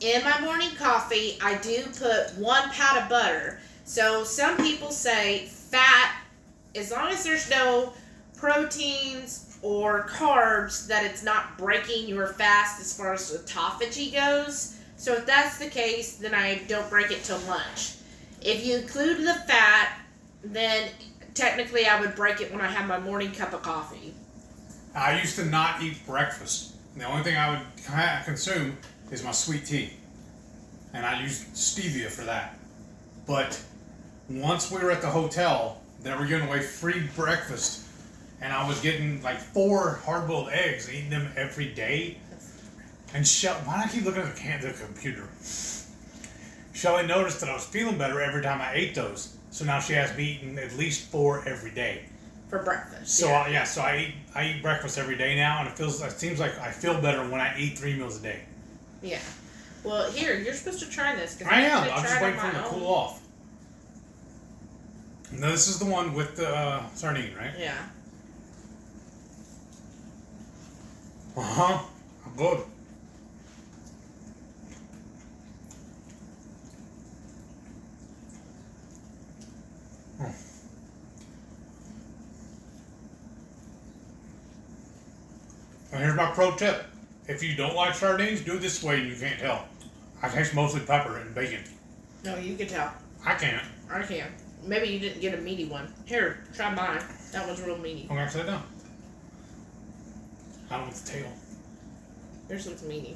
in my morning coffee, I do put 1 pound of butter. So some people say fat, as long as there's no proteins or carbs, that it's not breaking your fast as far as autophagy goes. So if that's the case, then I don't break it till lunch. If you include the fat, then technically I would break it when I have my morning cup of coffee. I used to not eat breakfast. The only thing I would consume is my sweet tea. And I used stevia for that. But once we were at the hotel, they were giving away free breakfast. And I was getting like 4 hard-boiled eggs, eating them every day. And why do I keep looking at the computer? Shelly noticed that I was feeling better every time I ate those. So now she has me eating at least 4 every day. For breakfast. So so I eat breakfast every day now, and it seems like I feel better when I eat 3 meals a day. Yeah. Well, here, you're supposed to try this. I am. I'm just waiting for it to cool off. Now, this is the one with the sardine, right? Yeah. Good. And here's my pro tip. If you don't like sardines, do it this way and you can't tell. I taste mostly pepper and bacon. No, you can tell. I can't. I can. Maybe you didn't get a meaty one. Here, try mine. That one's real meaty. I'm going to sit down. I don't want the tail. Yours looks meaty.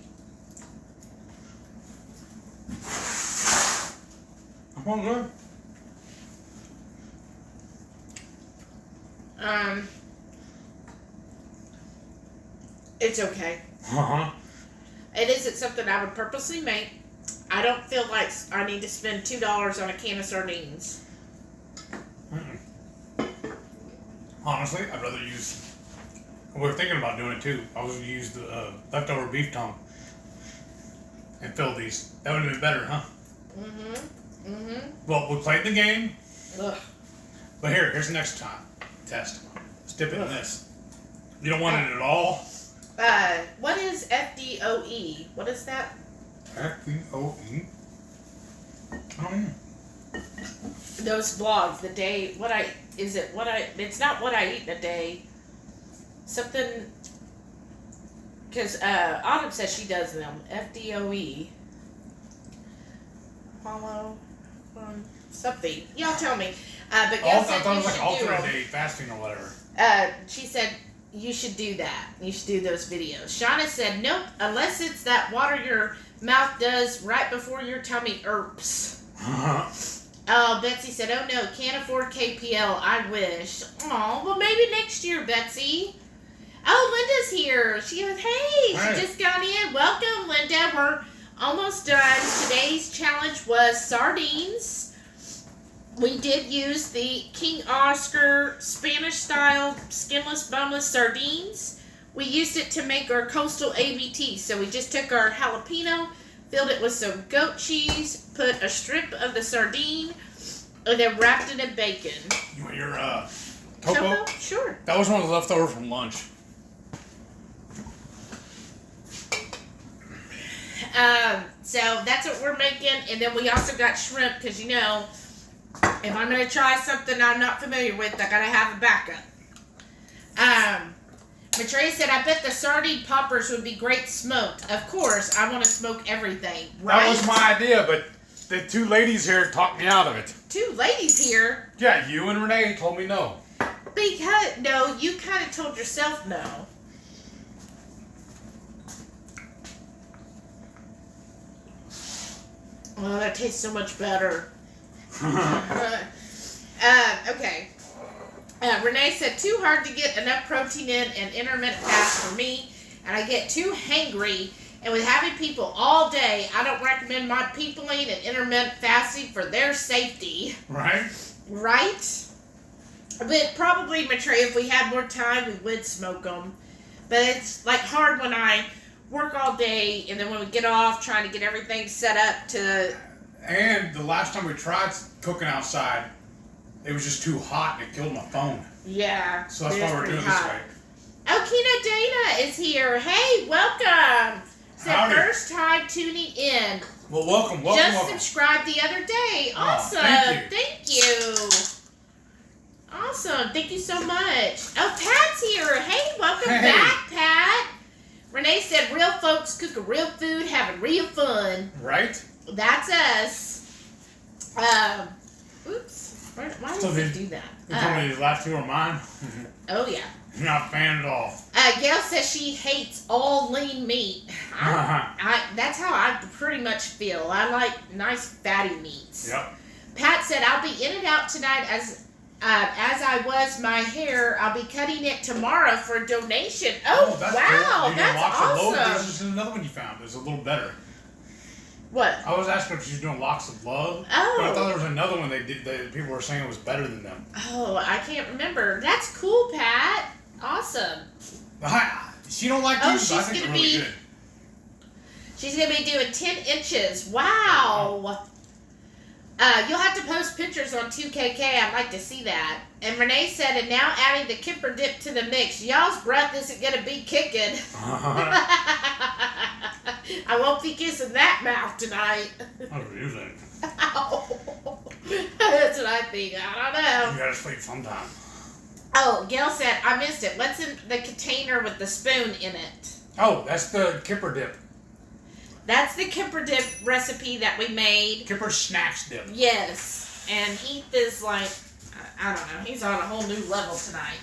I'm all good. It's okay. Uh-huh. It isn't something I would purposely make. I don't feel like I need to spend $2 on a can of sardines. Honestly, I'd rather use... We're thinking about doing it too. I was going to use the leftover beef tongue and fill these. That would have been better, huh? Well, we played the game. Ugh. But here's the next time. Test. Let's dip it in this. You don't want it at all? What is FDOE? What is that? FDOE? I don't know. Those vlogs, the day, it's not what I eat in a day. Something, because Autumn says she does them. FDOE. Follow, something. Y'all tell me. But I thought it was like alternate day fasting or whatever. She said you should do that. You should do those videos. Shauna said, nope, unless it's that water your mouth does right before your tummy irps. Oh, Betsy said, oh no, can't afford KPL. I wish. Oh, well maybe next year, Betsy. Oh, Linda's here. She goes, hey, she just got in. Welcome, Linda. We're almost done. Today's challenge was sardines. We did use the King Oscar Spanish-style skinless, boneless sardines. We used it to make our coastal ABT. So we just took our jalapeno, filled it with some goat cheese, put a strip of the sardine, and then wrapped it in bacon. You want your topo? Sure. That was one of the leftovers from lunch. So that's what we're making, and then we also got shrimp, because you know, if I'm going to try something I'm not familiar with, I got to have a backup. Maitreya said, I bet the sardine poppers would be great smoked. Of course, I want to smoke everything, right? That was my idea, but the 2 ladies here talked me out of it. 2 ladies here? Yeah, you and Renee told me no. Because, no, you kind of told yourself no. Oh, that tastes so much better. Okay. Renee said, too hard to get enough protein in and intermittent fast for me, and I get too hangry, and with having people all day, I don't recommend my peopling and intermittent fasting for their safety. Right? Right? But probably, Maitreya, if we had more time, we would smoke them. But it's like hard when I work all day, and then when we get off, trying to get everything set up to... And the last time we tried cooking outside, it was just too hot and it killed my phone. Yeah. So that's why we're doing it this way. Okina Dana is here. Hey, welcome. Said first time tuning in. Well, welcome. Just subscribed the other day. Awesome. Thank you. Awesome. Thank you so much. Oh, Pat's here. Hey, welcome back, Pat. Renee said, real folks cook a real food, having real fun. Right? That's us. Oops. Why does it do that? You told me these last two are mine. Oh, yeah. Not a fan at all. Gail says she hates all lean meat. That's how I pretty much feel. I like nice fatty meats. Yep. Pat said, I'll be in and out tonight as I was my hair. I'll be cutting it tomorrow for a donation. Oh, that's wow. cool. That's awesome. There's just another one you found. It's a little better. What? I was asking if she's doing Locks of Love. Oh. But I thought there was another one people were saying it was better than them. Oh, I can't remember. That's cool, Pat. Awesome. She don't like these, but I think they're really good. She's going to be doing 10 inches. Wow. You'll have to post pictures on 2KK. I'd like to see that. And Renee said, and now adding the kipper dip to the mix. Y'all's breath isn't going to be kicking. I won't be kissing that mouth tonight. What do you think? That's what I think. I don't know. You gotta sleep sometime. Oh, Gail said, I missed it. What's in the container with the spoon in it? Oh, that's the kipper dip. That's the kipper dip recipe that we made. Kipper snacks dip. Yes. And Heath is like, I don't know, he's on a whole new level tonight.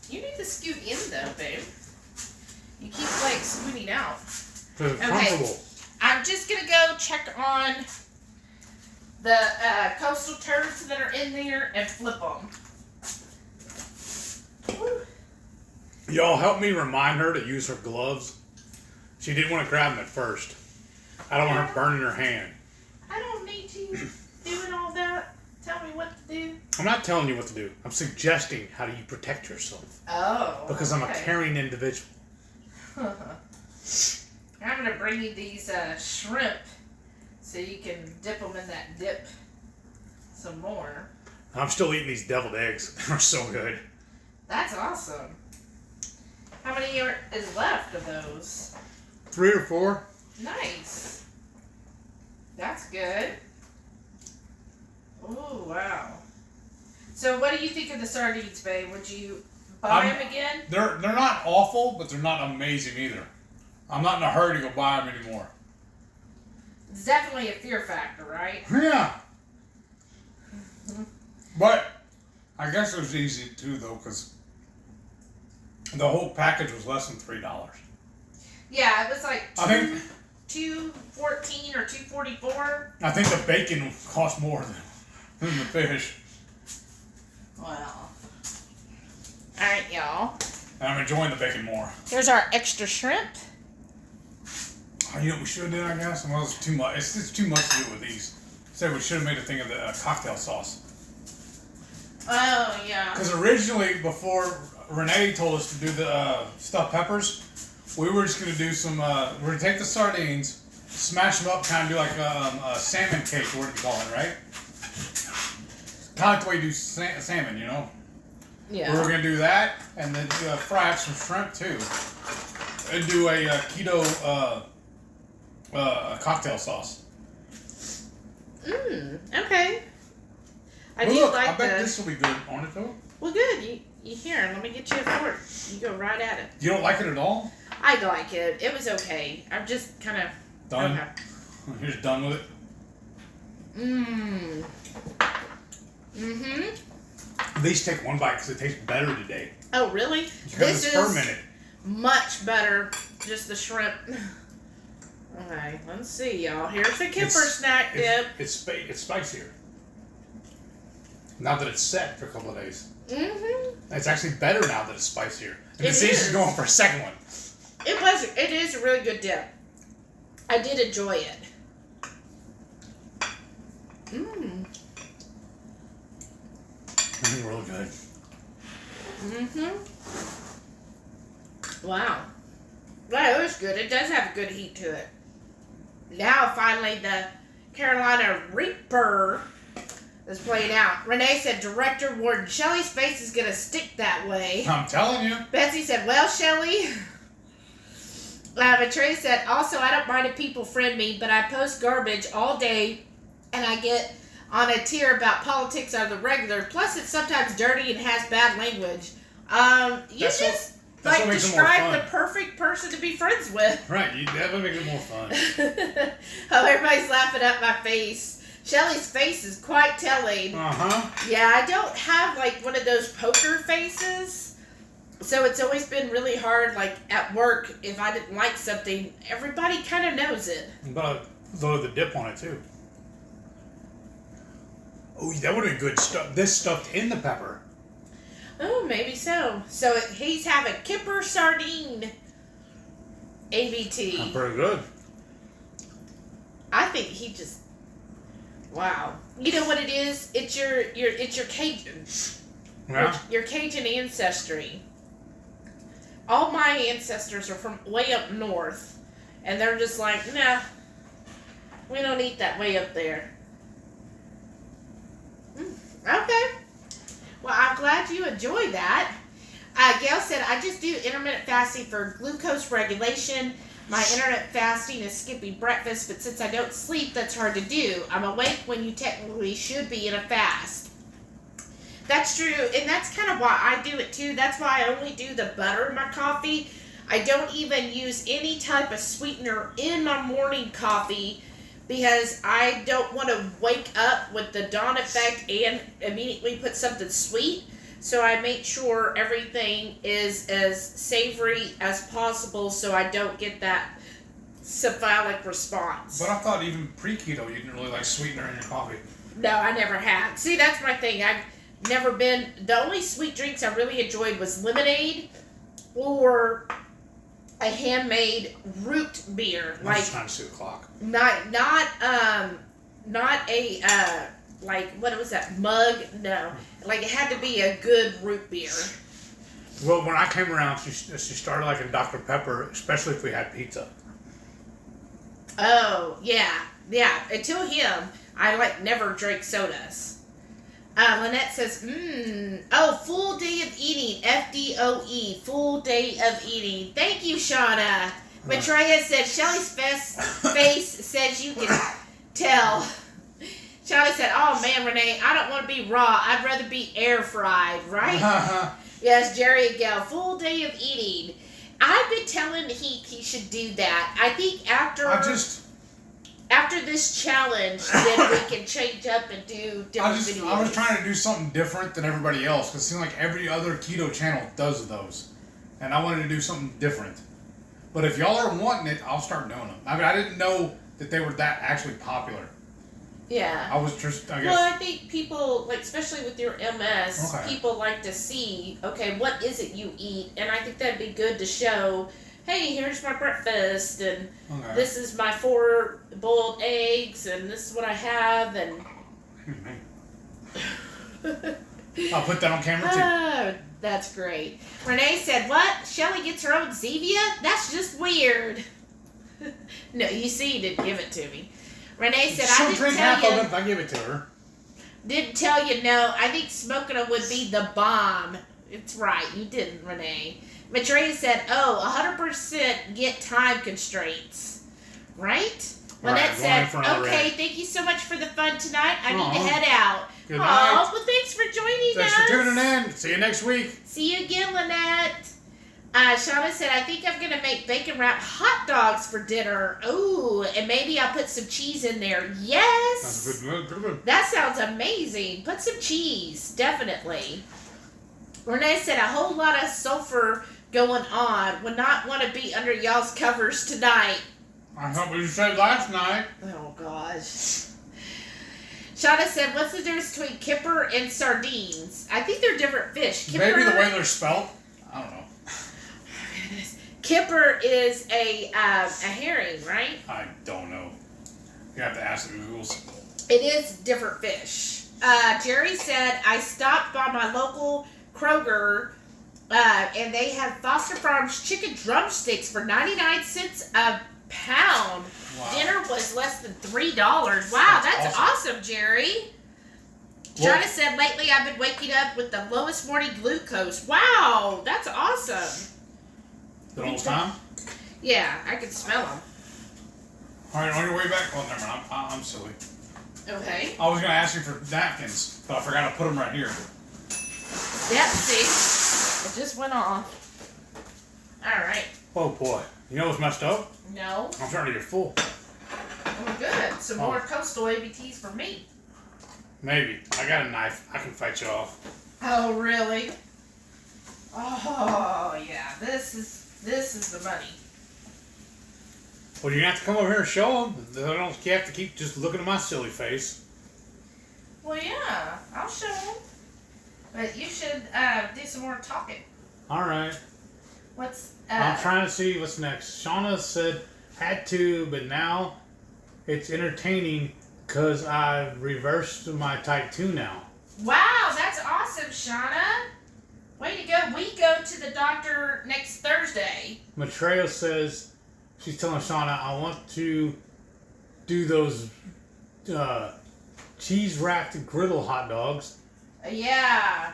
You need to scoot in though, babe. You keep like scooting out. Because it's comfortable. I'm just going to go check on the coastal turds that are in there and flip them. Y'all help me remind her to use her gloves. She didn't want to grab them at first. I don't want her burning her hand. I don't need you doing all that. Tell me what to do. I'm not telling you what to do. I'm suggesting how do you protect yourself. Oh. Because I'm a caring individual. I'm going to bring you these shrimp so you can dip them in that dip some more. I'm still eating these deviled eggs. They're so good. That's awesome. How many is left of those? 3 or 4. Nice. That's good. Oh, wow. So what do you think of the sardines, babe? Would you buy them again? They're not awful, but they're not amazing either. I'm not in a hurry to go buy them anymore. It's definitely a fear factor, right? Yeah. But I guess it was easy too, though, because the whole package was less than $3. Yeah, it was like I think $2.14 or $2.44. I think the bacon cost more than the fish. Well. Alright, y'all. And I'm enjoying the bacon more. Here's our extra shrimp. Oh, you know what we should have done, I guess? Well, it's too much. It's just too much to do with these. So we should have made a thing of the cocktail sauce. Oh, yeah. Because originally, before Renee told us to do the stuffed peppers, we were just going to do some, we're going to take the sardines, smash them up, kind of do like a salmon cake, or what do you call it, right? Kind of like the way you do salmon, you know? Yeah. We were going to do that, and then fry up some shrimp, too. And do a keto cocktail sauce. Okay. I Well, do look, like I bet this will be good on it, though. Well, good. You here, let me get you a fork. You go right at it. You don't like it at all? I like it. It was okay. I'm just kind of... Done? Okay. You're just done with it? These take one bite because it tastes better today. Oh, really? Because it's fermented. Much better. Just the shrimp. Okay, let's see, y'all. Here's the kipper snack dip. It's spicier. Now that it's set for a couple of days. It's actually better now that it's spicier. And the season's going for a second one. It is a really good dip. I did enjoy it. Really good. Wow. Wow, it was good. It does have a good heat to it. Now, finally, the Carolina Reaper is playing out. Renee said, Director Warden, Shelly's face is going to stick that way. I'm telling you. Betsy said, well, Shelly. But Trey said, also, I don't mind if people friend me, but I post garbage all day, and I get on a tear about politics are the regular. Plus, it's sometimes dirty and has bad language. That's like what makes it more describe fun. the perfect person to be friends with. Right, that would make it more fun. Oh, everybody's laughing at my face. Shelly's face is quite telling. Yeah, I don't have like one of those poker faces. So it's always been really hard, like at work, if I didn't like something, everybody kind of knows it. But throw the dip on it too. Oh, that would have been good stuff. This stuffed in the pepper. Oh, maybe so. So he's having Kipper sardine ABT. That's pretty good. I think he just, wow. You know what it is? It's your Cajun. Yeah. Your Cajun ancestry. All my ancestors are from way up north, and they're just like, nah, we don't eat that way up there. Okay. Well, I'm glad you enjoy that. Gail said, I just do intermittent fasting for glucose regulation. My intermittent fasting is skipping breakfast, but since I don't sleep, that's hard to do. I'm awake when you technically should be in a fast. That's true, and that's kind of why I do it too. That's why I only do the butter in my coffee. I don't even use any type of sweetener in my morning coffee because I don't want to wake up with the dawn effect and immediately put something sweet. So I make sure everything is as savory as possible so I don't get that cephalic response. But I thought even pre-keto you didn't really like sweetener in your coffee. No, I never have. See, that's my thing. I've never been... The only sweet drinks I really enjoyed was lemonade or a handmade root beer. I'm just trying to see the clock. Not a... like, what was that, mug? No. Like, it had to be a good root beer. Well, when I came around, she started liking Dr. Pepper, especially if we had pizza. Oh, yeah. Yeah, until him, I, like, never drank sodas. Lynette says, full day of eating, FDOE, full day of eating. Thank you, Shauna. Maitreya said, Shelly's face says you can tell. Shauna said, oh man, Renee, I don't want to be raw. I'd rather be air fried, right? Yes, Jerry and Gail, full day of eating. I've been telling he should do that. I think after this challenge, then we can change up and do different videos. I was trying to do something different than everybody else because it seemed like every other keto channel does those. And I wanted to do something different. But if y'all are wanting it, I'll start doing them. I mean, I didn't know that they were that actually popular. Yeah. I was just, I guess. Well, I think people, like, especially with your MS, people like to see, okay, what is it you eat? And I think that'd be good to show, hey, here's my breakfast, and this is my 4 boiled eggs, and this is what I have, and... I'll put that on camera, too. Oh, that's great. Renee said, what? Shelly gets her own Zevia? That's just weird. No, you see, you didn't give it to me. Renee said, I didn't drink tell half you. of it if I give it to her. Didn't tell you, no. I think smoking them would be the bomb. It's right. You didn't, Renee. Maitreya said, 100% get time constraints. Right? Lynette said, okay, thank you so much for the fun tonight. I need to head out. Good night. Well, thanks for joining us. Thanks for tuning in. See you next week. See you again, Lynette. Shauna said, I think I'm going to make bacon wrapped hot dogs for dinner. Ooh, and maybe I'll put some cheese in there. Yes. That's good. That sounds amazing. Put some cheese, definitely. Renee said, a whole lot of sulfur going on. Would not want to be under y'all's covers tonight. I thought what you said last night. Oh, gosh. Shauna said, what's the difference between kipper and sardines? I think they're different fish. Kipper, maybe the way they're spelled. I don't know. Kipper is a herring, right? I don't know. You have to ask the Googles. It is different fish. Jerry said, I stopped by my local Kroger, and they have Foster Farms chicken drumsticks for 99 cents a pound. Wow. Dinner was less than $3. Wow, that's awesome, Jerry. Shauna said, lately I've been waking up with the lowest morning glucose. Wow, that's awesome. Is it almost time? Yeah, I can smell them. All right, on your way back. Well, never mind. I'm silly. Okay. I was going to ask you for napkins, but I forgot to put them right here. Yep, see? It just went off. Alright. Oh boy. You know what's messed up? No. I'm starting to get full. Oh, good. Some more coastal ABTs for me. Maybe. I got a knife. I can fight you off. Oh, really? Oh, yeah. This is the money. Well, you're going to have to come over here and show them. They don't have to keep just looking at my silly face. Well, yeah. I'll show them. But you should do some more talking. Alright. What's... I'm trying to see what's next. Shauna said, had to, but now it's entertaining because I've reversed my type 2 now. Wow, that's awesome, Shauna. Way to go. We go to the doctor next Thursday. Matreo says, she's telling Shauna, I want to do those cheese-wrapped griddle hot dogs. Yeah.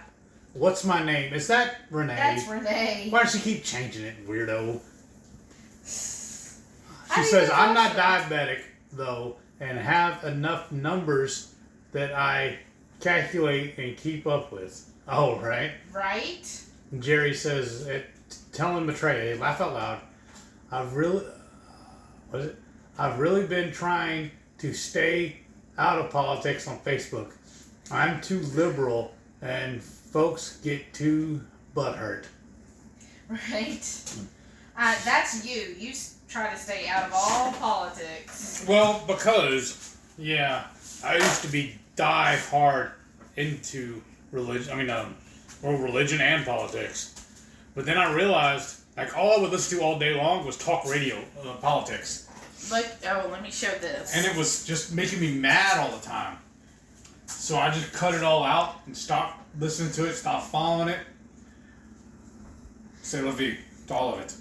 What's my name? Is that Renee? That's Renee. Why does she keep changing it, weirdo? She I says, think I'm not that's diabetic, though, and have enough numbers that I calculate and keep up with. Oh, right? Right? Jerry says, telling Matrey, laugh out loud, I've really been trying to stay out of politics on Facebook. I'm too liberal, and folks get too butthurt. Right. That's you. You try to stay out of all politics. Well, because, yeah, I used to be die hard into religion. Religion and politics. But then I realized, like, all I would listen to all day long was talk radio, politics. Let me show this. And it was just making me mad all the time. So I just cut it all out and stopped listening to it, stopped following it. C'est la vie, to all of it.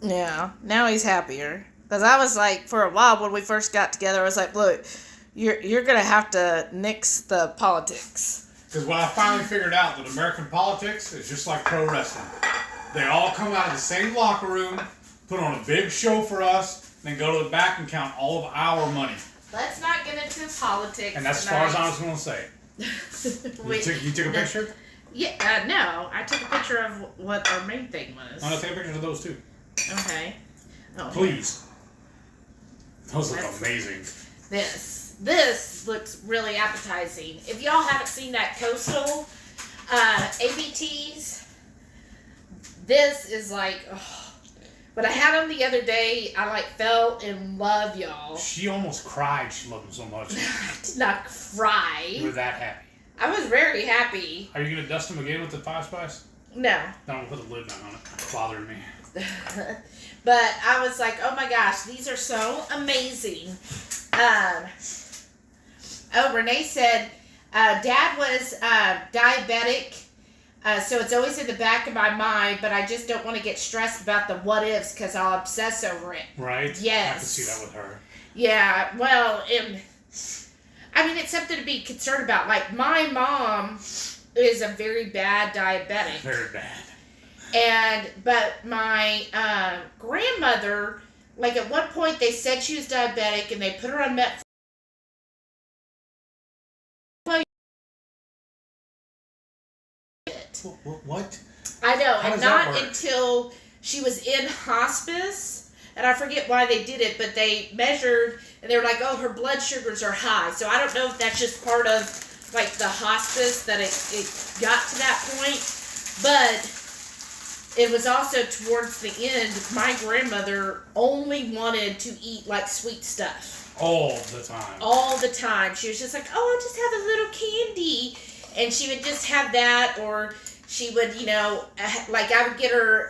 Yeah, now he's happier. Because I was like, for a while when we first got together, I was like, look, you're going to have to nix the politics. Because when I finally figured out that American politics is just like pro wrestling. They all come out of the same locker room, put on a big show for us, then go to the back and count all of our money. Let's not get into politics. And that's as far as I was going to say. You took a picture? Yeah, no. I took a picture of what our main thing was. I'm going to take a picture of those too. Okay. Oh, please. Those look amazing. This looks really appetizing. If y'all haven't seen that coastal ABTs, this is like, but I had them the other day. I fell in love, y'all. She almost cried. She loved them so much. I did not cry. You were that happy. I was very happy. Are you going to dust them again with the 5 Spice? No. Don't put the lid back on it. It's bothering me. But I was like, oh my gosh, these are so amazing. Renee said, Dad was diabetic, so it's always in the back of my mind, but I just don't want to get stressed about the what ifs because I'll obsess over it. Right? Yes. I can see that with her. Yeah, well, it's something to be concerned about. Like, my mom is a very bad diabetic. Very bad. But my grandmother, like at one point they said she was diabetic and they put her on metformin. What? I know, How and does that not work? until she was in hospice, and I forget why they did it, but they measured, and they were like, oh, her blood sugars are high. So I don't know if that's just part of, like, the hospice that it got to that point, but it was also towards the end, my grandmother only wanted to eat, like, sweet stuff. All the time. All the time. She was just like, oh, I'll just have a little candy. And she would just have that, or she would, like I would get her,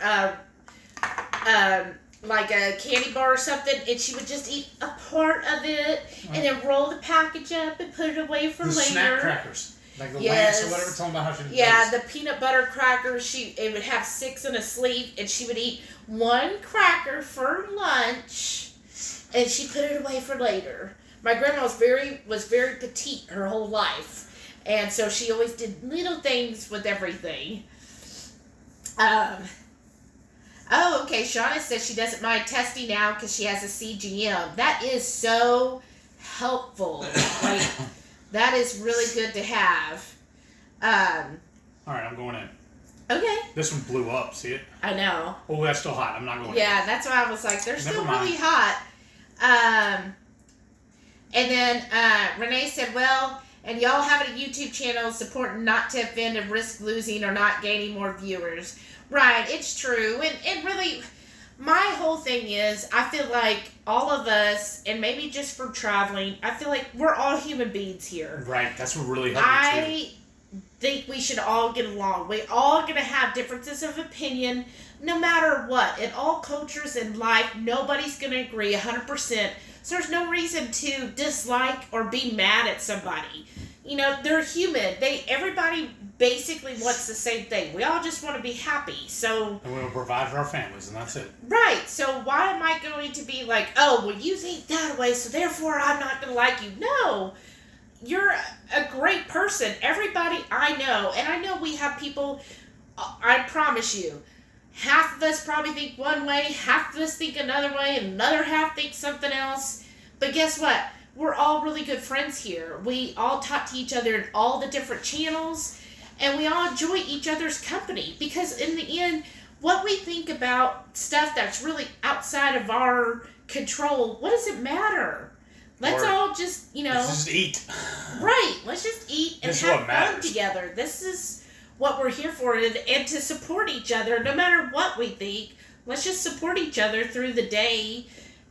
like a candy bar or something, and she would just eat a part of it, and then roll the package up and put it away for later. Snack crackers. Like the Lance or whatever, tell them about how she does. The peanut butter crackers, it would have 6 in a sleeve, and she would eat 1 cracker for lunch, and she put it away for later. My grandma was very petite her whole life. And so she always did little things with everything. Okay. Shauna says she doesn't mind testing now because she has a CGM. That is so helpful. That is really good to have. All right, I'm going in. Okay. This one blew up. See it? I know. Oh, that's still hot. I'm not going. Yeah, that's why I was like, they're still Never mind. really hot. And then Renee said, well, and y'all having a YouTube channel supporting not to offend and risk losing or not gaining more viewers. Right, it's true. And really, my whole thing is, I feel like all of us, and maybe just for traveling, I feel like we're all human beings here. Right, that's what really helped me too. I think we should all get along. We're all going to have differences of opinion, no matter what. In all cultures in life, nobody's going to agree 100%. So there's no reason to dislike or be mad at somebody. You know, they're human. Everybody basically wants the same thing. We all just want to be happy. So And we'll provide for our families, and that's it. right. So why am I going to be like, oh, well, you think that way, so therefore I'm not going to like you? No. You're a great person. Everybody I know, and I know we have people, I promise you, half of us probably think one way, half of us think another way, and another half thinks something else. But guess what? We're all really good friends here. We all talk to each other in all the different channels, and we all enjoy each other's company. Because in the end, what we think about stuff that's really outside of our control, what does it matter? Let's all just, Let's just eat. Right. Let's just eat and have fun together. This is what we're here for, and to support each other, no matter what we think. Let's just support each other through the day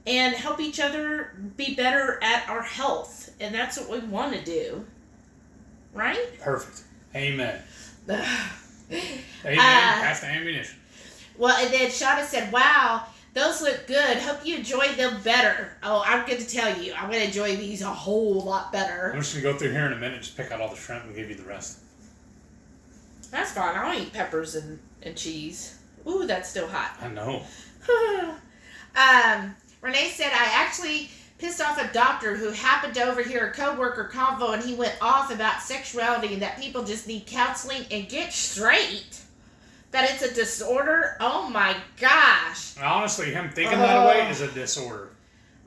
and help each other be better at our health. And that's what we want to do. Right? Perfect. Amen. Amen. That's the ammunition. Well, and then Shauna said, wow, those look good. Hope you enjoy them better. Oh, I'm going to tell you, I'm going to enjoy these a whole lot better. I'm just going to go through here in a minute and just pick out all the shrimp and give you the rest. That's fine. I'll eat peppers and cheese. Ooh, that's still hot. I know. Renee said, I actually pissed off a doctor who happened to overhear a coworker convo, and he went off about sexuality and that people just need counseling and get straight. That it's a disorder. Oh my gosh. Honestly, him thinking that way is a disorder.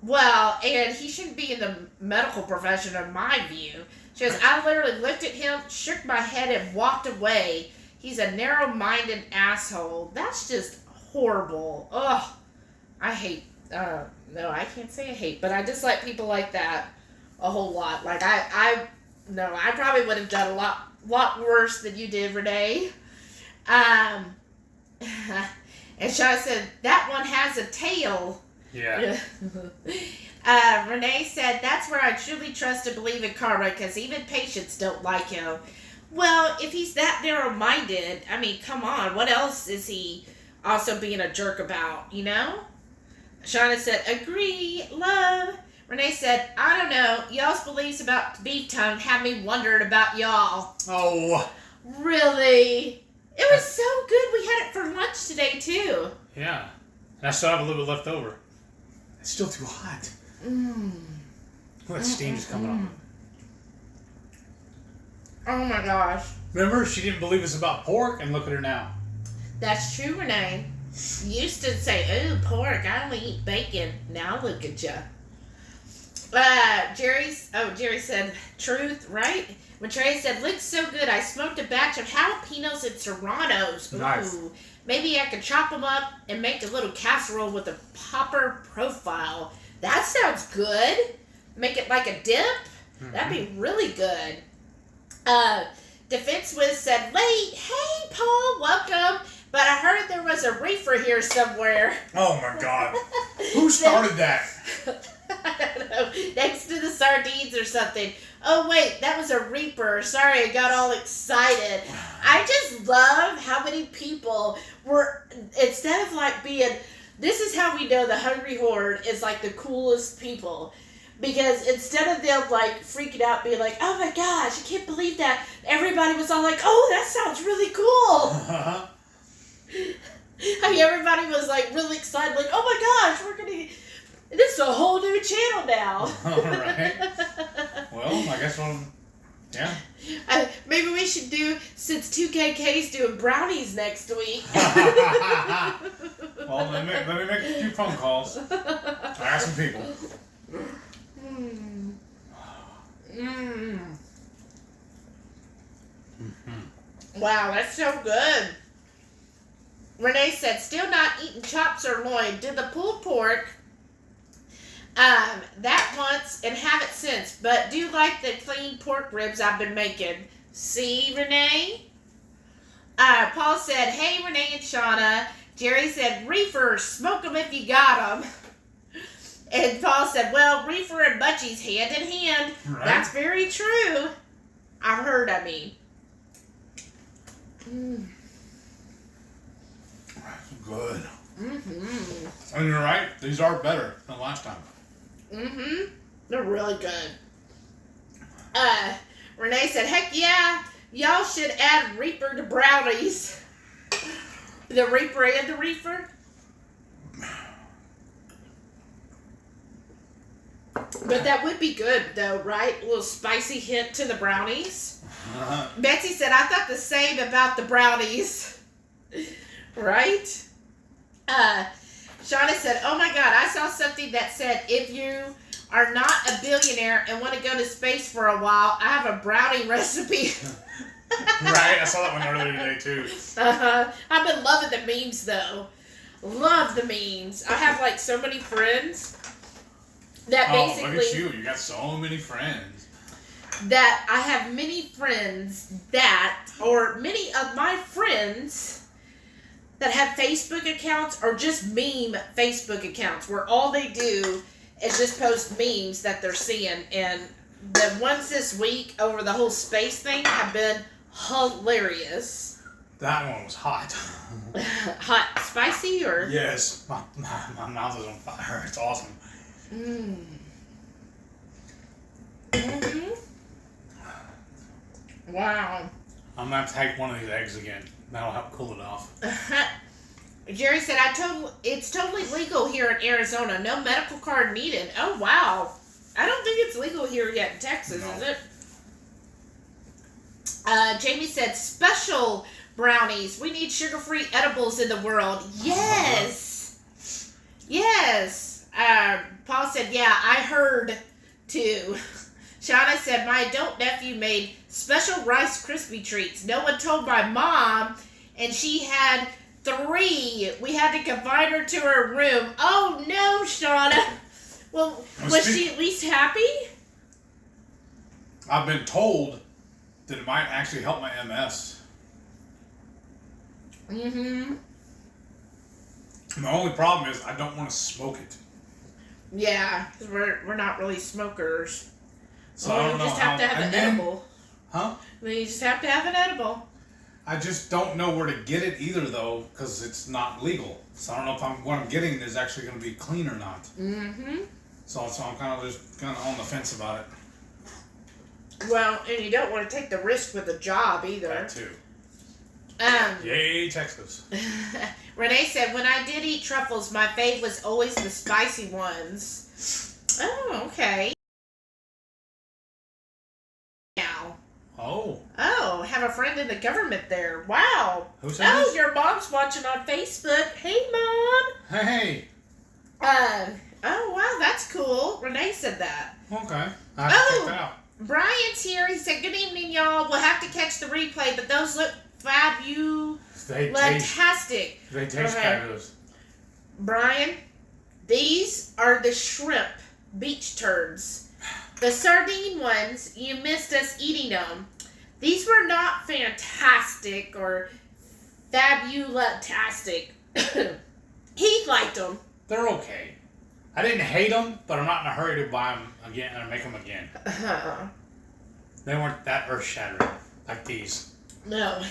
Well, and he shouldn't be in the medical profession, in my view. She goes, I literally looked at him, shook my head, and walked away. He's a narrow-minded asshole. That's just horrible. Ugh. I hate, no, I can't say I hate, but I dislike people like that a whole lot. Like, I probably would have done a lot worse than you did, Renee. And Shaw said, that one has a tail. Yeah. Renee said, that's where I truly trust and believe in karma, because even patients don't like him. Well, if he's that narrow-minded, I mean, come on, what else is he also being a jerk about, you know? Shauna said, agree, love. Renee said, I don't know, y'all's beliefs about beef tongue have me wondering about y'all. Oh. Really? It was so good. We had it for lunch today, too. Yeah. And I still have a little bit left over. It's still too hot. Look, that steam is coming on. Oh my gosh. Remember, she didn't believe us about pork, and look at her now. That's true, Renee. You used to say, ooh, pork, I only eat bacon. Now look at ya. Jerry said, truth, right? When Trey said, looks so good, I smoked a batch of jalapenos and serranos. Ooh. Nice. Maybe I could chop them up and make a little casserole with a popper profile. That sounds good. Make it like a dip. Mm-hmm. That'd be really good. Defense Wiz said, late. Hey, Paul, welcome. But I heard there was a reefer here somewhere. Oh, my God. Who started that? I don't know. Next to the sardines or something. Oh, wait, that was a reaper. Sorry, I got all excited. I just love how many people were, instead of like being, this is how we know the Hungry Horde is like the coolest people. Because instead of them like freaking out, being like, oh my gosh, I can't believe that, everybody was all like, oh, that sounds really cool. I mean, everybody was like really excited, like, oh my gosh, we're going to, this is a whole new channel now. All right. Well, I guess yeah. Maybe we should do, since 2KK's doing brownies next week. Well, let me make a few phone calls. I ask some people. Wow, that's so good. Renee said, still not eating chops or loin. Did the pulled pork that once and haven't since, but do like the clean pork ribs I've been making. See, Renee? Paul said, hey, Renee and Shauna. Jerry said, reefer, smoke them if you got them. And Paul said, well, reefer and butchies hand in hand. Right. That's very true. I've heard, I mean. Good. Mm-hmm. And you're right, these are better than last time. Mm-hmm. They're really good. Renee said, heck yeah, y'all should add Reaper to brownies. The Reaper and the Reefer. But that would be good, though, right? A little spicy hint to the brownies. Betsy said, I thought the same about the brownies. Right? Shauna said, oh my God, I saw something that said, if you are not a billionaire and want to go to space for a while, I have a brownie recipe. Right? I saw that one earlier today, too. I've been loving the memes, though. Love the memes. I have, like, so many friends that basically... Oh, look at you. You got so many friends. That I have many friends that, or many of my friends that have Facebook accounts or just meme Facebook accounts where all they do is just post memes that they're seeing. And the ones this week over the whole space thing have been hilarious. That one was hot. Hot, spicy, or? Yes. My mouth is on fire. It's awesome. Mm-hmm. Wow. I'm going to have to take one of these eggs again. That'll help cool it off. Jerry said, it's totally legal here in Arizona. No medical card needed. Oh, wow. I don't think it's legal here yet in Texas, No. is it? Jamie said, special brownies. We need sugar-free edibles in the world. Yes. Yes. Paul said, yeah, I heard too. Shauna said, my adult nephew made special Rice Krispie treats. No one told my mom, and she had 3. We had to confine her to her room. Oh, no, Shauna. Well, was she at least happy? I've been told that it might actually help my MS. Mm-hmm. The only problem is I don't want to smoke it. Yeah, because we're not really smokers. So well, I don't you know just have to have an edible. Huh? Then you just have to have an edible. I just don't know where to get it either, though, because it's not legal. So I don't know if what I'm getting is actually going to be clean or not. Mm-hmm. So I'm kind of on the fence about it. Well, and you don't want to take the risk with a job either. That too. Yay, Texas. Renee said, when I did eat truffles, my fave was always the spicy ones. Oh, okay. Now. Oh, have a friend in the government there. Wow. Who said this? Your mom's watching on Facebook. Hey, Mom. Hey. Oh, wow, that's cool. Renee said that. Okay. I have to check that out. Brian's here. He said, good evening, y'all. We'll have to catch the replay, but those look fantastic. They taste fabulous. Brian, these are the shrimp beach turds. The sardine ones, you missed us eating them. These were not fantastic or fabulastic. He liked them. They're okay. I didn't hate them, but I'm not in a hurry to buy them again and make them again. They weren't that earth-shattering like these. No.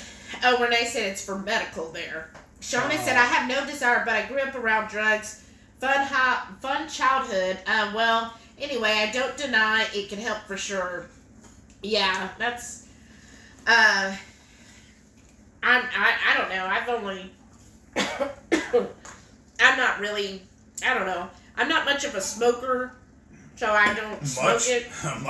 Oh, Renee said it's for medical there. Shauna said, I have no desire, but I grew up around drugs. Fun childhood. Well, anyway, I don't deny it can help for sure. Yeah, that's... I don't know. I've only... I'm not really... I don't know. I'm not much of a smoker, so I don't smoke it. I'm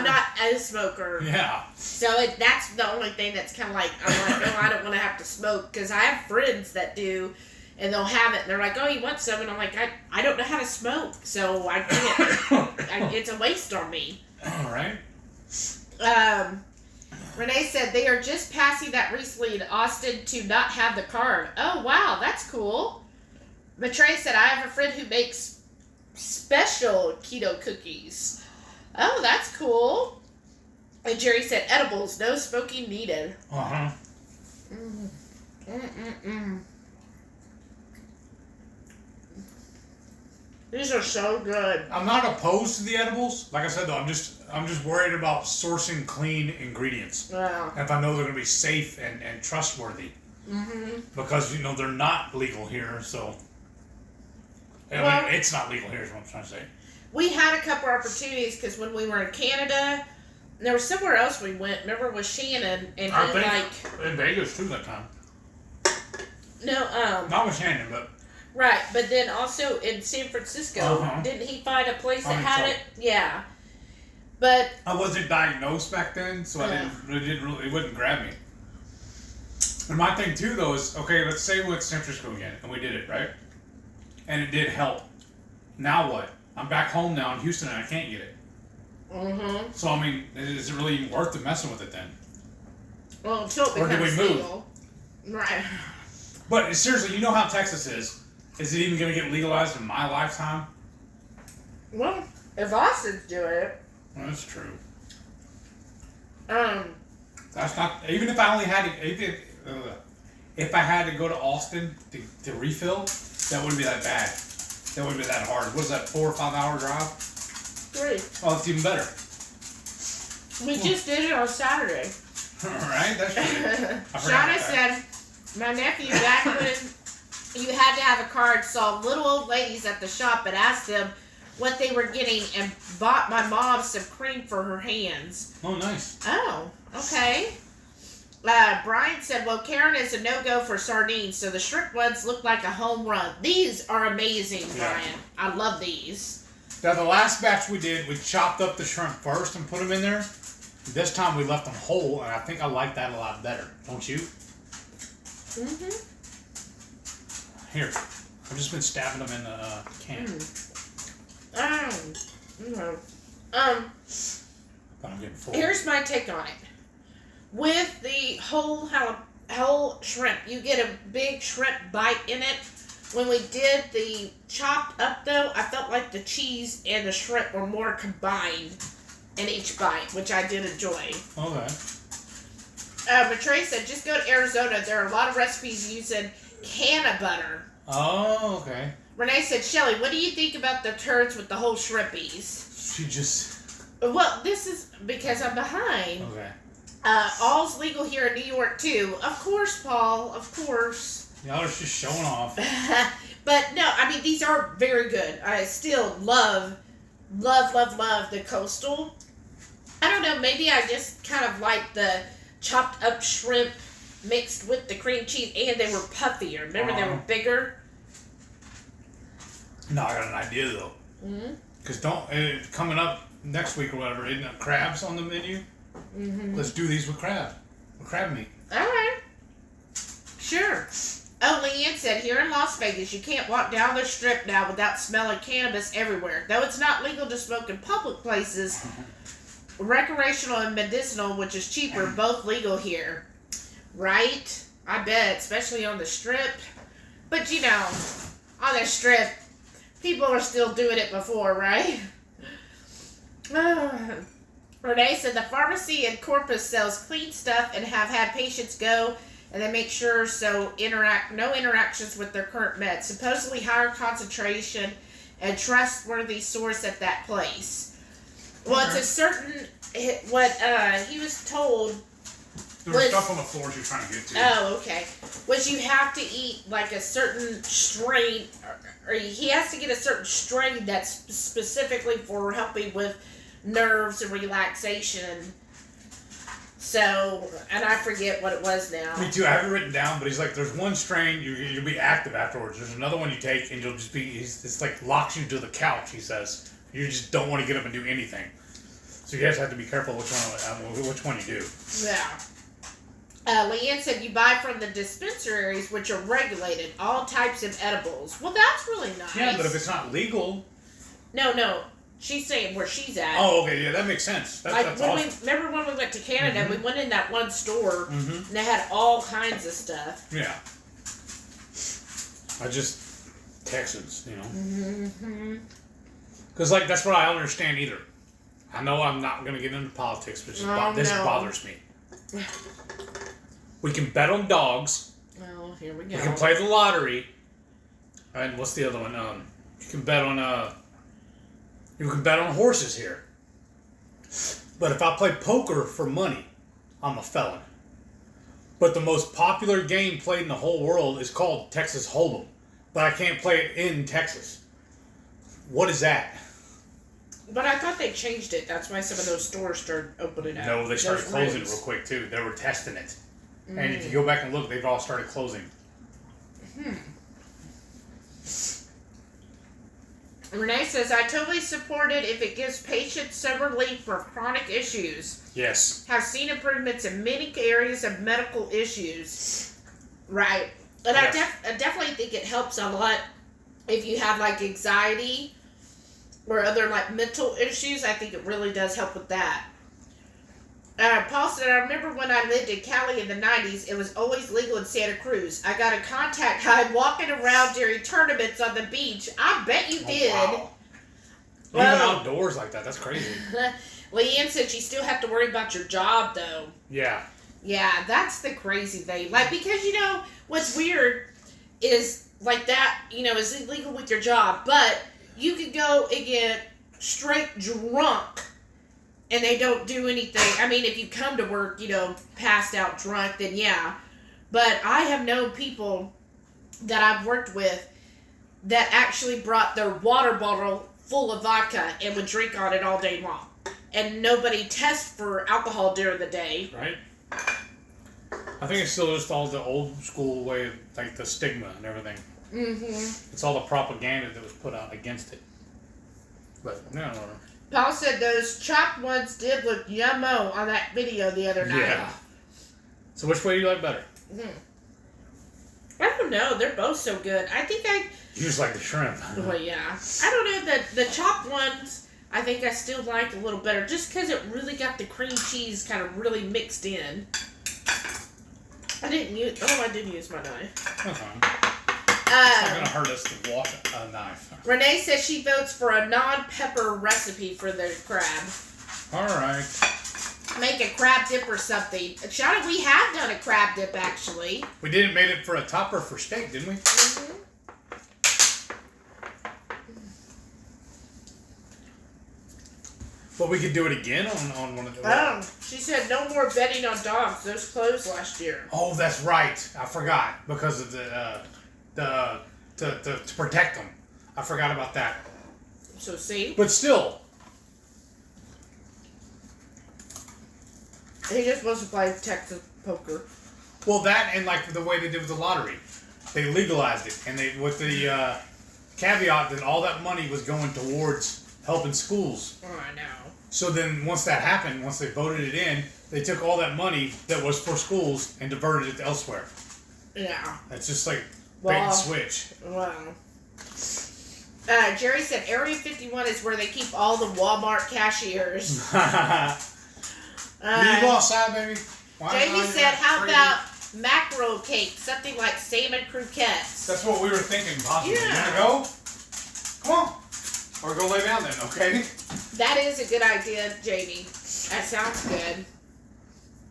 not a smoker. Yeah. So that's the only thing that's kind of like, I'm like, oh, I don't want to have to smoke, because I have friends that do, and they'll have it, and they're like, oh, you want some? And I'm like, I don't know how to smoke, so I can't. It's a waste on me. All right. Renee said they are just passing that recently in Austin to not have the card. Oh, wow, that's cool. Matrey said, I have a friend who makes special keto cookies. Oh, that's cool. And Jerry said, edibles, no smoking needed. Uh-huh. These are so good. I'm not opposed to the edibles. Like I said, though, I'm just worried about sourcing clean ingredients. Yeah. If I know they're going to be safe and trustworthy. Mm-hmm. Because, they're not legal here, so... I mean, it's not legal here is what I'm trying to say. We had a couple opportunities because when we were in Canada, there was somewhere else we went. Remember with Shannon and I he think in Vegas too that time. No, Not with Shannon, but right, but then also in San Francisco, didn't he find a place that had it? Yeah, but I wasn't diagnosed back then, so it wouldn't grab me. And my thing too, though, is okay. Let's say we're at San Francisco again, and we did it right, and it did help. Now what? I'm back home now in Houston, and I can't get it. Mm-hmm. So I mean, is it really even worth it messing with it then? Well, until it becomes Or do we move? legal, right? But seriously, you know how Texas is. Is it even going to get legalized in my lifetime? Well, if Austin's doing it, Well, that's true. That's not even if I only had to. If I had to go to Austin to refill, that wouldn't be that bad. That wouldn't be that hard. What is that, 4 or 5 hour drive? 3. Oh, it's even better. We just did it on Saturday. Alright, that's good. Shauna said, my nephew, back when you had to have a card, saw little old ladies at the shop and asked them what they were getting and bought my mom some cream for her hands. Oh, nice. Oh, okay. Brian said, well, Karen is a no-go for sardines, so the shrimp ones look like a home run. These are amazing, Brian. Yeah. I love these. Now, the last batch we did, we chopped up the shrimp first and put them in there. This time we left them whole, and I think I like that a lot better. Don't you? Mm-hmm. Here. I've just been stabbing them in the can. But I'm getting full. Here's my take on it. With the whole shrimp, you get a big shrimp bite in it. When we did the chopped up, though, I felt like the cheese and the shrimp were more combined in each bite, which I did enjoy. Okay. Matrey said, just go to Arizona. There are a lot of recipes using canna butter. Oh, okay. Renee said, Shelly, what do you think about the turds with the whole shrimpies? She just... Well, this is because I'm behind. Okay. All's legal here in New York, too. Of course, Paul. Of course. Y'all are just showing off. But, no, I mean, these are very good. I still love the coastal. I don't know, maybe I just kind of like the chopped up shrimp mixed with the cream cheese, and they were puffier. Remember, they were bigger? No, I got an idea, though. Mm-hmm. Because coming up next week or whatever, isn't it crabs on the menu? Mm-hmm. Let's do these with crab meat. All right. Sure. Oh, Leanne said, here in Las Vegas, you can't walk down the strip now without smelling cannabis everywhere. Though it's not legal to smoke in public places, recreational and medicinal, which is cheaper, both legal here. Right? I bet, especially on the strip. But, on the strip, people are still doing it before, right? Renee said the pharmacy in Corpus sells clean stuff and have had patients go and they make sure no interactions with their current meds. Supposedly higher concentration and trustworthy source at that place. Well, it's a certain, what he was told. There was stuff on the floors you're trying to get to. Oh, okay. Was you have to eat like a certain strain, or he has to get a certain strain that's specifically for helping with nerves and relaxation. So, and I forget what it was now. Me too. I have it written down, but he's like, there's one strain, you'll be active afterwards. There's another one you take, and you'll just be, it's like locks you to the couch, he says. You just don't want to get up and do anything. So you guys have to be careful which one you do. Yeah. Leanne said you buy from the dispensaries, which are regulated, all types of edibles. Well, that's really nice. Yeah, but if it's not legal... No. She's saying where she's at. Oh, okay, yeah, that makes sense. That's when awesome. remember when we went to Canada, we went in that one store, and they had all kinds of stuff. Yeah. Texans, you know. Because, like, that's what I don't understand either. I know I'm not going to get into politics, but this bothers me. We can bet on dogs. Oh, here we go. We can play the lottery. And what's the other one? You can bet on horses here. But if I play poker for money, I'm a felon. But the most popular game played in the whole world is called Texas Hold'em. But I can't play it in Texas. What is that? But I thought they changed it. That's why some of those stores started opening up. No, they started closing real quick too. They were testing it. And if you go back and look, they've all started closing. Renee says, I totally support it if it gives patients some relief for chronic issues. Yes. Have seen improvements in many areas of medical issues. Right. And I definitely think it helps a lot if you have, like, anxiety or other, like, mental issues. I think it really does help with that. Paul said, I remember when I lived in Cali in the 90s, it was always legal in Santa Cruz. I got a contact high walking around during tournaments on the beach. I bet you did. Wow. Even outdoors like that, that's crazy. Leanne said you still have to worry about your job, though. Yeah. Yeah, that's the crazy thing. Like, because, you know, what's weird is, like, that, you know, is illegal with your job, but you could go and get straight drunk and they don't do anything. I mean, if you come to work, you know, passed out drunk, then yeah. But I have known people that I've worked with that actually brought their water bottle full of vodka and would drink on it all day long. And nobody tests for alcohol during the day. Right. I think it's still just all the old school way of, like, the stigma and everything. It's all the propaganda that was put out against it. But, no. Paul said those chopped ones did look yummo on that video the other night. Yeah. So which way do you like better? I don't know. They're both so good. I think You just like the shrimp. Well, yeah. I don't know. The chopped ones, I think I still like a little better. Just because it really got the cream cheese kind of really mixed in. I did use my knife. That's fine. It's not going to hurt us to wash a knife. Renee says she votes for a non-pepper recipe for the crab. Alright. Make a crab dip or something. Shauna, we have done a crab dip, actually. We made it for a topper for steak, didn't we? But we could do it again on one of the... She said no more betting on dogs. Those closed last year. Oh, that's right. I forgot. Because of to protect them. I forgot about that. So, see? But still. He just wants to play Texas poker. Well, that and like the way they did with the lottery. They legalized it. And they with the caveat that all that money was going towards helping schools. Oh, I know. So then once that happened, once they voted it in, they took all that money that was for schools and diverted it elsewhere. Yeah. It's just like bait and switch. Wow. Jerry said Area 51 is where they keep all the Walmart cashiers. You go outside, baby. Jamie said, how about mackerel cake? Something like salmon croquettes. That's what we were thinking, possibly. Yeah. You wanna go? Come on. Or go lay down then, okay? That is a good idea, Jamie. That sounds good.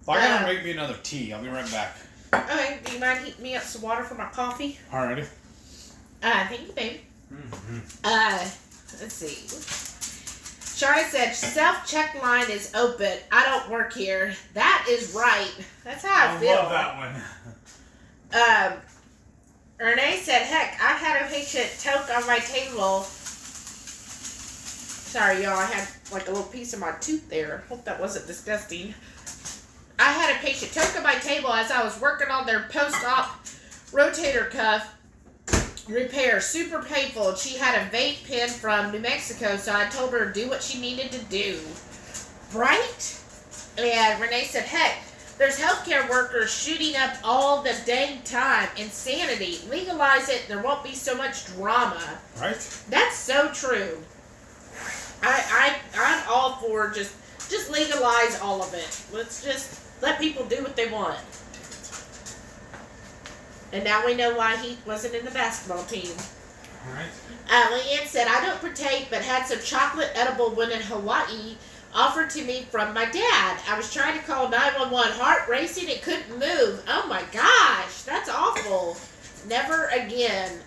Well, I gotta make me another tea. I'll be right back. Okay, do you mind heating me up some water for my coffee? Alrighty. Thank you, babe. Let's see. Charlotte said, self-check line is open. I don't work here. That is right. That's how I feel. I love that one. Renee said, heck, I had a patient toke on my table. Sorry, y'all. I had like a little piece of my tooth there. Hope that wasn't disgusting. I had a patient toke on my table as I was working on their post-op rotator cuff repair. Super painful. She had a vape pen from New Mexico, so I told her to do what she needed to do. Right? And Renee said, heck, there's healthcare workers shooting up all the dang time. Insanity. Legalize it. There won't be so much drama. Right? That's so true. I'm all for just legalize all of it. Let's just let people do what they want. And now we know why he wasn't in the basketball team. All right. Leanne said, I don't partake, but had some chocolate edible when in Hawaii offered to me from my dad. I was trying to call 911, heart racing, and couldn't move. Oh my gosh, that's awful. Never again.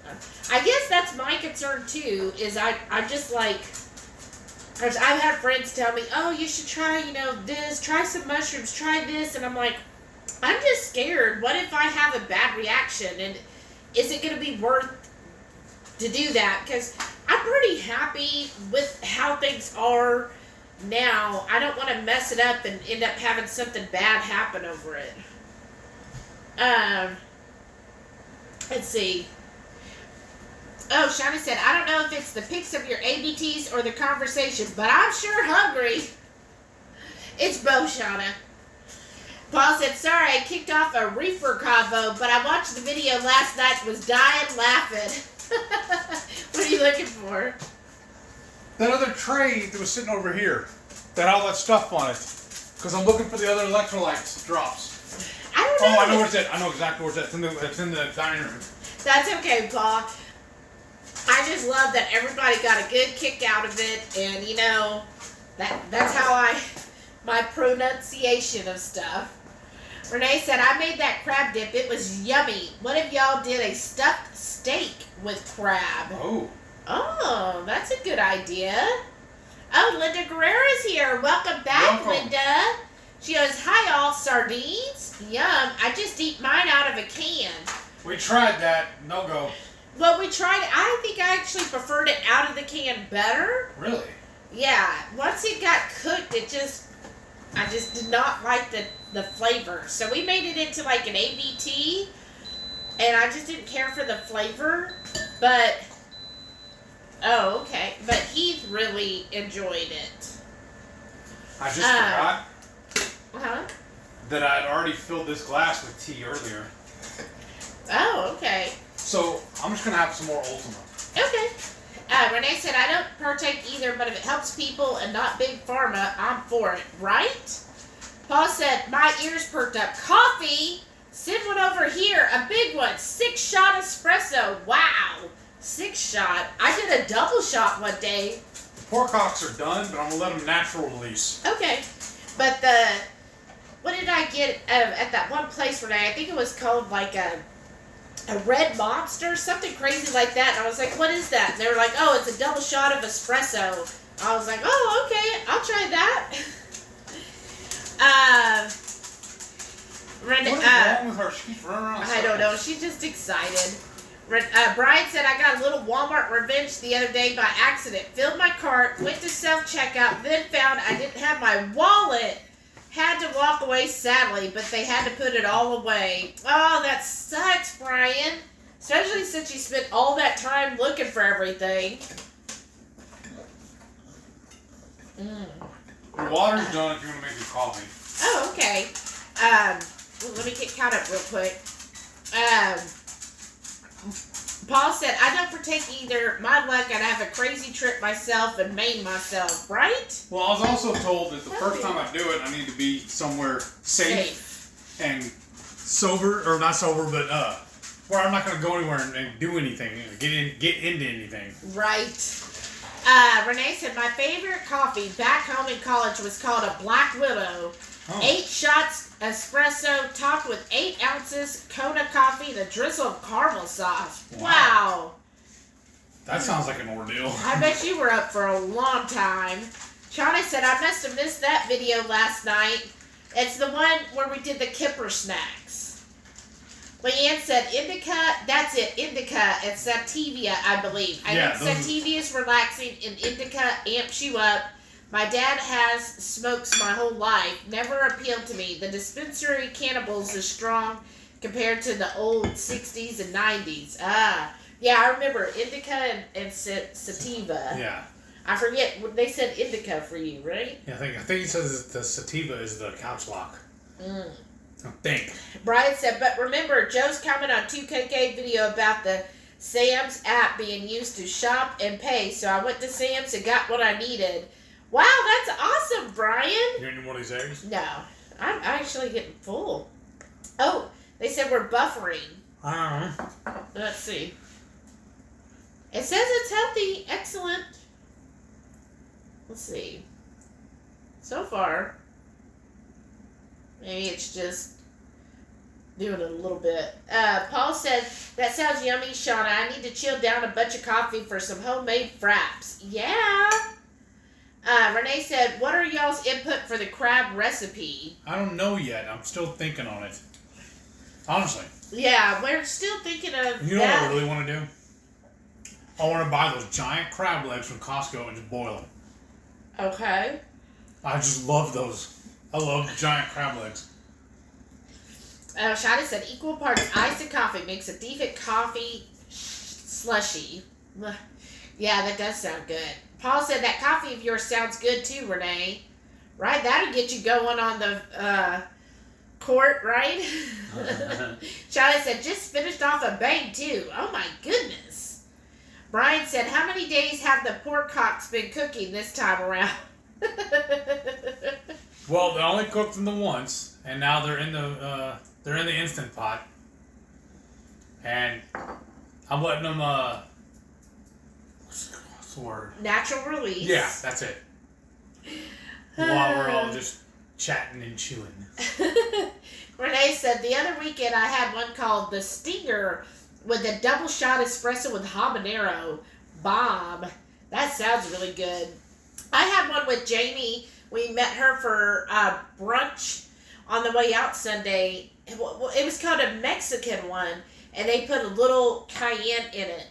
I guess that's my concern too, is I'm just like, I've had friends tell me, oh, you should try, this, try some mushrooms, try this, and I'm like, I'm just scared. What if I have a bad reaction, and is it going to be worth to do that? Because I'm pretty happy with how things are now. I don't want to mess it up and end up having something bad happen over it. Let's see. Oh, Shawnee said, I don't know if it's the pics of your ABTs or the conversation, but I'm sure hungry. It's both, Shauna. Paul said, sorry, I kicked off a reefer convo, but I watched the video last night and was dying laughing. What are you looking for? That other tray that was sitting over here, that all that stuff on it. Because I'm looking for the other electrolytes drops. I don't know. Oh, I know where it's at. I know exactly where it's at. It's in the dining room. That's okay, Paul. I just love that everybody got a good kick out of it, and that's how my pronunciation of stuff. Renee said, I made that crab dip. It was yummy. What if y'all did a stuffed steak with crab? Oh, that's a good idea. Oh, Linda Guerrera's here. Welcome back, Linda. She goes, hi, all. Sardines? Yum. I just eat mine out of a can. We tried that. No go. Well, we tried it. I think I actually preferred it out of the can better. Really? Yeah. Once it got cooked, I just did not like the flavor. So we made it into like an ABT, and I just didn't care for the flavor. But, oh, okay. But Heath really enjoyed it. I just forgot that I had already filled this glass with tea earlier. Oh, okay. So, I'm just going to have some more Ultima. Okay. Renee said, I don't partake either, but if it helps people and not big pharma, I'm for it. Right? Paul said, my ears perked up. Coffee? Send one over here. A big one. 6-shot espresso. Wow. 6-shot. I did a double shot one day. The pork hocks are done, but I'm going to let them natural release. Okay. But what did I get at that one place, Renee? I think it was called like a red monster, something crazy like that. And I was like, what is that? And they were like, oh, it's a double shot of espresso. I was like, oh, okay, I'll try that. What is wrong with her? She keeps running around. I don't know. She's just excited. Brian said, I got a little Walmart revenge the other day by accident. Filled my cart, went to self-checkout, then found I didn't have my wallet. Had to walk away sadly, but they had to put it all away. Oh, that sucks, Brian. Especially since you spent all that time looking for everything. Your water's done if you want to make your coffee. Oh, okay. Let me get caught up real quick. Paul said, I don't partake either. My luck, I'd have a crazy trip myself and maim myself, right? Well, I was also told that the first time I do it, I need to be somewhere safe. And sober, or not sober, but where I'm not going to go anywhere and do anything, get into anything. Right. Renee said, my favorite coffee back home in college was called a Black Widow. 8 shots espresso topped with 8 ounces Kona coffee and a drizzle of caramel sauce. Wow. That sounds like an ordeal. I bet you were up for a long time. Shawnee said, I must have missed that video last night. It's the one where we did the kipper snacks. Leanne said, indica, that's it, indica and sativa, I believe. I think sativa is relaxing and indica amps you up. My dad has smokes my whole life. Never appealed to me. The dispensary cannibals is strong compared to the old 60s and 90s. Yeah, I remember indica and sativa. Yeah. I forget. They said indica for you, right? Yeah, I think it says the sativa is the couch lock. I think. Brian said, but remember, Joe's comment on 2KK video about the Sam's app being used to shop and pay, so I went to Sam's and got what I needed. Wow, that's awesome, Brian. You need one of these eggs? No, I'm actually getting full. Oh, they said we're buffering. I don't know. Let's see. It says it's healthy. Excellent. Let's see. So far, maybe it's just doing it a little bit. Paul said, that sounds yummy, Shauna. I need to chill down a bunch of coffee for some homemade fraps. Yeah. Renee said, what are y'all's input for the crab recipe? I don't know yet. I'm still thinking on it. Honestly. Yeah, we're still thinking of You know that. what I really want to do? I want to buy those giant crab legs from Costco and just boil them. Okay. I just love those. I love giant crab legs. Shada said equal parts ice and coffee makes a decent coffee slushy. Yeah, that does sound good. Paul said that coffee of yours sounds good too, Renee. Right? That'll get you going on the court, right? Shada said just finished off a bang too. Oh my goodness. Brian said, how many days have the pork cocks been cooking this time around? Well, they only cooked them the once, and now they're in the instant pot, and I'm letting them what's the word? Natural release. Yeah, that's it. While we're all just chatting and chewing. Renee said the other weekend I had one called the Stinger with a double shot espresso with habanero. Bomb. That sounds really good. I had one with Jamie. We met her for brunch on the way out Sunday. It was called a Mexican one, and they put a little cayenne in it.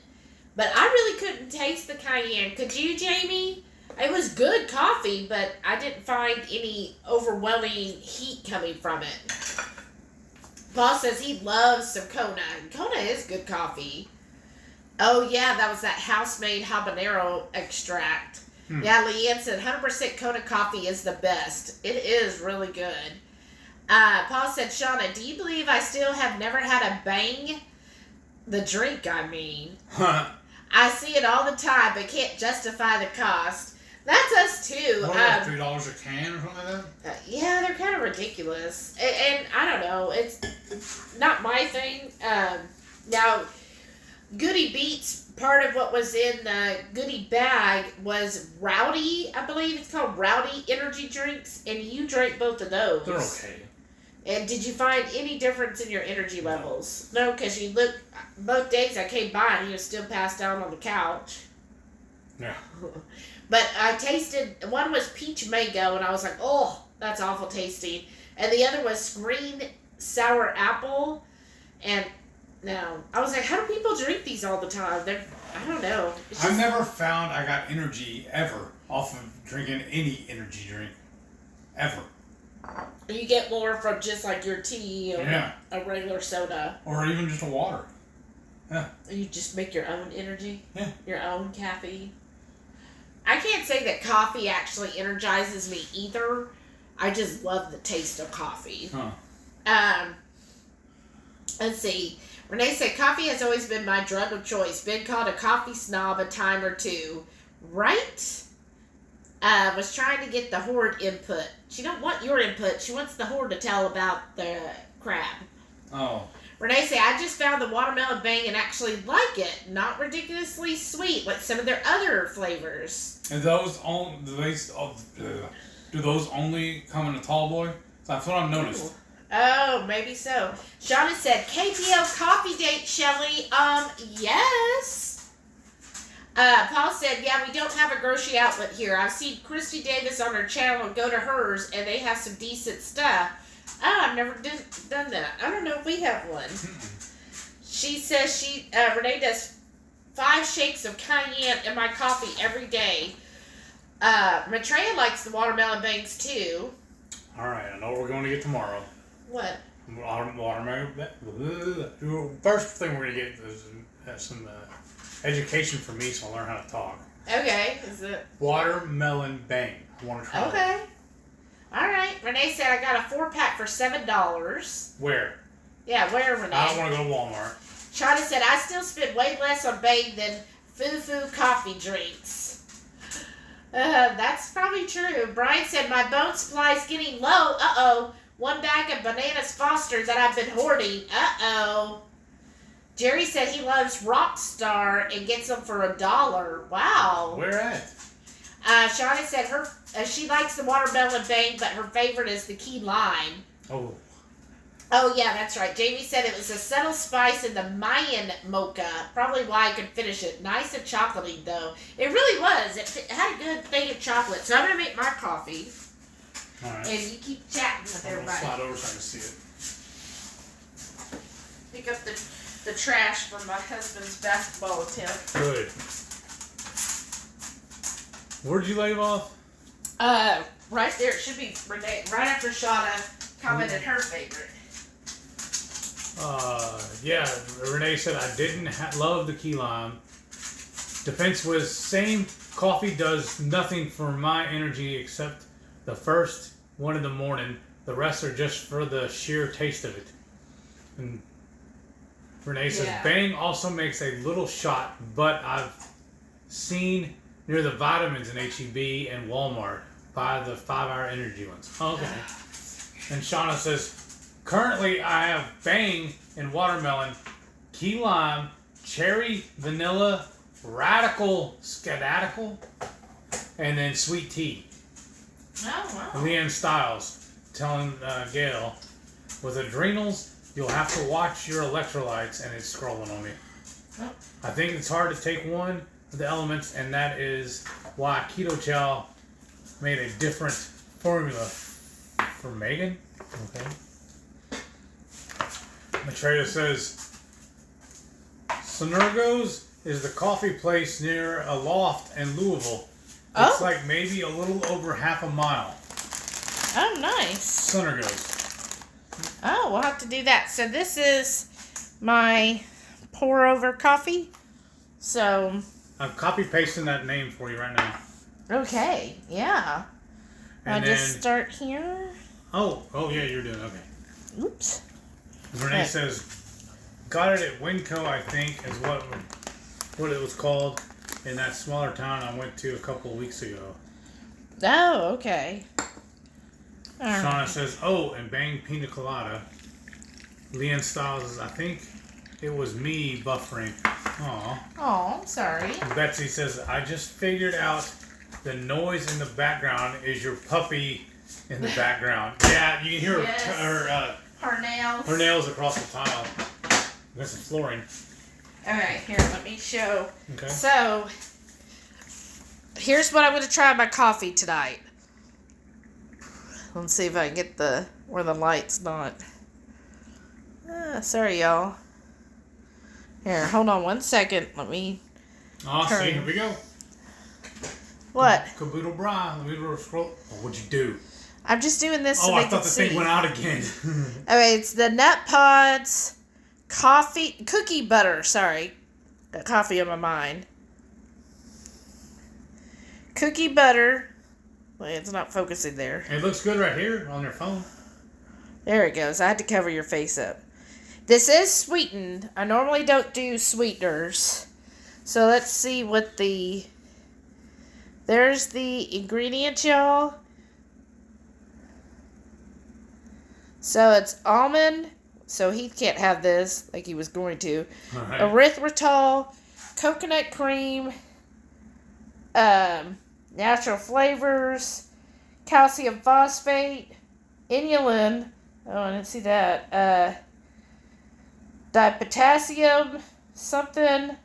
But I really couldn't taste the cayenne. Could you, Jamie? It was good coffee, but I didn't find any overwhelming heat coming from it. Paul says he loves some Kona. Kona is good coffee. Oh, yeah, that was that house-made habanero extract. Yeah, Leanne said 100% Kona coffee is the best. It is really good. Paul said, Shauna, do you believe I still have never had a bang? The drink, I mean. I see it all the time, but can't justify the cost. That's us too. What are they, $3 a can or something like that? Yeah, they're kind of ridiculous. And I don't know, it's not my thing. Now, Goody Beats, part of what was in the Goody bag was Rowdy, I believe it's called Rowdy energy drinks, and you drank both of those. They're okay. And did you find any difference in your energy levels? No, because you look, both days I came by and he was still passed out on the couch. Yeah. But I tasted, one was peach mango, and I was like, oh, that's awful tasty. And the other was green sour apple. And no, I was like, how do people drink these all the time? I don't know. I've never found I got energy ever off of drinking any energy drink. Ever. You get more from just like your tea or Yeah. a regular soda. Or even just a water. Yeah. You just make your own energy? Yeah. Your own caffeine? I can't say that coffee actually energizes me either. I just love the taste of coffee. Huh. Let's see. Renee said, coffee has always been my drug of choice. Been called a coffee snob a time or two. Right? Was trying to get the horde input. She don't want your input. She wants the horde to tell about the crab. Oh. Renee said, I just found the watermelon bang and actually like it. Not ridiculously sweet like some of their other flavors. And those do those only come in a tall boy? That's what I've noticed. Oh, maybe so. Shauna said, KPL coffee date, Shelly. Yes. Paul said, yeah, we don't have a grocery outlet here. I've seen Christy Davis on her channel and go to hers, and they have some decent stuff. Oh, I've never done that. I don't know if we have one. She says Renee does 5 shakes of cayenne in my coffee every day. Maitreya likes the watermelon bangs too. Alright, I know what we're going to get tomorrow. What? Watermelon. First thing we're going to get is some education for me so I'll learn how to talk. Okay. Is it? Watermelon bang. I want to try Okay. Alright. Renee said I got a 4-pack for $7. Where? Yeah, where, Renee? I don't want to go to Walmart. Shauna said, I still spend way less on Bang than foo-foo coffee drinks. That's probably true. Brian said, my bone supply's getting low. Uh-oh. One bag of Bananas Foster that I've been hoarding. Uh-oh. Jerry said he loves Rockstar and gets them for $1. Wow. Where at? Shauna said she likes the watermelon Bang, but her favorite is the key lime. Oh. Oh, yeah, that's right. Jamie said it was a subtle spice in the Mayan mocha. Probably why I could finish it. Nice and chocolatey, though. It really was. It had a good thing of chocolate. So I'm going to make my coffee. All right. And you keep chatting with everybody. Slide over so I can see it. Pick up the trash from my husband's basketball attempt. Good. Where'd you leave off? Right there. It should be Renee. Right after Shauna commented her favorite. Yeah, Renee said I didn't love the key lime. Defense was same. Coffee does nothing for my energy except the first one in the morning. The rest are just for the sheer taste of it. And Renee says Bang also makes a little shot, but I've seen near the vitamins in H-E-B and Walmart. Buy the 5-hour energy ones. Okay. And Shauna says, currently I have Bang and watermelon, key lime, cherry, vanilla, radical, skadatical, and then sweet tea. Oh, wow. Leanne Stiles telling Gail, with adrenals, you'll have to watch your electrolytes, and it's scrolling on me. Oh. I think it's hard to take one of the elements, and that is why Keto Chow made a different formula for Megan. Okay. Maitreya says, Sonergo's is the coffee place near a loft in Louisville. It's like maybe a little over half a mile. Oh, nice. Sonergo's. Oh, we'll have to do that. So this is my pour over coffee. So I'm copy pasting that name for you right now. okay, yeah. And I'll then, just start here. Oh yeah, you're doing okay. Oops. Renee says, got it at Winco, I think, is what it was called in that smaller town I went to a couple of weeks ago. Oh, okay. Shauna says, and Bang Pina Colada. Leanne Stiles says, I think it was me buffering. Aw. Oh, I'm sorry. And Betsy says, I just figured out the noise in the background is your puppy in the background. Yeah, you can hear her nails. her nails across the tile. There's some flooring. Alright, here, let me show. Okay. So, here's what I'm going to try my coffee tonight. Let's see if I can get where the light's not. Sorry, y'all. Here, hold on 1 second. Let me See, here we go. What? Caboodle Bra. Let me scroll. Oh, what'd you do? I'm just doing this so I they thought can the see. thing went out again. Okay, it's the Nut Pods cookie butter. Sorry. Got coffee on my mind. Cookie butter. Wait, it's not focusing there. It looks good right here on your phone. There it goes. I had to cover your face up. This is sweetened. I normally don't do sweeteners. So let's see what there's the ingredient, y'all. So it's almond. So he can't have this like he was going to. All right. Erythritol, coconut cream, natural flavors, calcium phosphate, inulin. Oh, I didn't see that. Dipotassium, something,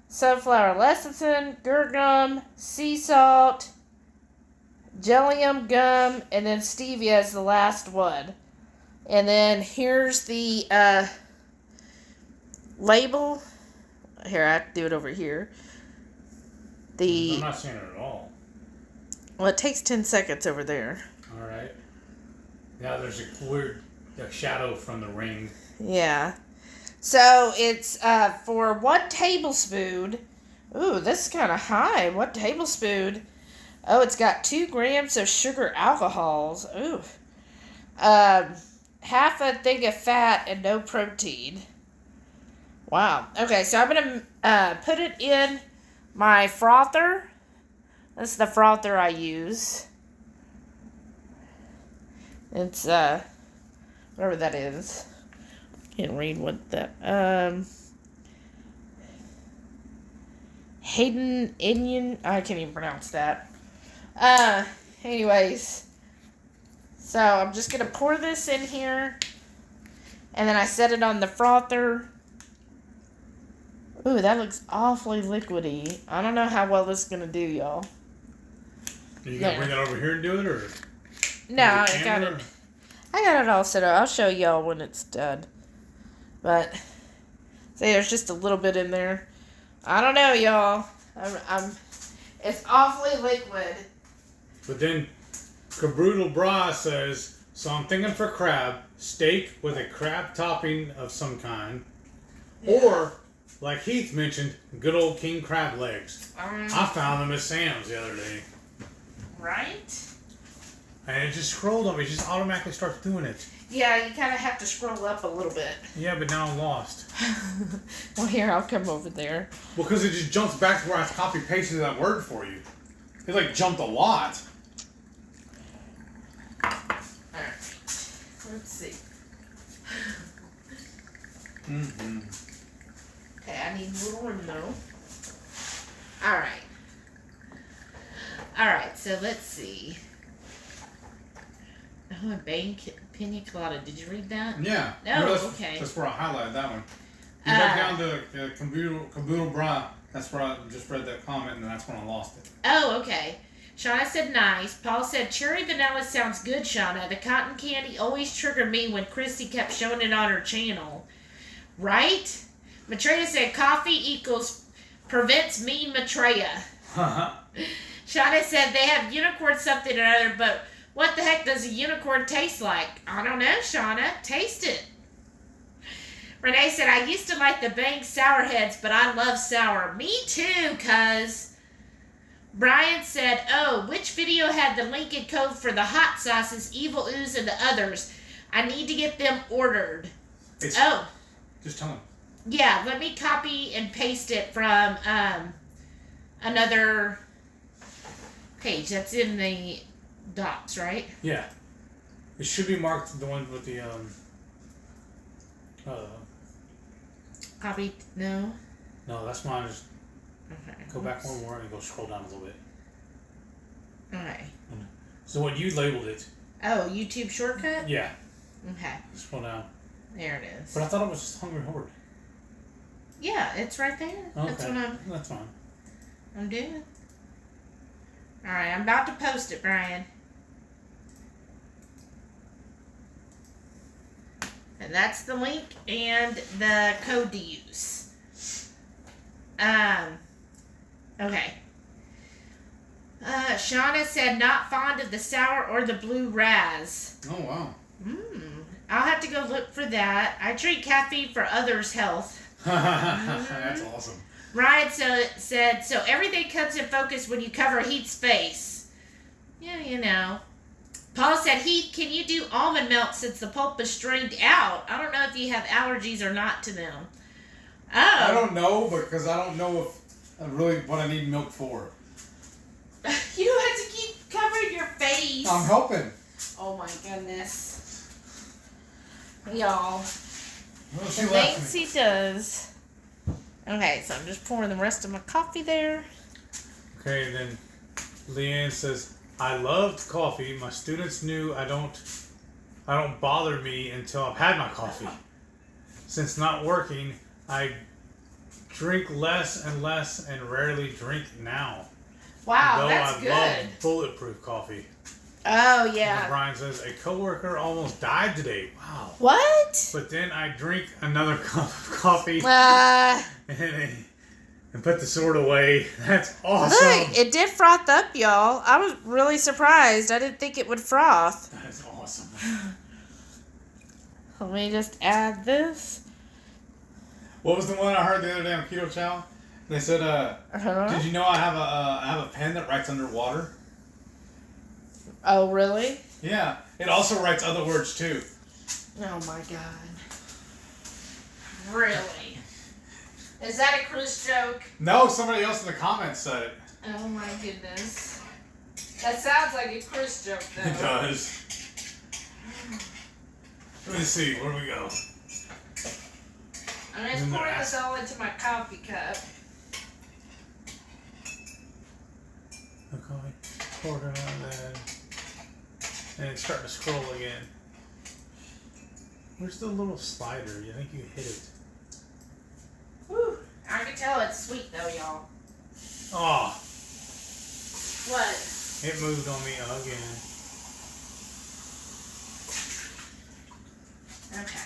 sunflower lecithin, gum, sea salt, gellium gum, and then stevia is the last one. And then here's the label. Here, I have to do it over here. I'm not seeing it at all. Well, it takes 10 seconds over there. All right. Now there's a weird shadow from the ring. Yeah. So it's for 1 tablespoon. Ooh, this is kind of high. 1 tablespoon. Oh, it's got 2 grams of sugar alcohols. Ooh. Half a thing of fat and no protein. Wow. Okay, so I'm going to put it in my frother. This is the frother I use. It's, whatever that is. Can't read what that, Hayden Indian, I can't even pronounce that. Anyways, so I'm just going to pour this in here, and then I set it on the frother. Ooh, that looks awfully liquidy. I don't know how well this is going to do, y'all. Are you going to bring it over here and do it, or? No, I got it. I got it all set up. I'll show y'all when it's done. But, see, there's just a little bit in there. I don't know, y'all. It's awfully liquid. But then, Caboodle Bra says, so I'm thinking for crab, steak with a crab topping of some kind. Yeah. Or, like Heath mentioned, good old king crab legs. I found them at Sam's the other day. Right? And it just scrolled on me. It just automatically starts doing it. Yeah, you kind of have to scroll up a little bit. Yeah, but now I'm lost. Well, here, I'll come over there. Because it just jumps back to where I copy-pasted that word for you. It, like, jumped a lot. Alright. Let's see. Mm-hmm. Okay, I need a little room, though. Alright. Alright, so let's see. Oh, a bang pina colada. Did you read that? Yeah. No, that's, okay. That's where I highlighted that one. You back down to Caboodle Bra. That's where I just read that comment, and that's when I lost it. Oh, okay. Shauna said nice. Paul said cherry vanilla sounds good, Shauna. The cotton candy always triggered me when Christy kept showing it on her channel. Right? Maitreya said coffee equals prevents mean Maitreya. Shauna said they have unicorn something or other, but what the heck does a unicorn taste like? I don't know, Shauna. Taste it. Renee said, I used to like the Bang Sour Heads, but I love sour. Me too, cuz. Brian said, oh, which video had the link and code for the hot sauces, Evil Ooze, and the others? I need to get them ordered. Just tell them. Yeah, let me copy and paste it from another page. That's in the docs, right? Yeah. It should be marked the one with the, Copy, no? No, that's mine. Just Okay. go back one more and go scroll down a little bit. Okay. So what you labeled it. Oh, YouTube shortcut? Yeah. Okay. Scroll down. There it is. But I thought it was just Hungry Horde. Yeah, it's right there. Okay. That's what That's fine. I'm doing. Alright, I'm about to post it, Brian. And that's the link and the code to use. Okay. Shauna said not fond of the sour or the blue raz. Oh, wow. I'll have to go look for that. I drink caffeine for others' health. That's awesome. Ryan said, so everything comes in focus when you cover Heath's face. Yeah, you know. Paul said, Heath, can you do almond milk since the pulp is strained out? I don't know if you have allergies or not to them. Oh. I don't know, because I don't know if really what I need milk for. You don't have to keep covering your face. I'm helping. Oh my goodness. Y'all. Well, The things he does. Okay, so I'm just pouring the rest of my coffee there. Okay, and then Leanne says, I loved coffee. My students knew I don't bother me until I've had my coffee. Since not working, I drink less and less and rarely drink now. Wow, Though that's I good. love bulletproof coffee. Oh, yeah. And Brian says, a coworker almost died today. Wow. What? But then I drink another cup of coffee and put the sword away. That's awesome. Look, it did froth up, y'all. I was really surprised. I didn't think it would froth. That is awesome. Let me just add this. What was the one I heard the other day on Keto Chow? They said, did you know I have a pen that writes underwater? Oh, really? Yeah. It also writes other words, too. Oh, my God. Really? Is that a Chris joke? No, somebody else in the comments said it. Oh my goodness. That sounds like a Chris joke though. It does. Let me see, where do we go? I'm just pouring this all into my coffee cup. Okay, pour it on that. And it's starting to scroll again. Where's the little slider? You think you hit it? Whew. I can tell it's sweet though, y'all. Oh, What? it moved on me again. Okay.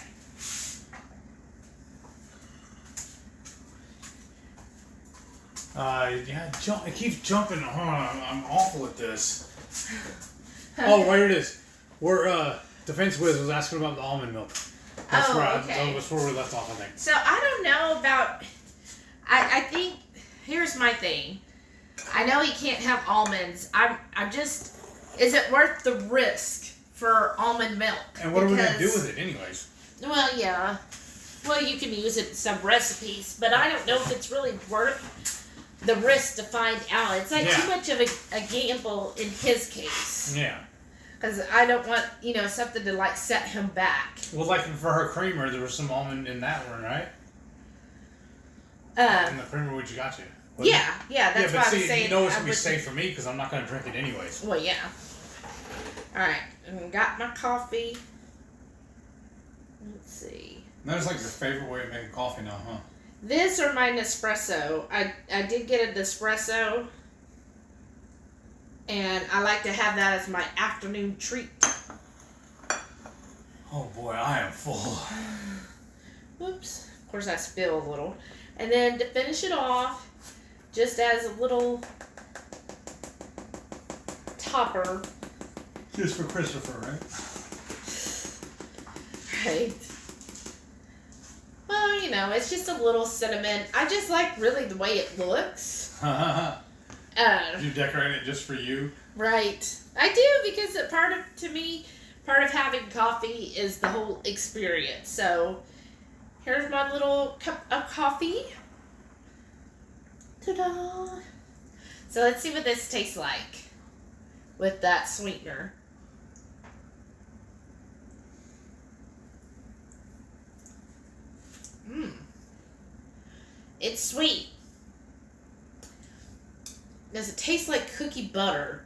Yeah, it keeps jumping. Hold on, I'm awful at this. Oh, where it is. We're, Defense Wiz was asking about the almond milk. That's that's where we left off, I think. So I don't know about. I think here's my thing. I know you can't have almonds. I'm just. Is it worth the risk for almond milk? And what are we gonna do with it, anyways? Well, yeah. Well, you can use it in some recipes, but I don't know if it's really worth the risk to find out. It's like too much of a gamble in his case. Yeah. Because I don't want, something to like set him back. Well, like for her creamer, there was some almond in that one, right? In the creamer, what you got you? Yeah, that's why I was saying. You know it's gonna be safe for me because I'm not gonna drink it anyways. Well, yeah. All right, got my coffee. Let's see. That is like your favorite way of making coffee now, huh? This or my Nespresso. I did get a Nespresso. And I like to have that as my afternoon treat. Oh boy, I am full. Oops. Of course I spill a little. And then to finish it off, just as a little topper. Just for Christopher, right? Right. Well, it's just a little cinnamon. I just like really the way it looks. You decorate it just for you? Right. I do, because part of having coffee is the whole experience. So, here's my little cup of coffee. Ta-da! So let's see what this tastes like with that sweetener. It's sweet. Does it taste like cookie butter?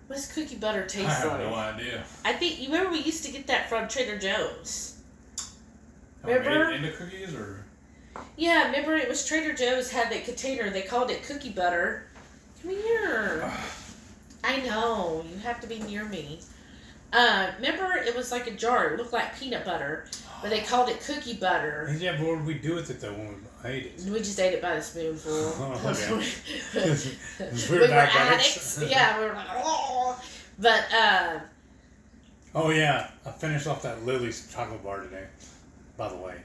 What does cookie butter taste like? I have no idea. I think, you remember we used to get that from Trader Joe's? Remember? Into cookies, or? Yeah, remember it was Trader Joe's had that container. They called it cookie butter. Come here. I know. You have to be near me. Remember it was like a jar. It looked like peanut butter. But they called it cookie butter. Yeah, but what did we do with it though when we ate it? We just ate it by the spoonful. Oh, okay. We were addicts. Yeah, we were like, oh. But, oh yeah, I finished off that Lily's chocolate bar today, by the way.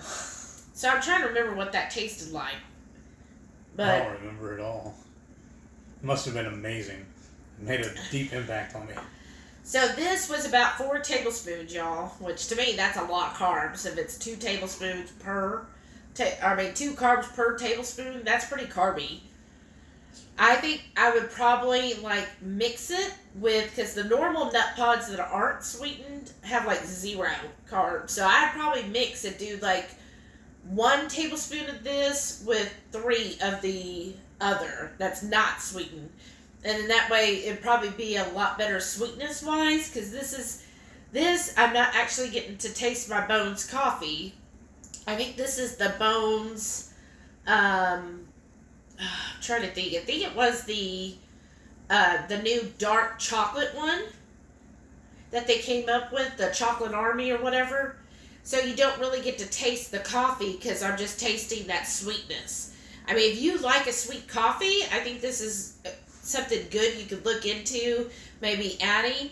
So I'm trying to remember what that tasted like. But I don't remember it all. It must have been amazing. It made a deep impact on me. So this was about 4 tablespoons, y'all, which to me, that's a lot of carbs. If it's 2 tablespoons per, 2 carbs per tablespoon, that's pretty carby. I think I would probably, mix it with, because the normal nut pods that aren't sweetened have, 0 carbs. So I'd probably mix and do, 1 tablespoon of this with 3 of the other that's not sweetened. And then that way, it'd probably be a lot better sweetness-wise, because this, I'm not actually getting to taste my Bones coffee. I think this is the Bones, I'm trying to think. I think it was the new dark chocolate one that they came up with, the Chocolate Army or whatever. So you don't really get to taste the coffee, because I'm just tasting that sweetness. I mean, if you like a sweet coffee, I think this is something good you could look into maybe adding.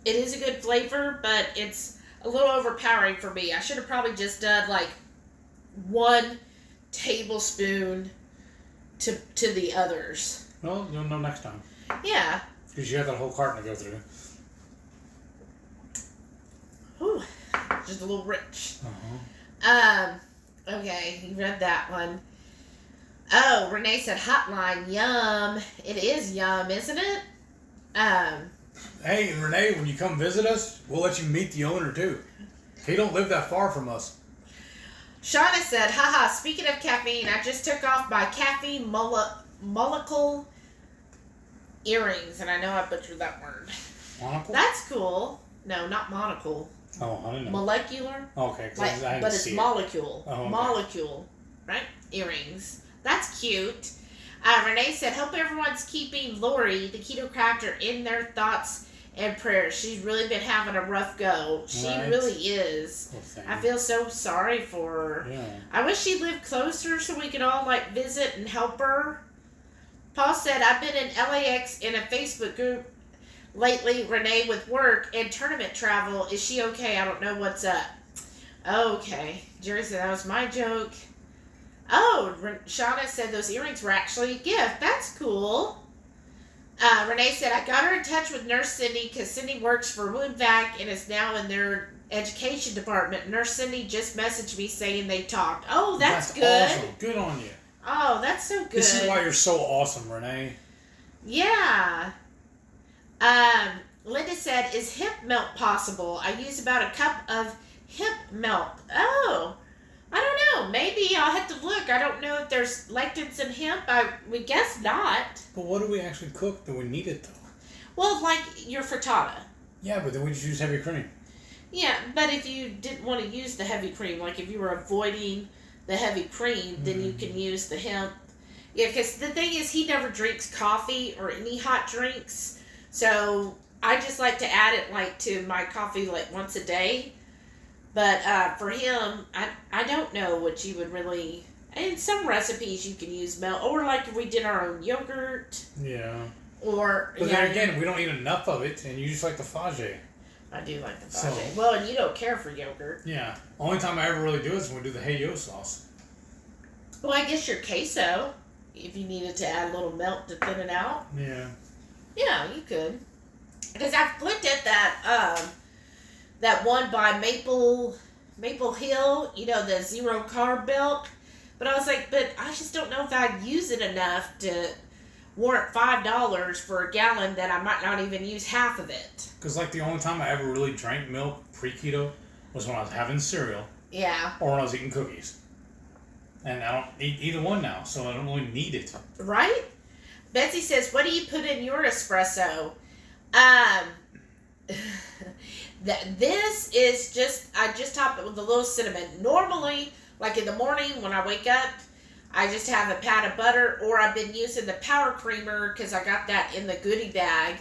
It is a good flavor, but it's a little overpowering for me. I should have probably just done 1 tablespoon to the others. Well, you'll know next time. Yeah. Because you have that whole carton to go through. Whew. Just a little rich. Okay, you read that one. Oh, Renee said hotline. Yum. It is yum, isn't it? Hey, and Renee, when you come visit us, we'll let you meet the owner too. He don't live that far from us. Shauna said, haha, speaking of caffeine, I just took off my caffeine molecule earrings, and I know I butchered that word. Monocle? That's cool. No, not monocle. Oh, I didn't know. Molecular. Okay, Like, I didn't but it's see molecule. Oh, okay. Molecule, right? Earrings. That's cute. Renee said, hope everyone's keeping Lori, the keto crafter, in their thoughts and prayers. She's really been having a rough go. She Right. really is. I feel so sorry for her. Yeah. I wish she lived closer so we could all like visit and help her. Paul said, I've been in LAX in a Facebook group lately, Renee, with work and tournament travel. Is she okay? I don't know what's up. Okay. Jerry said that was my joke. Oh, Shauna said those earrings were actually a gift. That's cool. Renee said, I got her in touch with Nurse Cindy because Cindy works for Wound Vac and is now in their education department. Nurse Cindy just messaged me saying they talked. Oh, that's good. Awesome. Good on you. Oh, that's so good. This is why you're so awesome, Renee. Yeah. Linda said, is hemp milk possible? I use about a cup of hemp milk. Oh, I don't know. Maybe I'll have to look. I don't know if there's lectins in hemp. We guess not. But what do we actually cook that we need it though? Well, like your frittata. Yeah, but then we just use heavy cream. Yeah, but if you didn't want to use the heavy cream, like if you were avoiding the heavy cream, then you can use the hemp. Yeah, because the thing is, he never drinks coffee or any hot drinks. So I just like to add it like to my coffee like once a day. But for him, I don't know what you would really... In some recipes you can use milk. Or like if we did our own yogurt. Yeah. Or... But then again, we don't eat enough of it, and you just like the fage. I do like the fage. So, well, and you don't care for yogurt. Yeah. Only time I ever really do it is when we do the hey yo sauce. Well, I guess your queso, if you needed to add a little milk to thin it out. Yeah. Yeah, you could. Because I've looked at that that one by Maple Hill, you know, the zero carb milk. But I was like, but I just don't know if I'd use it enough to warrant $5 for a gallon that I might not even use half of it. Because like the only time I ever really drank milk pre-keto was when I was having cereal. Yeah. Or when I was eating cookies. And I don't eat either one now, so I don't really need it. Right? Betsy says, what do you put in your espresso? This is just, I just top it with a little cinnamon. Normally, like in the morning when I wake up, I just have a pat of butter, or I've been using the power creamer because I got that in the goodie bag.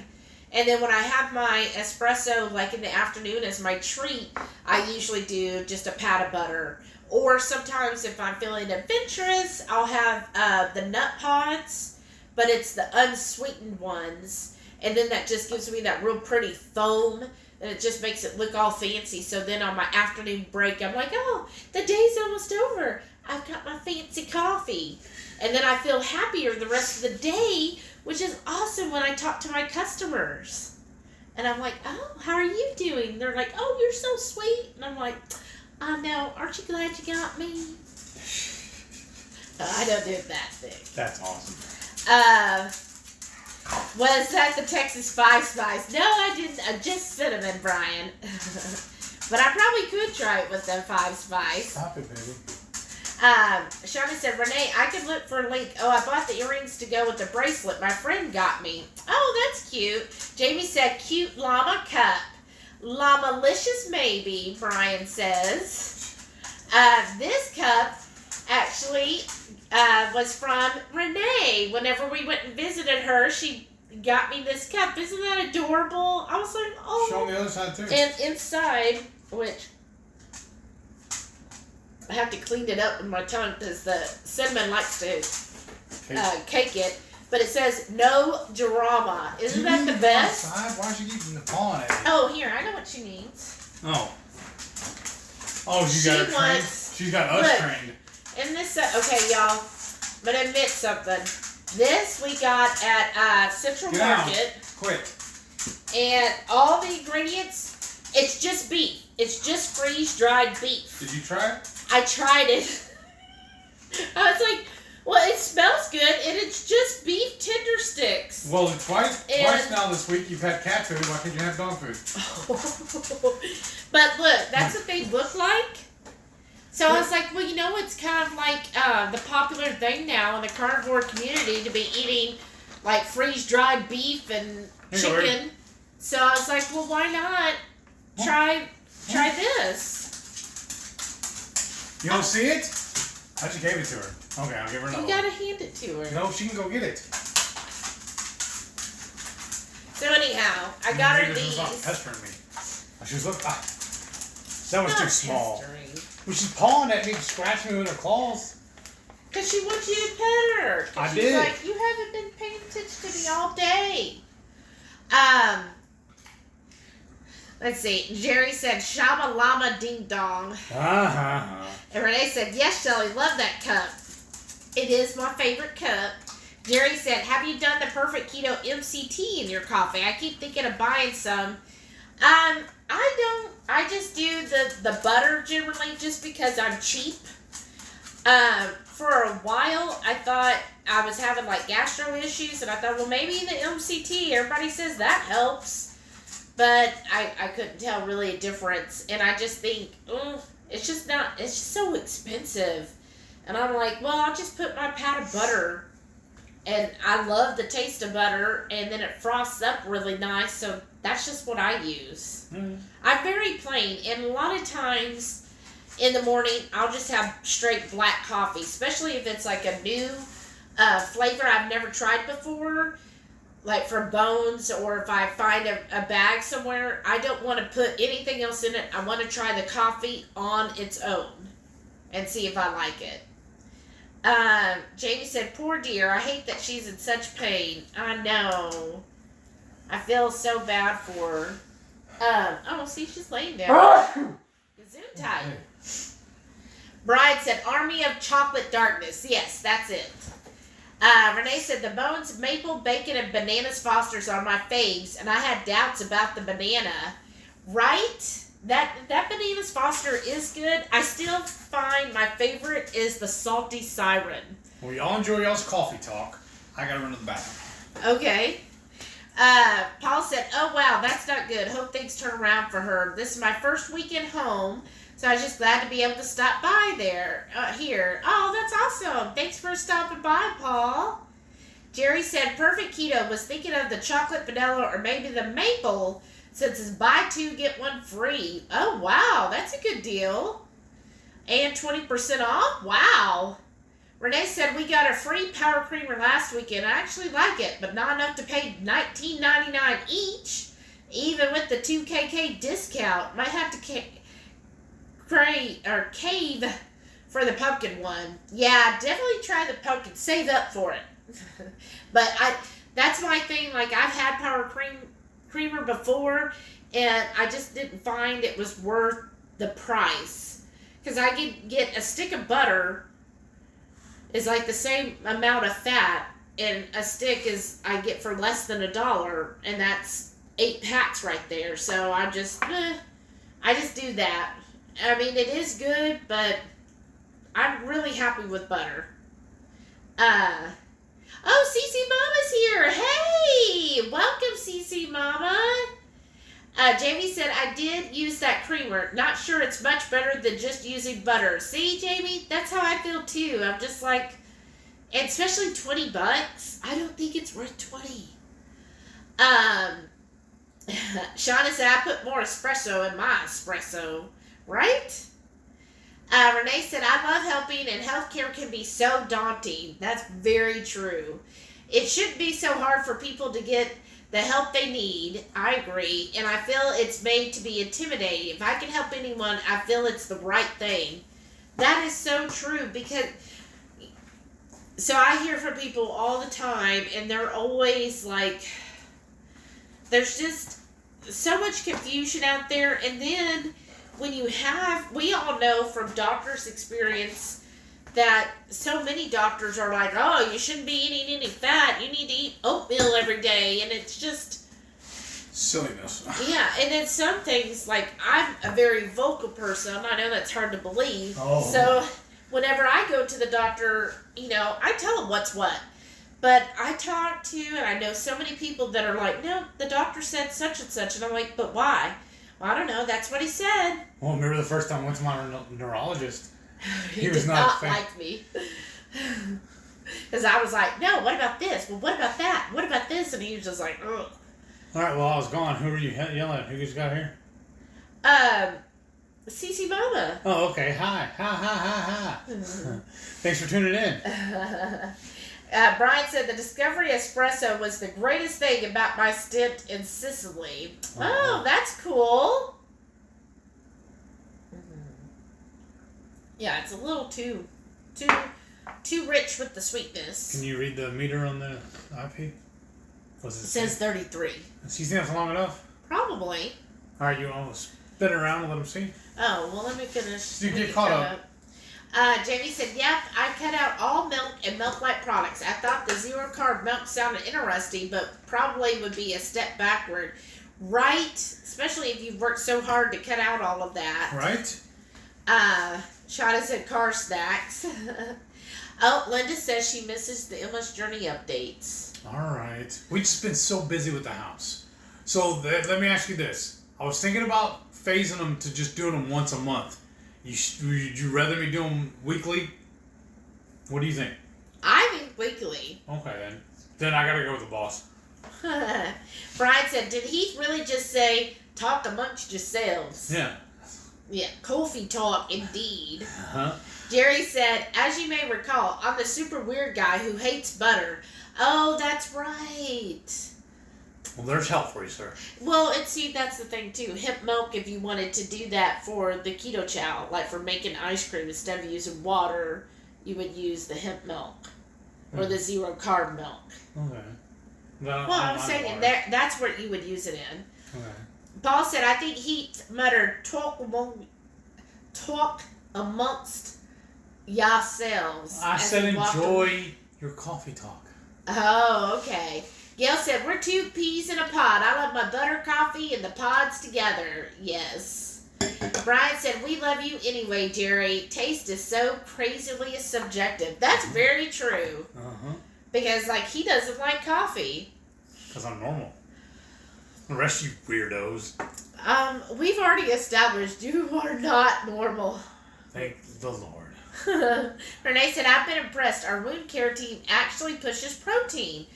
And then when I have my espresso, like in the afternoon as my treat, I usually do just a pat of butter. Or sometimes if I'm feeling adventurous, I'll have the nut pods, but it's the unsweetened ones. And then that just gives me that real pretty foam, and it just makes it look all fancy. So then on my afternoon break, I'm like, oh, the day's almost over. I've got my fancy coffee. And then I feel happier the rest of the day, which is awesome when I talk to my customers. And I'm like, oh, how are you doing? They're like, oh, you're so sweet. And I'm like, I know. Aren't you glad you got me? I don't do that thing. That's awesome. Was that the Texas Five Spice? No, I didn't. Just cinnamon, Brian. But I probably could try it with the Five Spice. Stop it, baby. Shauna said, Renee, I could look for a link. Oh, I bought the earrings to go with the bracelet my friend got me. Oh, that's cute. Jamie said, cute llama cup. Llama-licious maybe, Brian says. This cup actually was from Renee. Whenever we went and visited her, she got me this cup. Isn't that adorable? I was like, oh. Show me the other side too. And inside, which I have to clean it up with my tongue because the cinnamon likes to cake it. But it says, no drama. Isn't that the best? Why is she keeping pawing at me? Oh, here, I know what she needs. Oh. Oh, she's got her trained. She's got us trained. And this, okay, y'all, I'm going to admit something. This we got at Central Market. Quick. And all the ingredients, it's just beef. It's just freeze-dried beef. Did you try it? I tried it. I was like, well, it smells good, and it's just beef tender sticks. Well, twice now this week you've had cat food. Why can't you have dog food? But look, that's what they look like. So I was like, well, you know, it's kind of like the popular thing now in the carnivore community to be eating like freeze-dried beef and chicken. So I was like, well, why not try this? You don't see it? I just gave it to her. Okay, I'll give her another one. You gotta hand it to her. No, she can go get it. So anyhow, I got her these. Stop pestering me. She was look. That was too small. Pestering. Well, she's pawing at me, scratching me with her claws. Because she wants you to pet her. I she's did. Like, you haven't been paying attention to me all day. Let's see. Jerry said, Shama Lama Ding Dong. And Renee said, yes, Shelly, love that cup. It is my favorite cup. Jerry said, have you done the perfect keto MCT in your coffee? I keep thinking of buying some. I don't. I just do the butter generally just because I'm cheap. For a while, I thought I was having like gastro issues, and I thought, well, maybe the MCT, everybody says that helps. But I couldn't tell really a difference. And I just think, it's just so expensive. And I'm like, well, I'll just put my pat of butter. And I love the taste of butter. And then it frosts up really nice. So that's just what I use. Mm. I'm very plain. And a lot of times in the morning, I'll just have straight black coffee. Especially if it's like a new flavor I've never tried before. Like from Bones, or if I find a bag somewhere, I don't want to put anything else in it. I want to try the coffee on its own and see if I like it. Jamie said, poor dear, I hate that she's in such pain. I know. I feel so bad for her. See, she's laying down. Gesundheit. Bride said, Army of Chocolate Darkness. Yes, that's it. Renee said, the Bones, maple, bacon, and bananas Fosters are my faves, and I had doubts about the banana. Right? That bananas Foster is good. I still find my favorite is the salty siren. Well, y'all enjoy y'all's coffee talk. I gotta run to the bathroom. Okay. Paul said, oh wow, that's not good. Hope things turn around for her. This is my first weekend home, so I was just glad to be able to stop by here. Oh, that's awesome. Thanks for stopping by, Paul. Jerry said, perfect keto. Was thinking of the chocolate vanilla or maybe the maple, since it's buy two, get one free. Oh, wow. That's a good deal. And 20% off? Wow. Renee said, we got a free power creamer last weekend. I actually like it, but not enough to pay $19.99 each, even with the 2KK discount. Might have to cave for the pumpkin one. Yeah, definitely try the pumpkin. Save up for it. But that's my thing. Like, I've had power creamer before, and I just didn't find it was worth the price. Because I could get a stick of butter is like the same amount of fat, and a stick is I get for less than $1, and that's 8 packs right there. So I just do that. I mean, it is good, but I'm really happy with butter. Oh, CC Mama's here. Hey, welcome, CC Mama. Jamie said, I did use that creamer. Not sure it's much better than just using butter. See, Jamie, that's how I feel too. I'm just like, and especially $20. I don't think it's worth 20. Shauna said, I put more espresso in my espresso. Right? Renee said, I love helping, and healthcare can be so daunting. That's very true. It shouldn't be so hard for people to get the help they need. I agree. And I feel it's made to be intimidating. If I can help anyone, I feel it's the right thing. That is so true, because so I hear from people all the time, and they're always like, there's just so much confusion out there. And then when we all know from doctors' experience that so many doctors are like, oh, you shouldn't be eating any fat. You need to eat oatmeal every day. And it's just silliness. Yeah, and then some things, like, I'm a very vocal person. I know that's hard to believe. Oh. So whenever I go to the doctor, I tell them what's what. But I talk to, and I know so many people that are like, no, the doctor said such and such. And I'm like, but why? Well, I don't know. That's what he said. Well, remember the first time I went to my neurologist? He was not like me. Because I was like, no, what about this? Well, what about that? What about this? And he was just like, ugh. All right, well, I was gone. Who were you yelling at? Who just got here? Cece Mama. Oh, okay. Hi. Ha. Thanks for tuning in. Brian said the Discovery Espresso was the greatest thing about my stint in Sicily. Oh, that's cool. Yeah, it's a little too rich with the sweetness. Can you read the meter on the IP? It says 33. Do you think that's long enough? Probably. All right, you want to spin it around and let them see? Oh, well, let me finish. You get caught up. Jamie said, yep, I cut out all milk and milk-like products. I thought the zero-carb milk sounded interesting, but probably would be a step backward. Right? Especially if you've worked so hard to cut out all of that. Right? Shada said car snacks. Oh, Linda says she misses the Emma's Journey updates. All right. We've just been so busy with the house. So let me ask you this. I was thinking about phasing them to just doing them once a month. Would you rather me do them weekly? What do you think? I think weekly. Okay, then I gotta go with the boss. Brian said, did he really just say, talk amongst yourselves? Yeah. Yeah, coffee talk indeed. Uh-huh. Jerry said, as you may recall, I'm the super weird guy who hates butter. Oh, that's right. Well, there's help for you, sir. Well, that's the thing, too. Hemp milk, if you wanted to do that for the keto chow, like for making ice cream, instead of using water, you would use the hemp milk or the zero-carb milk. Okay. Well, I'm saying that's what you would use it in. Okay. Paul said, I think he muttered, talk amongst yourselves. I said enjoy your coffee talk. Oh, okay. Gail said, we're two peas in a pod. I love my butter coffee and the pods together. Yes. Brian said, we love you anyway, Jerry. Taste is so crazily subjective. That's very true. Uh-huh. Because, he doesn't like coffee. Because I'm normal. The rest of you weirdos. We've already established you are not normal. Thank the Lord. Renee said, I've been impressed. Our wound care team actually pushes protein.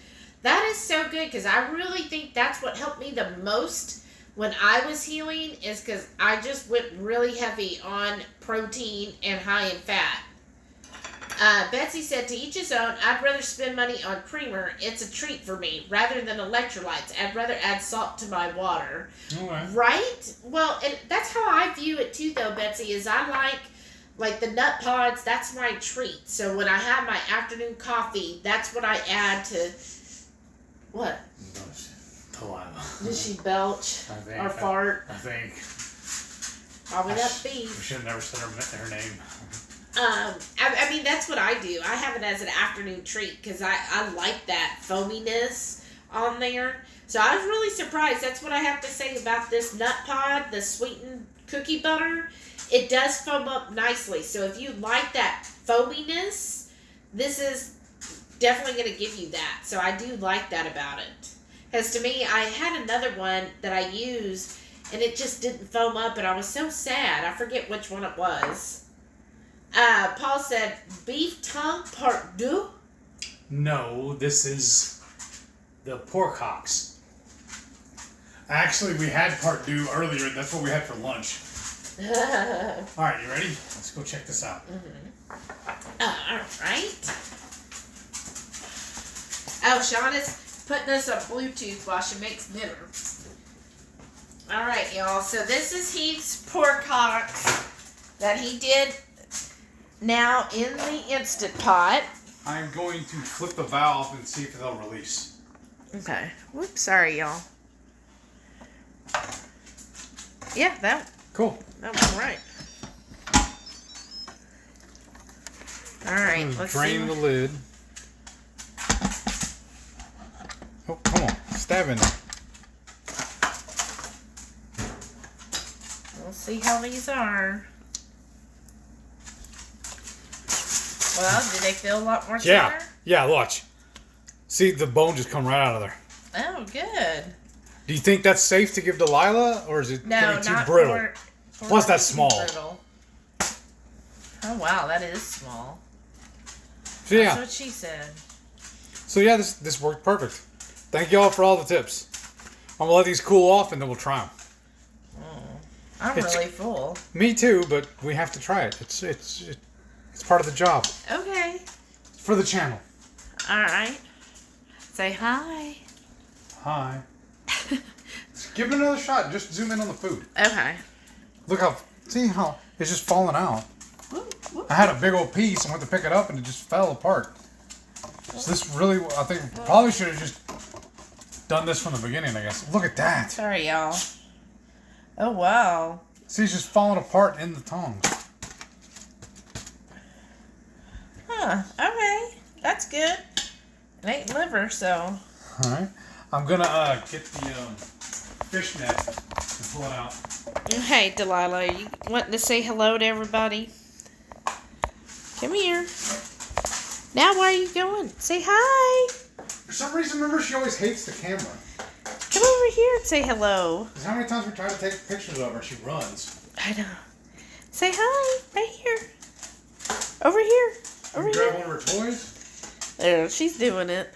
That is so good because I really think that's what helped me the most when I was healing is because I just went really heavy on protein and high in fat. Betsy said, to each his own, I'd rather spend money on creamer. It's a treat for me rather than electrolytes. I'd rather add salt to my water. Okay. Right? Well, and that's how I view it too, though, Betsy, is I like the nut pods, that's my treat. So when I have my afternoon coffee, that's what I add to... What? Delilah. Did she belch or fart? I think. Probably that beef. We should have never said her name. I mean, that's what I do. I have it as an afternoon treat because I like that foaminess on there. So I was really surprised. That's what I have to say about this nut pod, the sweetened cookie butter. It does foam up nicely. So if you like that foaminess, this is definitely going to give you that. So I do like that about it. Because to me, I had another one that I used, and it just didn't foam up, and I was so sad. I forget which one it was. Paul said, beef tongue part 2? No, this is the pork hocks. Actually, we had part 2 earlier. That's what we had for lunch. All right, you ready? Let's go check this out. Mm-hmm. All right. Oh, Shauna's putting us on Bluetooth while she makes dinner. All right, y'all. So this is Heath's pork hocks that he did now in the Instant Pot. I'm going to flip the valve and see if they'll release. Okay. Whoops, sorry, y'all. Yeah, that Cool. That was all right. All right, let's drain see. the lid. Oh, come on. Stab in there. We'll see how these are. Well, do they feel a lot more Yeah. tender? Yeah, watch. See, the bone just come right out of there. Oh, good. Do you think that's safe to give Delilah, or is it gonna be too not brittle? for Plus, too that's small. brittle. Oh, wow, that is small. So, yeah. That's what she said. So, yeah, this worked perfect. Thank y'all for all the tips. I'm gonna let these cool off, and then we'll try them. I'm really full. Me too, but we have to try it. It's part of the job. Okay. For the channel. All right. Say hi. Hi. Give it another shot. Just zoom in on the food. Okay. Look how. See how it's just falling out. I had a big old piece and went to pick it up and it just fell apart. So this really, I think, probably should have just done this from the beginning, I guess. Look at that. Sorry, y'all. Oh, wow. See, it's just falling apart in the tongs. Huh. Okay. That's good. It ain't liver, so. Alright. I'm gonna get the fish net and pull it out. Hey, Delilah, you wanting to say hello to everybody? Come here. Now, where are you going? Say hi. For some reason, remember, she always hates the camera. Come over here and say hello. Because how many times we try to take pictures of her, she runs. I know. Say hi. Right here. Over here. Over You here. grab one of her toys? There, she's doing it.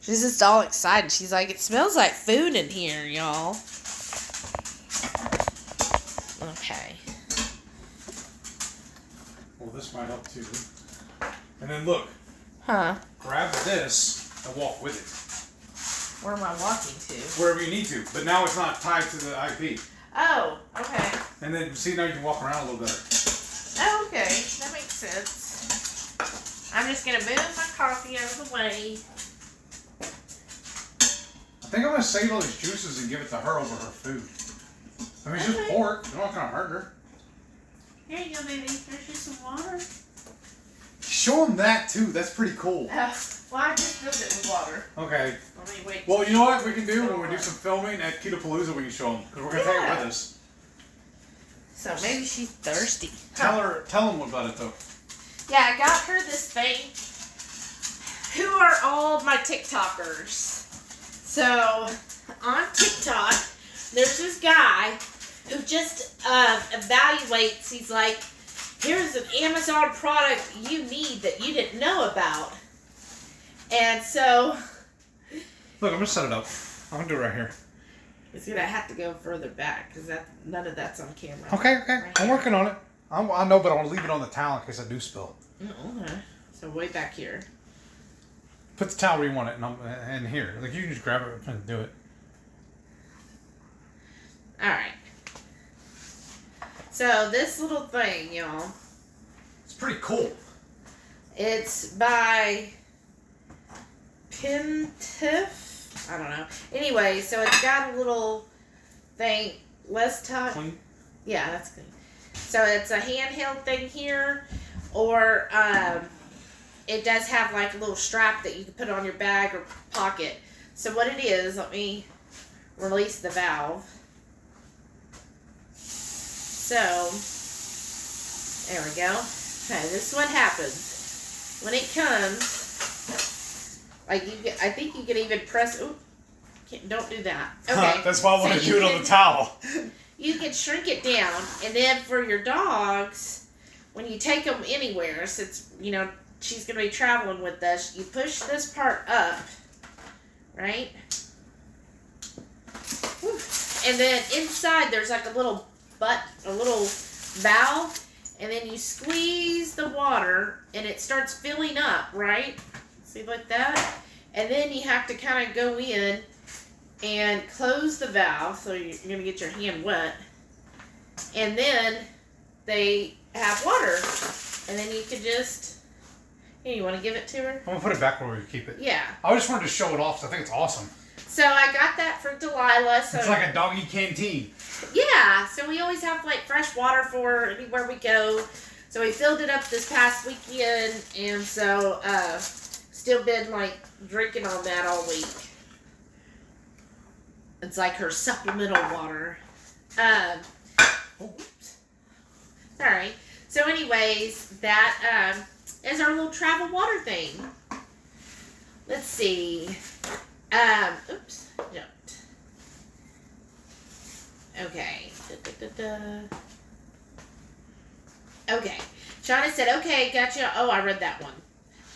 She's just all excited. She's like, it smells like food in here, y'all. Okay. Well, this might help too. And then look, Huh. grab this and walk with it. Where am I walking to? Wherever you need to. But now it's not tied to the IP. Oh, okay. And then, see, now you can walk around a little better. Oh, okay. That makes sense. I'm just going to move my coffee out of the way. I think I'm going to save all these juices and give it to her over her food. I mean, it's just pork. It's not going to hurt her. Here you go, baby. There's just some water. Show them that, too. That's pretty cool. Well, I just filled it with water. Okay. Let me wait. Well, you know what we can do when we do some filming at Ketapalooza, we can show them. Because we're going to take it with us. So maybe she's thirsty. Tell them about it, though. Yeah, I got her this thing. Who are all my TikTokers? So, on TikTok, there's this guy who just evaluates. He's like, here's an Amazon product you need that you didn't know about. And so... Look, I'm going to set it up. I'm going to do it right here. It's going to have to go further back because none of that's on camera. Okay. Right I'm here. working on it. I know, but I want to leave it on the towel in case I do spill. Okay. So way back here. Put the towel where you want it, and here. Like, you can just grab it and do it. Alright. So this little thing, y'all. It's pretty cool. It's by Pintiff. I don't know. Anyway, so it's got a little thing. Less touch. Clean. Yeah, that's clean. So it's a handheld thing here, or it does have like a little strap that you can put on your bag or pocket. So what it is, let me release the valve. So, there we go. Okay, this is what happens. When it comes, like I think you can even press, don't do that. Okay. That's why I want to do it on the towel. You can shrink it down, and then for your dogs, when you take them anywhere, since, she's going to be traveling with us, you push this part up, right? Whew. And then inside there's like a little valve, and then you squeeze the water, and it starts filling up, right? See, like that? And then you have to kind of go in and close the valve, so you're going to get your hand wet. And then they have water. And then you can just... Here, you want to give it to her? I'm going to put it back where we keep it. Yeah. I just wanted to show it off, so I think it's awesome. So I got that for Delilah. So it's like a doggy canteen. Yeah. So we always have like fresh water for her anywhere we go. So we filled it up this past weekend. And so still been like drinking on that all week. It's like her supplemental water. Oops. Sorry. So anyways, that as our little travel water thing. Let's see. Oops, jumped. Okay. Okay. Shauna said, okay, gotcha. Oh, I read that one.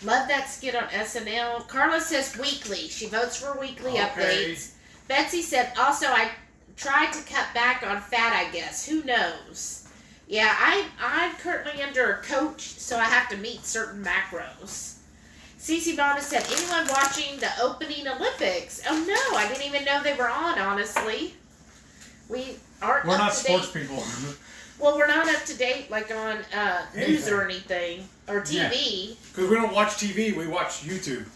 Love that skit on SNL. Carla says weekly. She votes for weekly updates. Betsy said, also, I tried to cut back on fat, I guess. Who knows? Yeah, I'm currently under a coach, so I have to meet certain macros. Cece Bonda said, anyone watching the opening Olympics? Oh, no, I didn't even know they were on, honestly. We're not sports people. Well, we're not up to date, like on news or anything, or TV. Because we don't watch TV, we watch YouTube.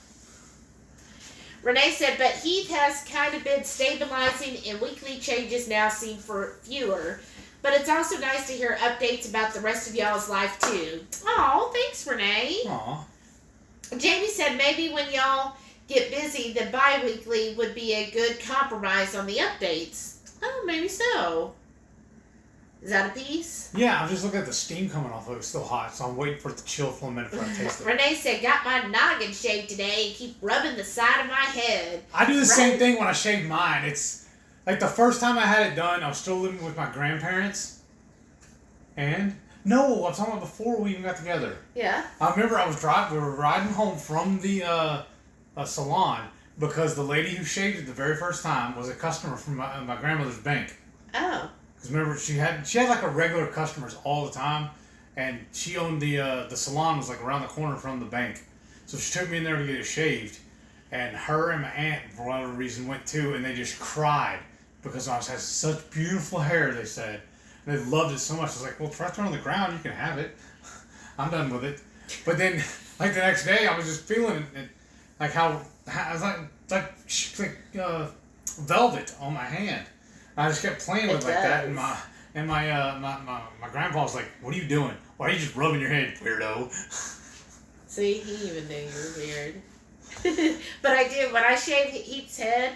Renee said, but Heath has kind of been stabilizing and weekly changes now seem for fewer. But it's also nice to hear updates about the rest of y'all's life, too. Aw, thanks, Renee. Aw. Jamie said maybe when y'all get busy, the bi-weekly would be a good compromise on the updates. Oh, maybe so. Is that a piece? Yeah, I'm just looking at the steam coming off of it. It's still hot, so I'm waiting for it to chill for a minute before I taste it. Renee said, got my noggin shaved today and keep rubbing the side of my head. I do the same thing when I shave mine. It's like the first time I had it done, I was still living with my grandparents. And? No, I'm talking about before we even got together. Yeah. I remember we were riding home from the salon because the lady who shaved it the very first time was a customer from my grandmother's bank. Oh. Because remember, she had like a regular customers all the time, and she owned the salon was like around the corner from the bank. So she took me in there to get it shaved, and her and my aunt, for whatever reason, went too, and they just cried because I had such beautiful hair, they said. And they loved it so much. I was like, well, it's right there on the ground. You can have it. I'm done with it. But then, like the next day, I was just feeling it, like how I was like velvet on my hand. And I just kept playing with it like that, and my grandpa was like, "What are you doing? Why are you just rubbing your head, weirdo?" See, he even knew you were weird. But I do when I shave Heath's head.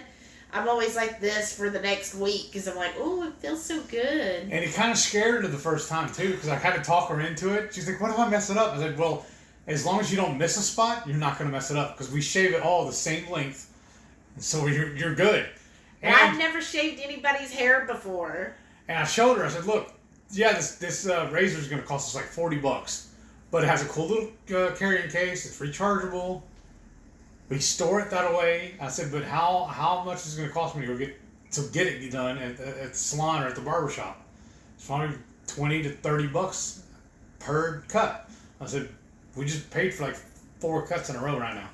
I'm always like this for the next week because I'm like, oh, it feels so good. And it kind of scared her the first time, too, because I had to talk her into it. She's like, what if I mess it up? I said, well, as long as you don't miss a spot, you're not going to mess it up because we shave it all the same length. And so you're good. And I've never shaved anybody's hair before. And I showed her, I said, look, yeah, this razor is going to cost us like $40. But it has a cool little carrying case. It's rechargeable. We store it that way. I said, but how much is it going to cost me to get it done at the salon or at the barbershop? It's probably $20 to $30 per cut. I said, we just paid for like 4 cuts in a row right now.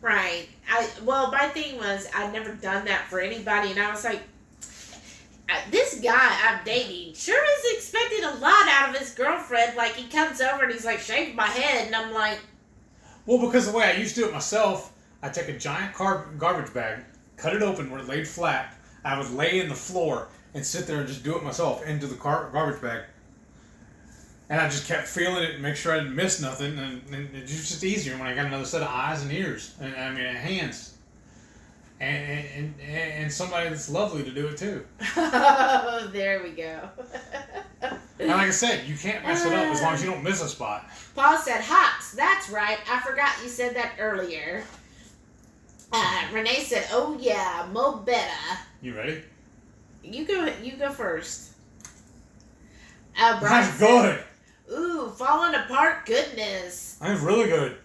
Right. Well, my thing was I'd never done that for anybody, and I was like, this guy I'm dating sure is expecting a lot out of his girlfriend. Like, he comes over and he's like, shave my head, and I'm like, well, because the way I used to do it myself, I take a giant garbage bag, cut it open where it laid flat. I would lay in the floor and sit there and just do it myself into the garbage bag. And I just kept feeling it and make sure I didn't miss nothing. And it was just easier when I got another set of eyes and ears. And hands. And somebody that's lovely to do it too. Oh, there we go. And like I said, you can't mess it up as long as you don't miss a spot. Paul said, hops, that's right. I forgot you said that earlier. Renee said, oh yeah, mo better. You ready? You go first. Brian That's good. Ooh, falling apart goodness. That's really good.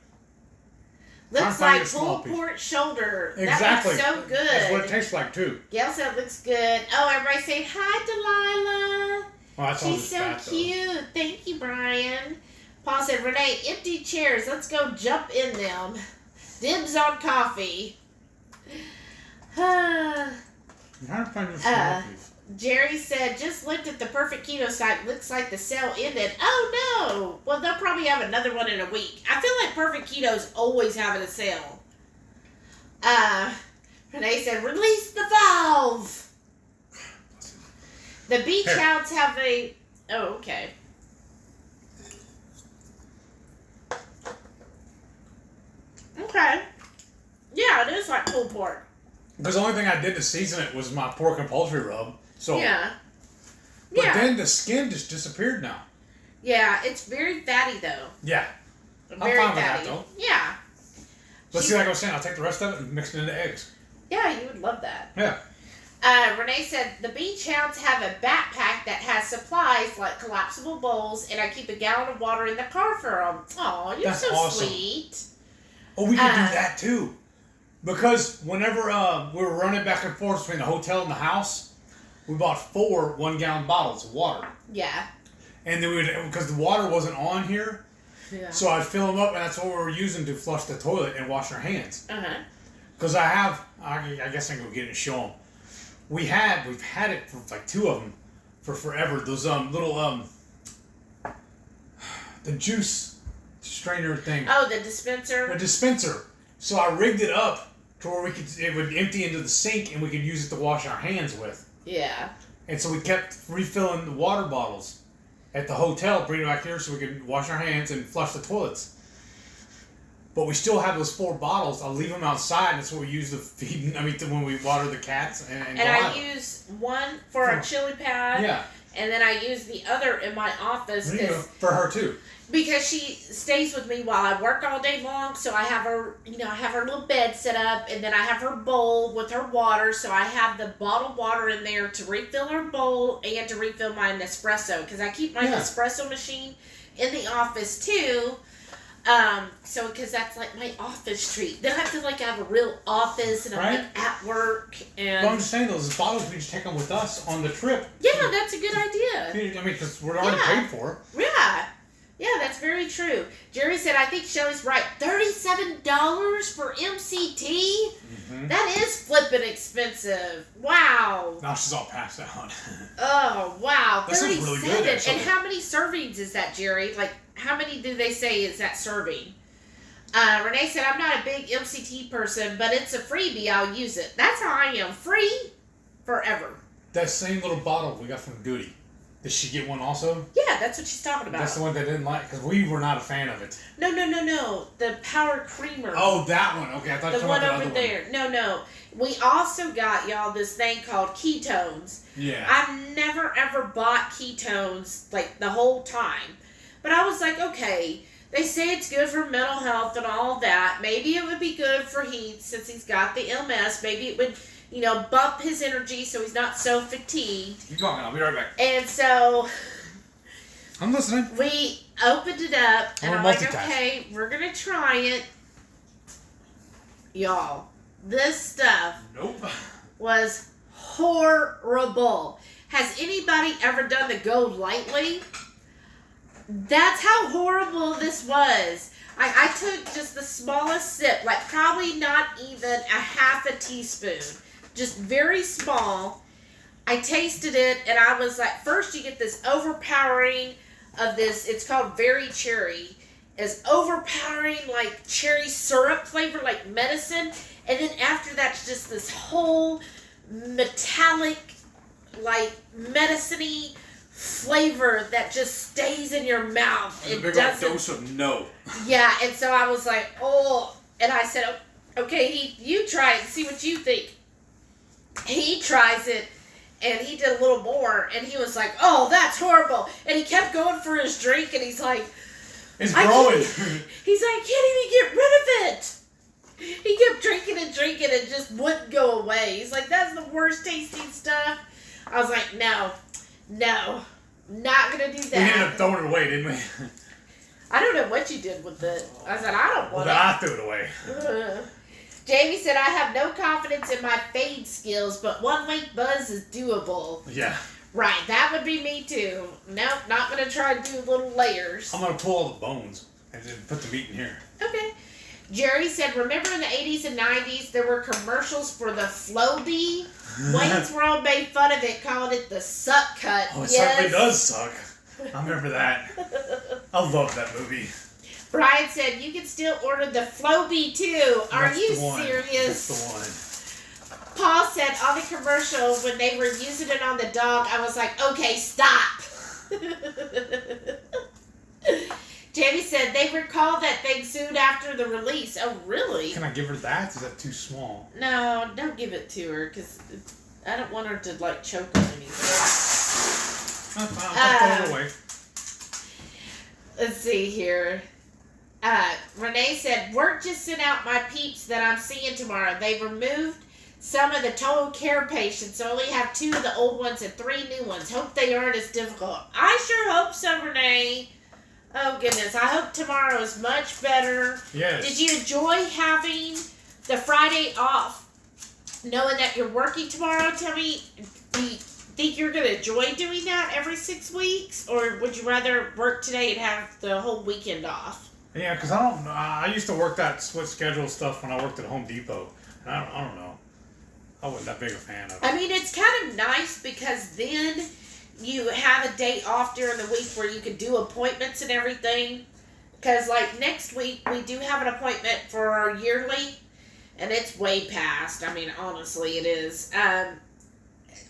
Looks like pulled pork shoulder. Exactly. That looks so good. That's what it tastes like too. Gail said it looks good. Oh, everybody saying hi, Delilah. Well, that's She's so fat, cute. Thank you, Brian. Paul said, Renee, empty chairs. Let's go jump in them. Dibs on coffee. Jerry said, just looked at the Perfect Keto site. Looks like the sale ended. Oh, no. Well, they'll probably have another one in a week. I feel like Perfect Keto's always having a sale. Renee said, release the valve. The beach hounds have a... Oh, okay. Okay. Yeah, it is like pulled pork. Because the only thing I did to season it was my pork and poultry rub. So, yeah. But then the skin just disappeared now. Yeah, it's very fatty though. Yeah. Very fine with fatty. that, though. Yeah. But see, like I was saying, I'll take the rest of it and mix it into eggs. Yeah, you would love that. Yeah. Renee said, the beach hounds have a backpack that has supplies like collapsible bowls, and I keep a gallon of water in the car for them. Aw, you're That's so awesome. sweet. Oh, we could do that too. Because whenever we were running back and forth between the hotel and the house, we bought 4 1-gallon bottles of water. Yeah. And then because the water wasn't on here, Yeah. so I'd fill them up, and that's what we were using to flush the toilet and wash our hands. Uh-huh. Because I guess I can go get it and show them. We've had it for like 2 of them for forever. Those little the juice strainer thing. Oh, the dispenser. A dispenser. So I rigged it up to where it would empty into the sink, and we could use it to wash our hands with. Yeah. And so we kept refilling the water bottles at the hotel, bring it back here so we could wash our hands and flush the toilets. But we still have those 4 bottles. I'll leave them outside. That's what we use to feed. When we water the cats and I use one for a chili pad. Yeah. And then I use the other in my office for her too. Because she stays with me while I work all day long. So I have her, I have her little bed set up, and then I have her bowl with her water. So I have the bottled water in there to refill her bowl and to refill my Nespresso, because I keep my Nespresso machine in the office too. Because that's like my office treat. Then I feel like I have a real office, and I'm like at work. And but I'm just saying, those bottles, we just take them with us on the trip. Yeah, that's a good idea. I mean, because we're already paid for it. Yeah. Yeah, that's very true. Jerry said, I think Shelly's right. $37 for MCT? Mm-hmm. That is flippin' expensive. Wow. Now she's all passed out. Oh, wow. That sounds really good, actually. And how many servings is that, Jerry? Like, how many do they say is that serving? Renee said, I'm not a big MCT person, but it's a freebie. I'll use it. That's how I am. Free forever. That same little bottle we got from Goody. Did she get one also? Yeah, that's what she's talking about. That's the one that didn't like, because we were not a fan of it. No. The Power Creamer. Oh, that one. Okay, I thought you were talking about the other there. One. No. We also got, y'all, this thing called ketones. Yeah. I've never, ever bought ketones, like, the whole time. But I was like, okay, they say it's good for mental health and all that. Maybe it would be good for Heath, since he's got the MS. Maybe it would, bump his energy so he's not so fatigued. Keep talking. I'll be right back. And so I'm listening. we opened it up, and I'm like, okay, we're going to try it. Y'all, this stuff was horrible. Has anybody ever done the Go Lightly? That's how horrible this was. I took just the smallest sip, like probably not even a half a teaspoon. Just very small. I tasted it, and I was like, first you get this overpowering of this, it's called Very Cherry. It's overpowering, like cherry syrup flavor, like medicine. And then after that's just this whole metallic, like medicine-y flavor that just stays in your mouth. A big old dose of no. Yeah, and so I was like, oh, and I said, okay, you try it and see what you think. He tries it, and he did a little more, and he was like, oh, that's horrible. And he kept going for his drink, and he's like, it's growing. He's like, I can't even get rid of it. He kept drinking and it just wouldn't go away. He's like, that's the worst tasting stuff. I was like, no, not gonna do that. We ended up throwing it away, didn't we? I don't know what you did with it. I said, I don't want it. I threw it away. Jamie said, I have no confidence in my fade skills, but one week buzz is doable. Yeah. Right, that would be me too. Nope, not gonna try to do little layers. I'm gonna pull all the bones and then put the meat in here. Okay. Jerry said, remember in the 80s and 90s, there were commercials for the Flowbee? Wayne's World made fun of it, calling it the suck cut. Oh, it certainly does suck. I remember that. I love that movie. Brian said, you can still order the Flowbee too. Are you serious? That's the one. Paul said on the commercial, when they were using it on the dog, I was like, okay, stop. Jamie said they recall that thing soon after the release. Oh, really? Can I give her that? Is that too small? No, don't give it to her, because I don't want her to, like, choke on anything. I'll throw it away. Let's see here. Renee said, work just sent out my peeps that I'm seeing tomorrow. They've removed some of the total care patients. Only have 2 of the old ones and 3 new ones. Hope they aren't as difficult. I sure hope so, Renee. Oh, goodness. I hope tomorrow is much better. Yes. Did you enjoy having the Friday off, knowing that you're working tomorrow? Tell me, do you think you're going to enjoy doing that every 6 weeks? Or would you rather work today and have the whole weekend off? Yeah, because I used to work that split schedule stuff when I worked at Home Depot. And I don't know. I wasn't that big a fan of it. I mean, it's kind of nice because then you have a day off during the week where you could do appointments and everything. Because, like, next week we do have an appointment for our yearly, and it's way past. I mean, honestly, it is.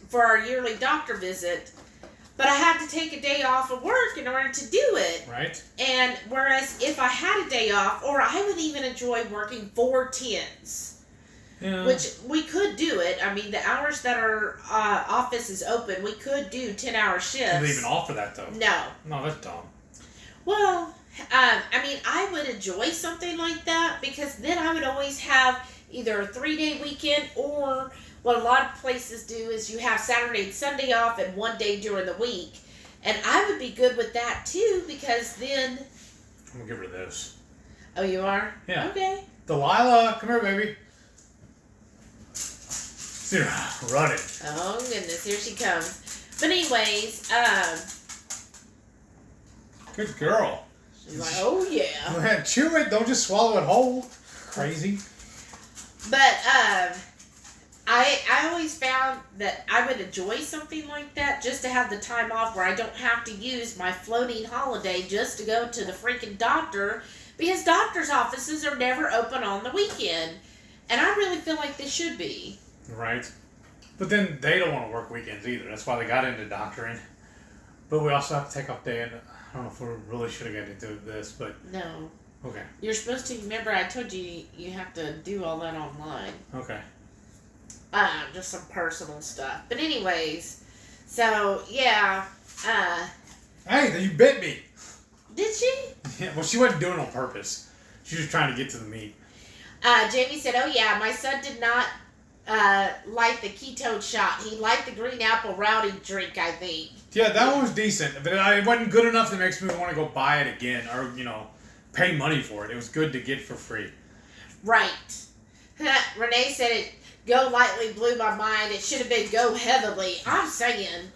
For our yearly doctor visit. But I had to take a day off of work in order to do it. Right. And whereas if I had a day off, or I would even enjoy working 4 10s. Yeah. Which we could do it. I mean, the hours that our office is open, we could do 10-hour shifts. Do they even offer that, though? No. No, that's dumb. Well, I mean, I would enjoy something like that because then I would always have either a 3-day weekend or what a lot of places do is you have Saturday and Sunday off and 1 day during the week. And I would be good with that too because then... I'm going to give her this. Oh, you are? Yeah. Okay. Delilah, come here, baby. See her running. Oh, goodness. Here she comes. But anyways, Good girl. she's like, oh, yeah. Go ahead, chew it. Don't just swallow it whole. Crazy. But, I always found that I would enjoy something like that just to have the time off where I don't have to use my floating holiday just to go to the freaking doctor because doctor's offices are never open on the weekend. And I really feel like they should be. Right. But then they don't want to work weekends either. That's why they got into doctoring. But we also have to take off day. And I don't know if we really should have got into this, but... No. Okay. You're supposed to, remember I told you you have to do all that online. Okay. Just some personal stuff. But anyways, so, yeah, Hey, you bit me. did she? Yeah, well, she wasn't doing it on purpose. She was trying to get to the meat. Jamie said, oh yeah, my son did not, like the ketone shot. He liked the green apple rowdy drink, I think. Yeah, that one was decent, but it wasn't good enough that makes me want to go buy it again or, pay money for it. It was good to get for free. Right. Renee said it, go lightly blew my mind. It should have been go heavily. I'm saying.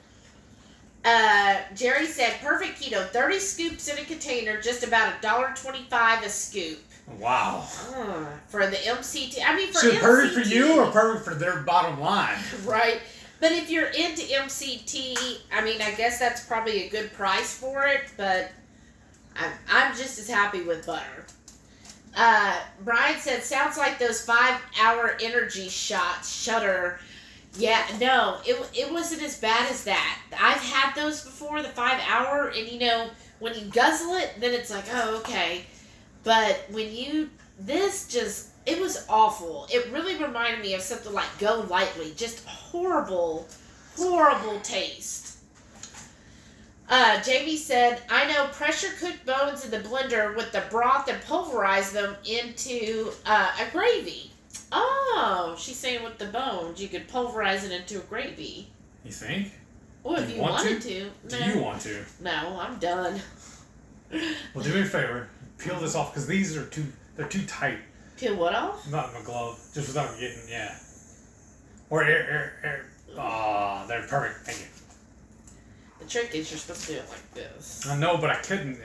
Jerry said, perfect keto, 30 scoops in a container, just about $1.25 a scoop. Wow. For the MCT. I mean, for So MCT. perfect for you or perfect for their bottom line? Right. But if you're into MCT, I mean, I guess that's probably a good price for it, but I'm just as happy with butter. Brian said, sounds like those 5-hour energy shots. Shudder. Yeah, no, it wasn't as bad as that. I've had those before, the 5-hour, and when you guzzle it, then it's like, oh, okay. But when it was awful. It really reminded me of something like Go Lightly. Just horrible, horrible taste. Jamie said, I know pressure cook bones in the blender with the broth and pulverize them into a gravy. Oh, she's saying with the bones, you could pulverize it into a gravy. You think? Well, if you wanted to. Do you want to? No, I'm done. Well, do me a favor. Peel this off, because these are they're too tight. Peel what off? Not in my glove. Just without getting, yeah. Or air. Ah, they're perfect. Thank you. The trick is you're supposed to do it like this. I know, but I couldn't.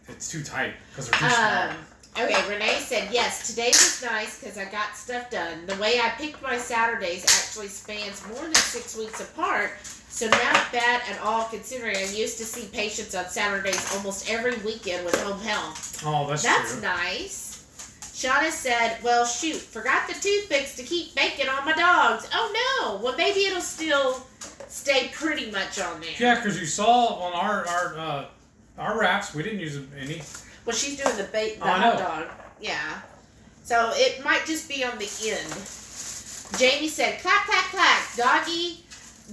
It's too tight, because they're too small. Okay, Renee said, yes, today was nice because I got stuff done. The way I picked my Saturdays actually spans more than 6 weeks apart, so not bad at all considering I used to see patients on Saturdays almost every weekend with home health. Oh, that's true. Nice. Shauna said, well, shoot, forgot the toothpicks to keep baking on my dogs. Oh, no. Well, maybe it'll still stay pretty much on there. Yeah, because you saw on our wraps, we didn't use any. Well, she's doing the hot dog. Yeah. So it might just be on the end. Jamie said, clap, clap, clap. Doggy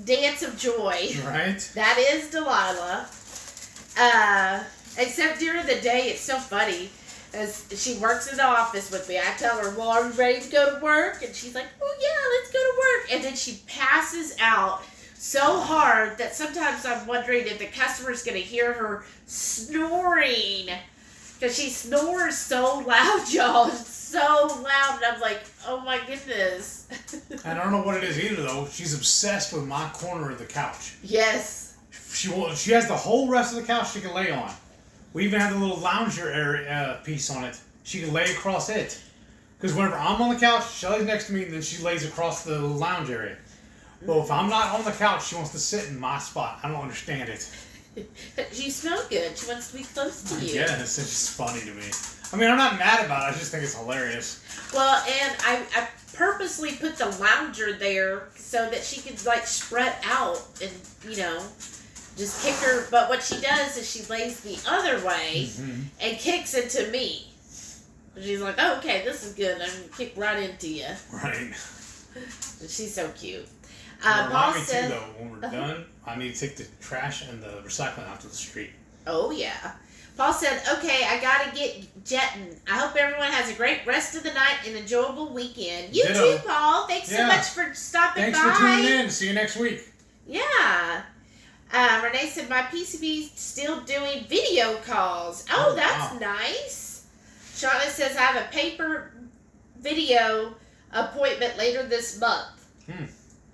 dance of joy. Right. That is Delilah. Except during the day, it's so funny. as she works in the office with me, I tell her, well, are you ready to go to work? And she's like, oh, yeah, let's go to work. And then she passes out so hard that sometimes I'm wondering if the customer's going to hear her snoring. Because she snores so loud, y'all. It's so loud. And I'm like, oh, my goodness. And I don't know what it is either, though. She's obsessed with my corner of the couch. Yes. She has the whole rest of the couch she can lay on. We even have the little lounger area piece on it. She can lay across it. Because whenever I'm on the couch, she lays next to me, and then she lays across the lounge area. But if I'm not on the couch, she wants to sit in my spot. I don't understand it. You smell good. She wants to be close to you. Yeah, it's just funny to me. I mean, I'm not mad about it. I just think it's hilarious. Well, and I purposely put the lounger there so that she could, like, spread out and, you know, just kick her. But what she does is she lays the other way and kicks into me. She's like, oh, okay, this is good. I'm going to kick right into you. Right. She's so cute. Paul said, too, though, when we're done, I need to take the trash and the recycling out to the street. Oh, yeah. Paul said, okay, I got to get jetting. I hope everyone has a great rest of the night and enjoyable weekend. You too, Paul. Thanks so much for stopping by. Thanks for tuning in. See you next week. Yeah. Renee said, my PCB's still doing video calls. Oh, that's nice. Charlotte says, I have a paper video appointment later this month.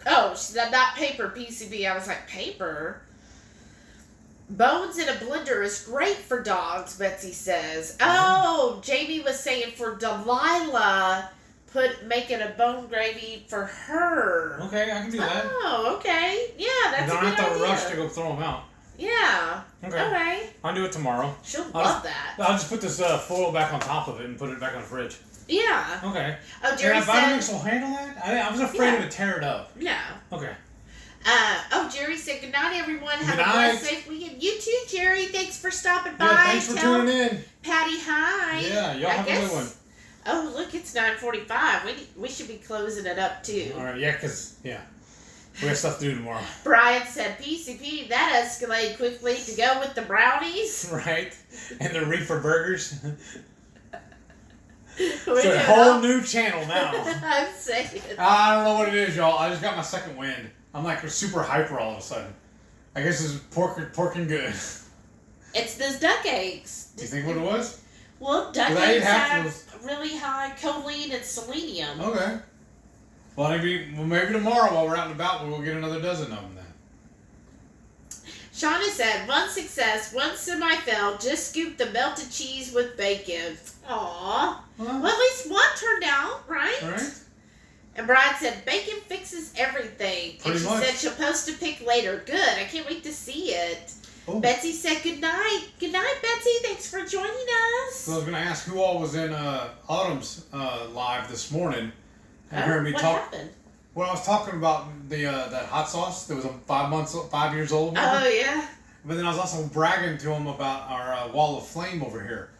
Oh, she said, not paper PCB. I was like, paper? Bones in a blender is great for dogs, Betsy says. Oh, Jamie was saying for Delilah, making a bone gravy for her. Okay, I can do that. Oh, okay. Yeah, that's a good idea. You don't have to rush to go throw them out. Yeah. Okay. I'll do it tomorrow. She'll love that. I'll just put this foil back on top of it and put it back on the fridge. Yeah. Okay. Oh, Jerry said... Vitamix will handle that? I was afraid it would tear it up. Yeah. Okay. Jerry said, good night, everyone. Have a blessed, safe weekend. You too, Jerry. Thanks for stopping by. Yeah, thanks for tuning in. Patty, hi. Yeah, y'all have a good one. Oh, look, it's 9:45. We should be closing it up, too. All right, we have stuff to do tomorrow. Brian said, PCP, that escalated quickly to go with the brownies. Right. And the reefer burgers. It's a whole new channel now. I'm saying. I don't know what it is, y'all. I just got my second wind. I'm like super hyper all of a sudden. I guess it's pork and good. It's those duck eggs. Do you think what it was? Well, duck eggs have really high choline and selenium. Okay. Well, maybe tomorrow while we're out and about, we'll get another dozen of them then. Shauna said, one success, one semi-fail, just scoop the melted cheese with bacon. Aww. Well, at least one turned out, right? Right. And Brian said, bacon fixes everything. Pretty much. Said she'll post a pic later. Good. I can't wait to see it. Ooh. Betsy said, good night. Good night, Betsy. Thanks for joining us. So I was going to ask who all was in Autumn's live this morning. And heard me what happened? Well, I was talking about that hot sauce that was 5 years old. Remember? Oh, yeah. But then I was also bragging to them about our wall of flame over here.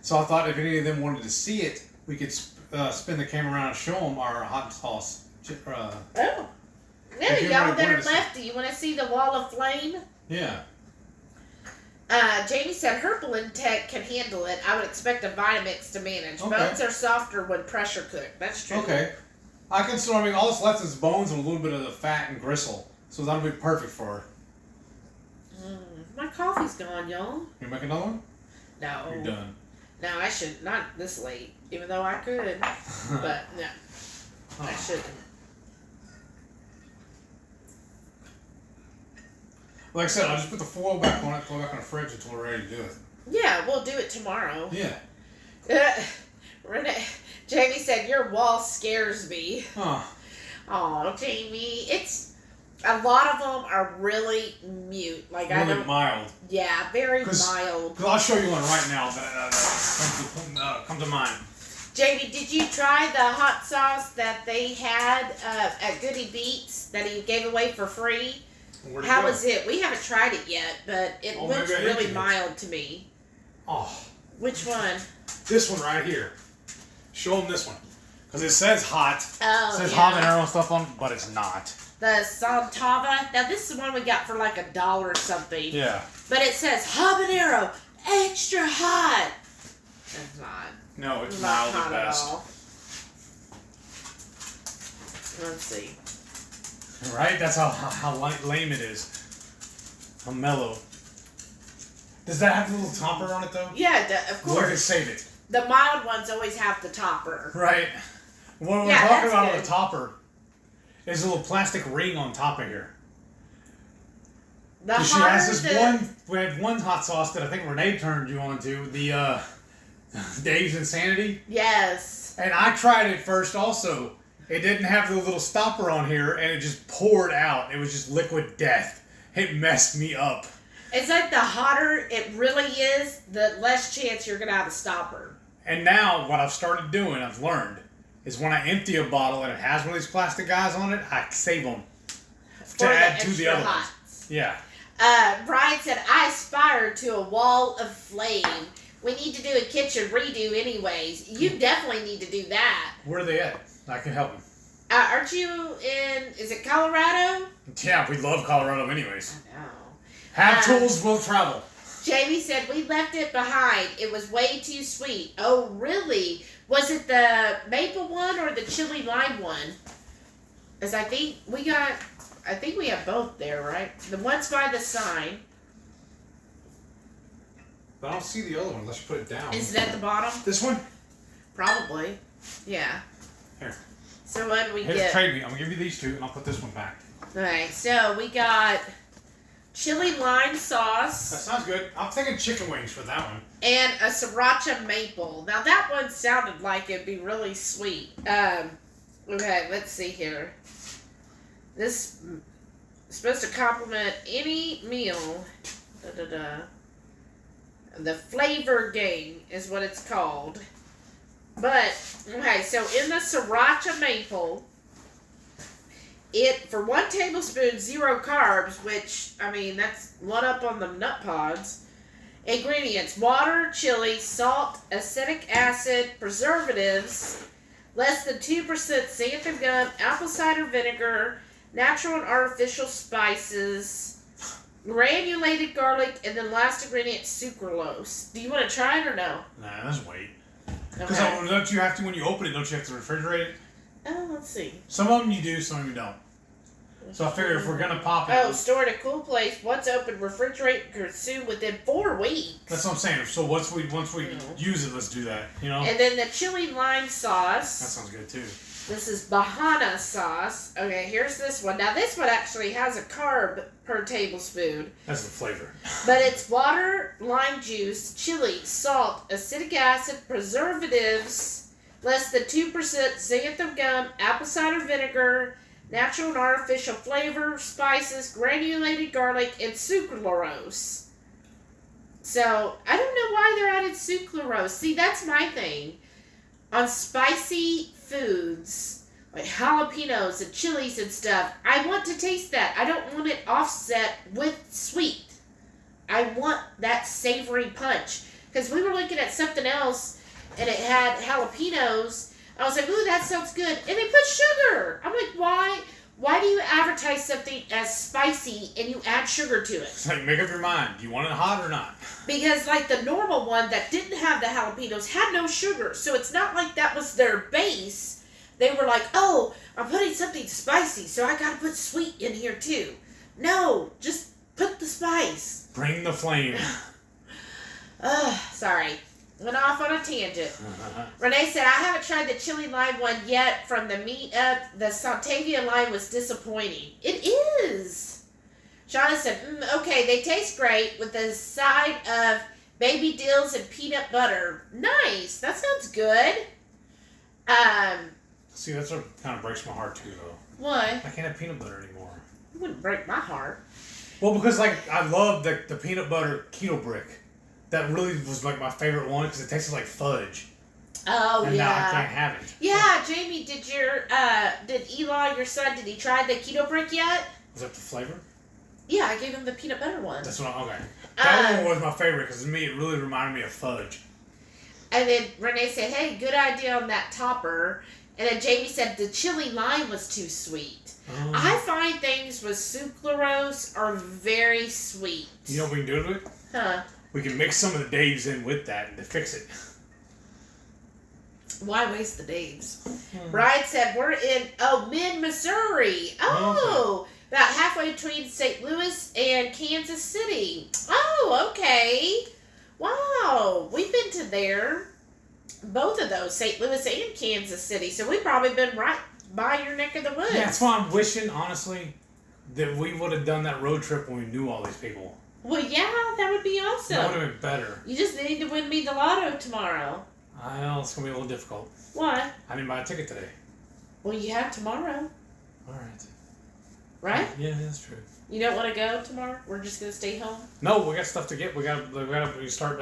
So I thought if any of them wanted to see it, we could spin the camera around and show them our hot sauce. Oh. Yeah, y'all that are left, do you want to see the wall of flame? Yeah. Jamie said her blend tech can handle it. I would expect a Vitamix to manage. Okay. Bones are softer when pressure cooked. That's true. Okay. All that's left is bones and a little bit of the fat and gristle. So that'll be perfect for her. My coffee's gone, y'all. You make another one? No. You're done. No, I shouldn't. Not this late. Even though I could. But, no. I shouldn't. Like I said, I'll just put the foil back on it, throw it back in the fridge until we're ready to do it. Yeah, we'll do it tomorrow. Yeah. Jamie said, your wall scares me. Huh. Oh, Jamie. A lot of them are really mute. Like really mild. Yeah, very mild. Because I'll show you one right now that come to mind. Jamie, did you try the hot sauce that they had at Goody Beats that he gave away for free? How was it? We haven't tried it yet, but it looks really mild to me. Oh. Which one? This one right here. Show them this one. Because it says hot. Oh, it says habanero and stuff on it, but it's not. The Santava. Now, this is the one we got for like $1 or something. Yeah. But it says habanero, extra hot. It's not. No, it's Not mild hot at at best. all. Let's see. Right? That's how lame it is. How mellow. Does that have a little topper on it though? Yeah, of Look at course. save it. The mild ones always have the topper. Right. What we're Yeah, talking that's about good. with the topper is a little plastic ring on top of here. The She harder has this the, one. We had one hot sauce that I think Renee turned you on to, the Dave's Insanity. Yes. And I tried it first also. It didn't have the little stopper on here, and it just poured out. It was just liquid death. It messed me up. It's like the hotter it really is, the less chance you're going to have a stopper. And now, what I've started doing, I've learned, is when I empty a bottle and it has one of these plastic guys on it, I save them to add to the other ones. Yeah. Brian said, I aspire to a wall of flame. We need to do a kitchen redo anyways. You definitely need to do that. Where are they at? I can help them. Aren't you in, is it Colorado? Yeah, we love Colorado anyways. I know. Have tools, will travel. Jamie said, we left it behind. It was way too sweet. Oh, really? Was it the maple one or the chili lime one? Because I think we have both there, right? The one's by the sign. But I don't see the other one unless you put it down. Is it at the bottom? This one? Probably. Yeah. Here. So what do we Here's get? trade me. I'm going to give you these two, and I'll put this one back. Alright, so we got chili lime That sauce sounds good. I'm thinking chicken wings for that one. and a sriracha maple. Now that one sounded like it'd be really sweet. Okay, let's see here. This is supposed to complement any meal. The flavor gang is what it's called. But, okay, so in the sriracha maple, for 1 tablespoon, 0 carbs, which, I mean, that's one up on the nut pods. Ingredients: water, chili, salt, acetic acid, preservatives, less than 2% xanthan gum, apple cider vinegar, natural and artificial spices, granulated garlic, and then last ingredient, sucralose. Do you want to try it or no? Nah, let's wait. Because Okay. don't you have to, when you open it, don't you have to refrigerate it? Oh, let's see. Some of them you do, some of them you don't. So I figure if we're going to pop it... Oh, store in a cool place. Once open, refrigerate, and consume within 4 weeks. That's what I'm saying. So once we use it, let's do that, you know? And then the chili lime sauce. That sounds good, too. This is Bahana sauce. Okay, here's this one. Now, this one actually has a carb per tablespoon. That's the flavor. But it's water, lime juice, chili, salt, acetic acid, preservatives, less than 2% xanthan gum, apple cider vinegar, natural and artificial flavor, spices, granulated garlic, and sucralose. So, I don't know why they're added sucralose. See, that's my thing. On spicy foods, like jalapenos and chilies and stuff, I want to taste that. I don't want it offset with sweet. I want that savory punch. Because we were looking at something else, and it had jalapenos. I was like, ooh, that sounds good. And they put sugar. I'm like, why? Why do you advertise something as spicy and you add sugar to it? It's like, make up your mind. Do you want it hot or not? Because, like, the normal one that didn't have the jalapenos had no sugar. So it's not like that was their base. They were like, oh, I'm putting something spicy, so I gotta put sweet in here too. No, just put the spice. Bring the flame. Sorry. Went off on a tangent. Renee said, I haven't tried the chili lime one yet from the meetup. The Santavia lime was disappointing. It is. Shauna said, okay, they taste great with the side of baby dills and peanut butter. Nice. That sounds good. See, that's what kind of breaks my heart too, though. What? I can't have peanut butter anymore. It wouldn't break my heart. Well, because, like, I love the peanut butter keto brick. That really was, like, my favorite one because it tasted like fudge. Oh, and yeah. now I can't have it. Yeah, Jamie, did Eli, your son, did he try the keto brick yet? Was that the flavor? Yeah, I gave him the peanut butter one. That's what okay. That one was my favorite because to me it really reminded me of fudge. And then Renee said, hey, good idea on that topper. And then Jamie said the chili lime was too sweet. I find things with sucralose are very sweet. You know what we can do to it? Huh? We can mix some of the Dave's in with that to fix it. Why waste the days? Brian said we're in mid Missouri. Oh, about halfway between St. Louis and Kansas City. Oh, okay. Wow, we've been to there. Both of those, St. Louis and Kansas City. So we've probably been right by your neck of the woods. Yeah, that's why I'm wishing, honestly, that we would have done that road trip when we knew all these people. Well, yeah, that would be awesome. That would have been better. You just need to win me the lotto tomorrow. I know, it's going to be a little difficult. Why? I didn't buy a ticket today. Well, you have tomorrow. All right. Right? Yeah, that's true. You don't want to go tomorrow? We're just going to stay home? No, we got stuff to get. We start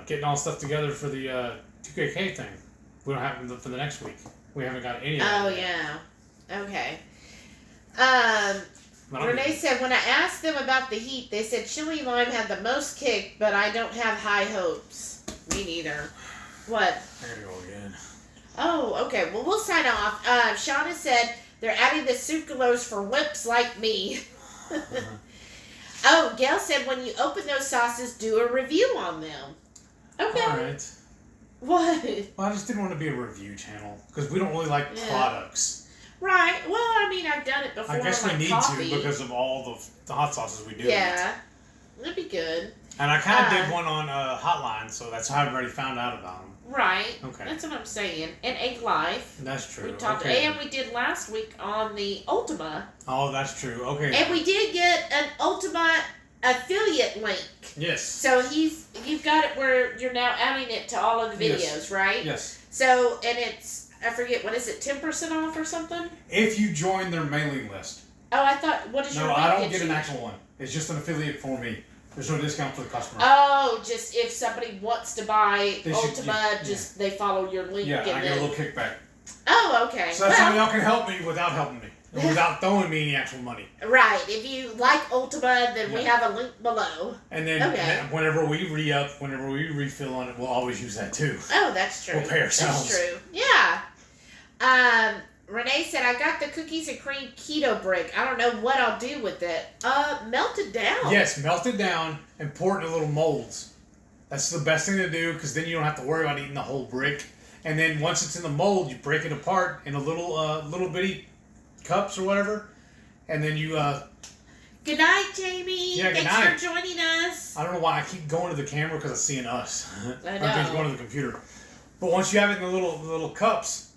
getting all stuff together for the 2KK thing. We don't have them for the next week. We haven't got any of them. Oh, yeah. Okay. Renee said, when I asked them about the heat, they said chili lime had the most kick, but I don't have high hopes. Me neither. What? I gotta go again. Oh, okay. Well, we'll sign off. Shauna said they're adding the sucralose for whips like me. Oh, Gail said when you open those sauces, do a review on them. Okay. All right. What? Well, I just didn't want to be a review channel because we don't really like products. Right. Well, I mean, I've done it before. I guess we like need coffee. to because of all the hot sauces we do. Yeah. That'd be good. And I kind of did one on Hotline, so that's how I already found out about them. Right. Okay. That's what I'm saying. And Egg Life. That's true. We talked, and we did last week on the Ultima. Oh, that's true. Okay. And we did get an Ultima affiliate link. Yes. So you've got it where you're now adding it to all of the videos, right? Yes. So, and it's, I forget, what is it, 10% off or something? If you join their mailing list. Oh, I thought, what is your link? No, I don't get an actual one. It's just an affiliate for me. There's no discount for the customer. Oh, just if somebody wants to buy Ultima, they follow your link. Yeah, and I get a little kickback. Oh, okay. So that's how y'all can help me without helping me. And without throwing me any actual money. Right. If you like Ultima, then we have a link below. And then whenever we re-up, whenever we refill on it, we'll always use that too. Oh, that's true. We'll pay ourselves. That's true. Yeah. Renee said, I got the cookies and cream keto brick. I don't know what I'll do with it. Melt it down. Yes, melt it down and pour it in little molds. That's the best thing to do because then you don't have to worry about eating the whole brick. And then once it's in the mold, you break it apart in a little bitty cups or whatever. And then you... Good night, Jamie. Yeah, good night. Thanks for joining us. I don't know why I keep going to the camera because I'm seeing us. I know. I'm going to the computer. But once you have it in the little cups,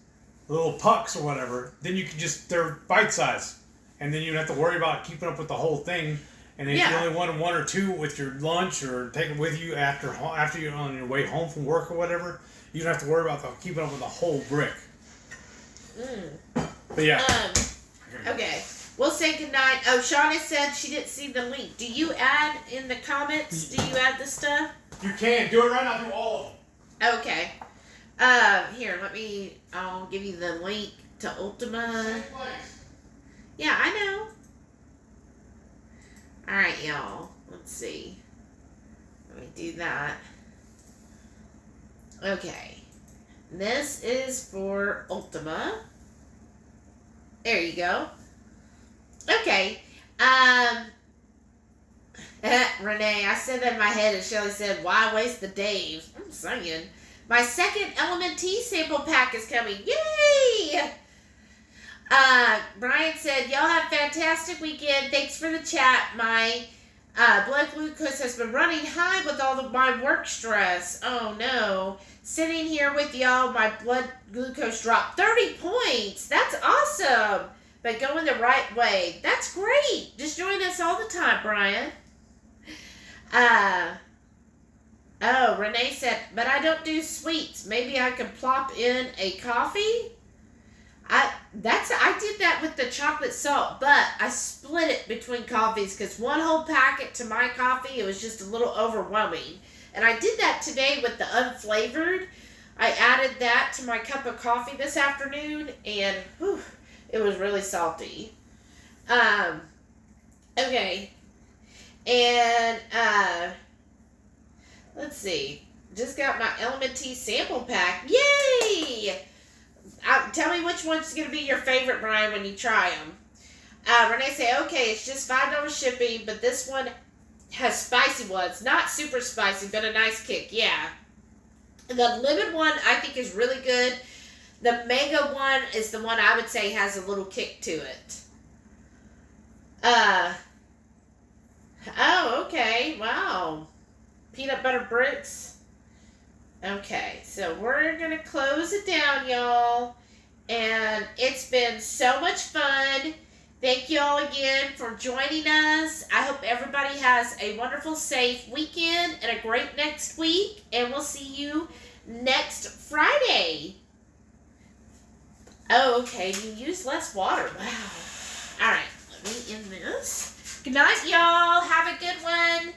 little pucks or whatever, then you can just, they're bite size. And then you don't have to worry about keeping up with the whole thing. And if you only want one or two with your lunch or take it with you after you're on your way home from work or whatever, you don't have to worry about keeping up with the whole brick. But yeah. Okay. We'll say goodnight. Oh, Shauna said she didn't see the link. Do you add in the comments? Do you add the stuff? You can. Do it right now. Do all of them. Okay. Here, I'll give you the link to Ultima. Same place. Yeah, I know. Alright, y'all. Let's see. Let me do that. Okay. This is for Ultima. There you go. Okay. Renee, I said that in my head and Shelly said, why waste the days? I'm saying. My second Element T sample pack is coming. Yay! Brian said, y'all have a fantastic weekend. Thanks for the chat. My blood glucose has been running high with all of my work stress. Oh no. Sitting here with y'all, my blood glucose dropped 30 points. That's awesome. But going the right way. That's great. Just join us all the time, Brian. Oh, Renee said, but I don't do sweets. Maybe I could plop in a coffee? I did that with the chocolate salt, but I split it between coffees because one whole packet to my coffee, it was just a little overwhelming. And I did that today with the unflavored. I added that to my cup of coffee this afternoon, and whew, it was really salty. Okay. And, let's see. Just got my Element T sample pack. Yay! Tell me which one's going to be your favorite, Brian, when you try them. Renee say, okay, it's just $5 shipping, but this one has spicy ones. Not super spicy, but a nice kick. Yeah. The lemon one I think is really good. The mango one is the one I would say has a little kick to it. Oh, okay. Wow. Peanut butter bricks. Okay, so we're going to close it down, y'all. And it's been so much fun. Thank you all again for joining us. I hope everybody has a wonderful, safe weekend and a great next week. And we'll see you next Friday. Oh, okay. You use less water. Wow. All right. Let me end this. Good night, y'all. Have a good one.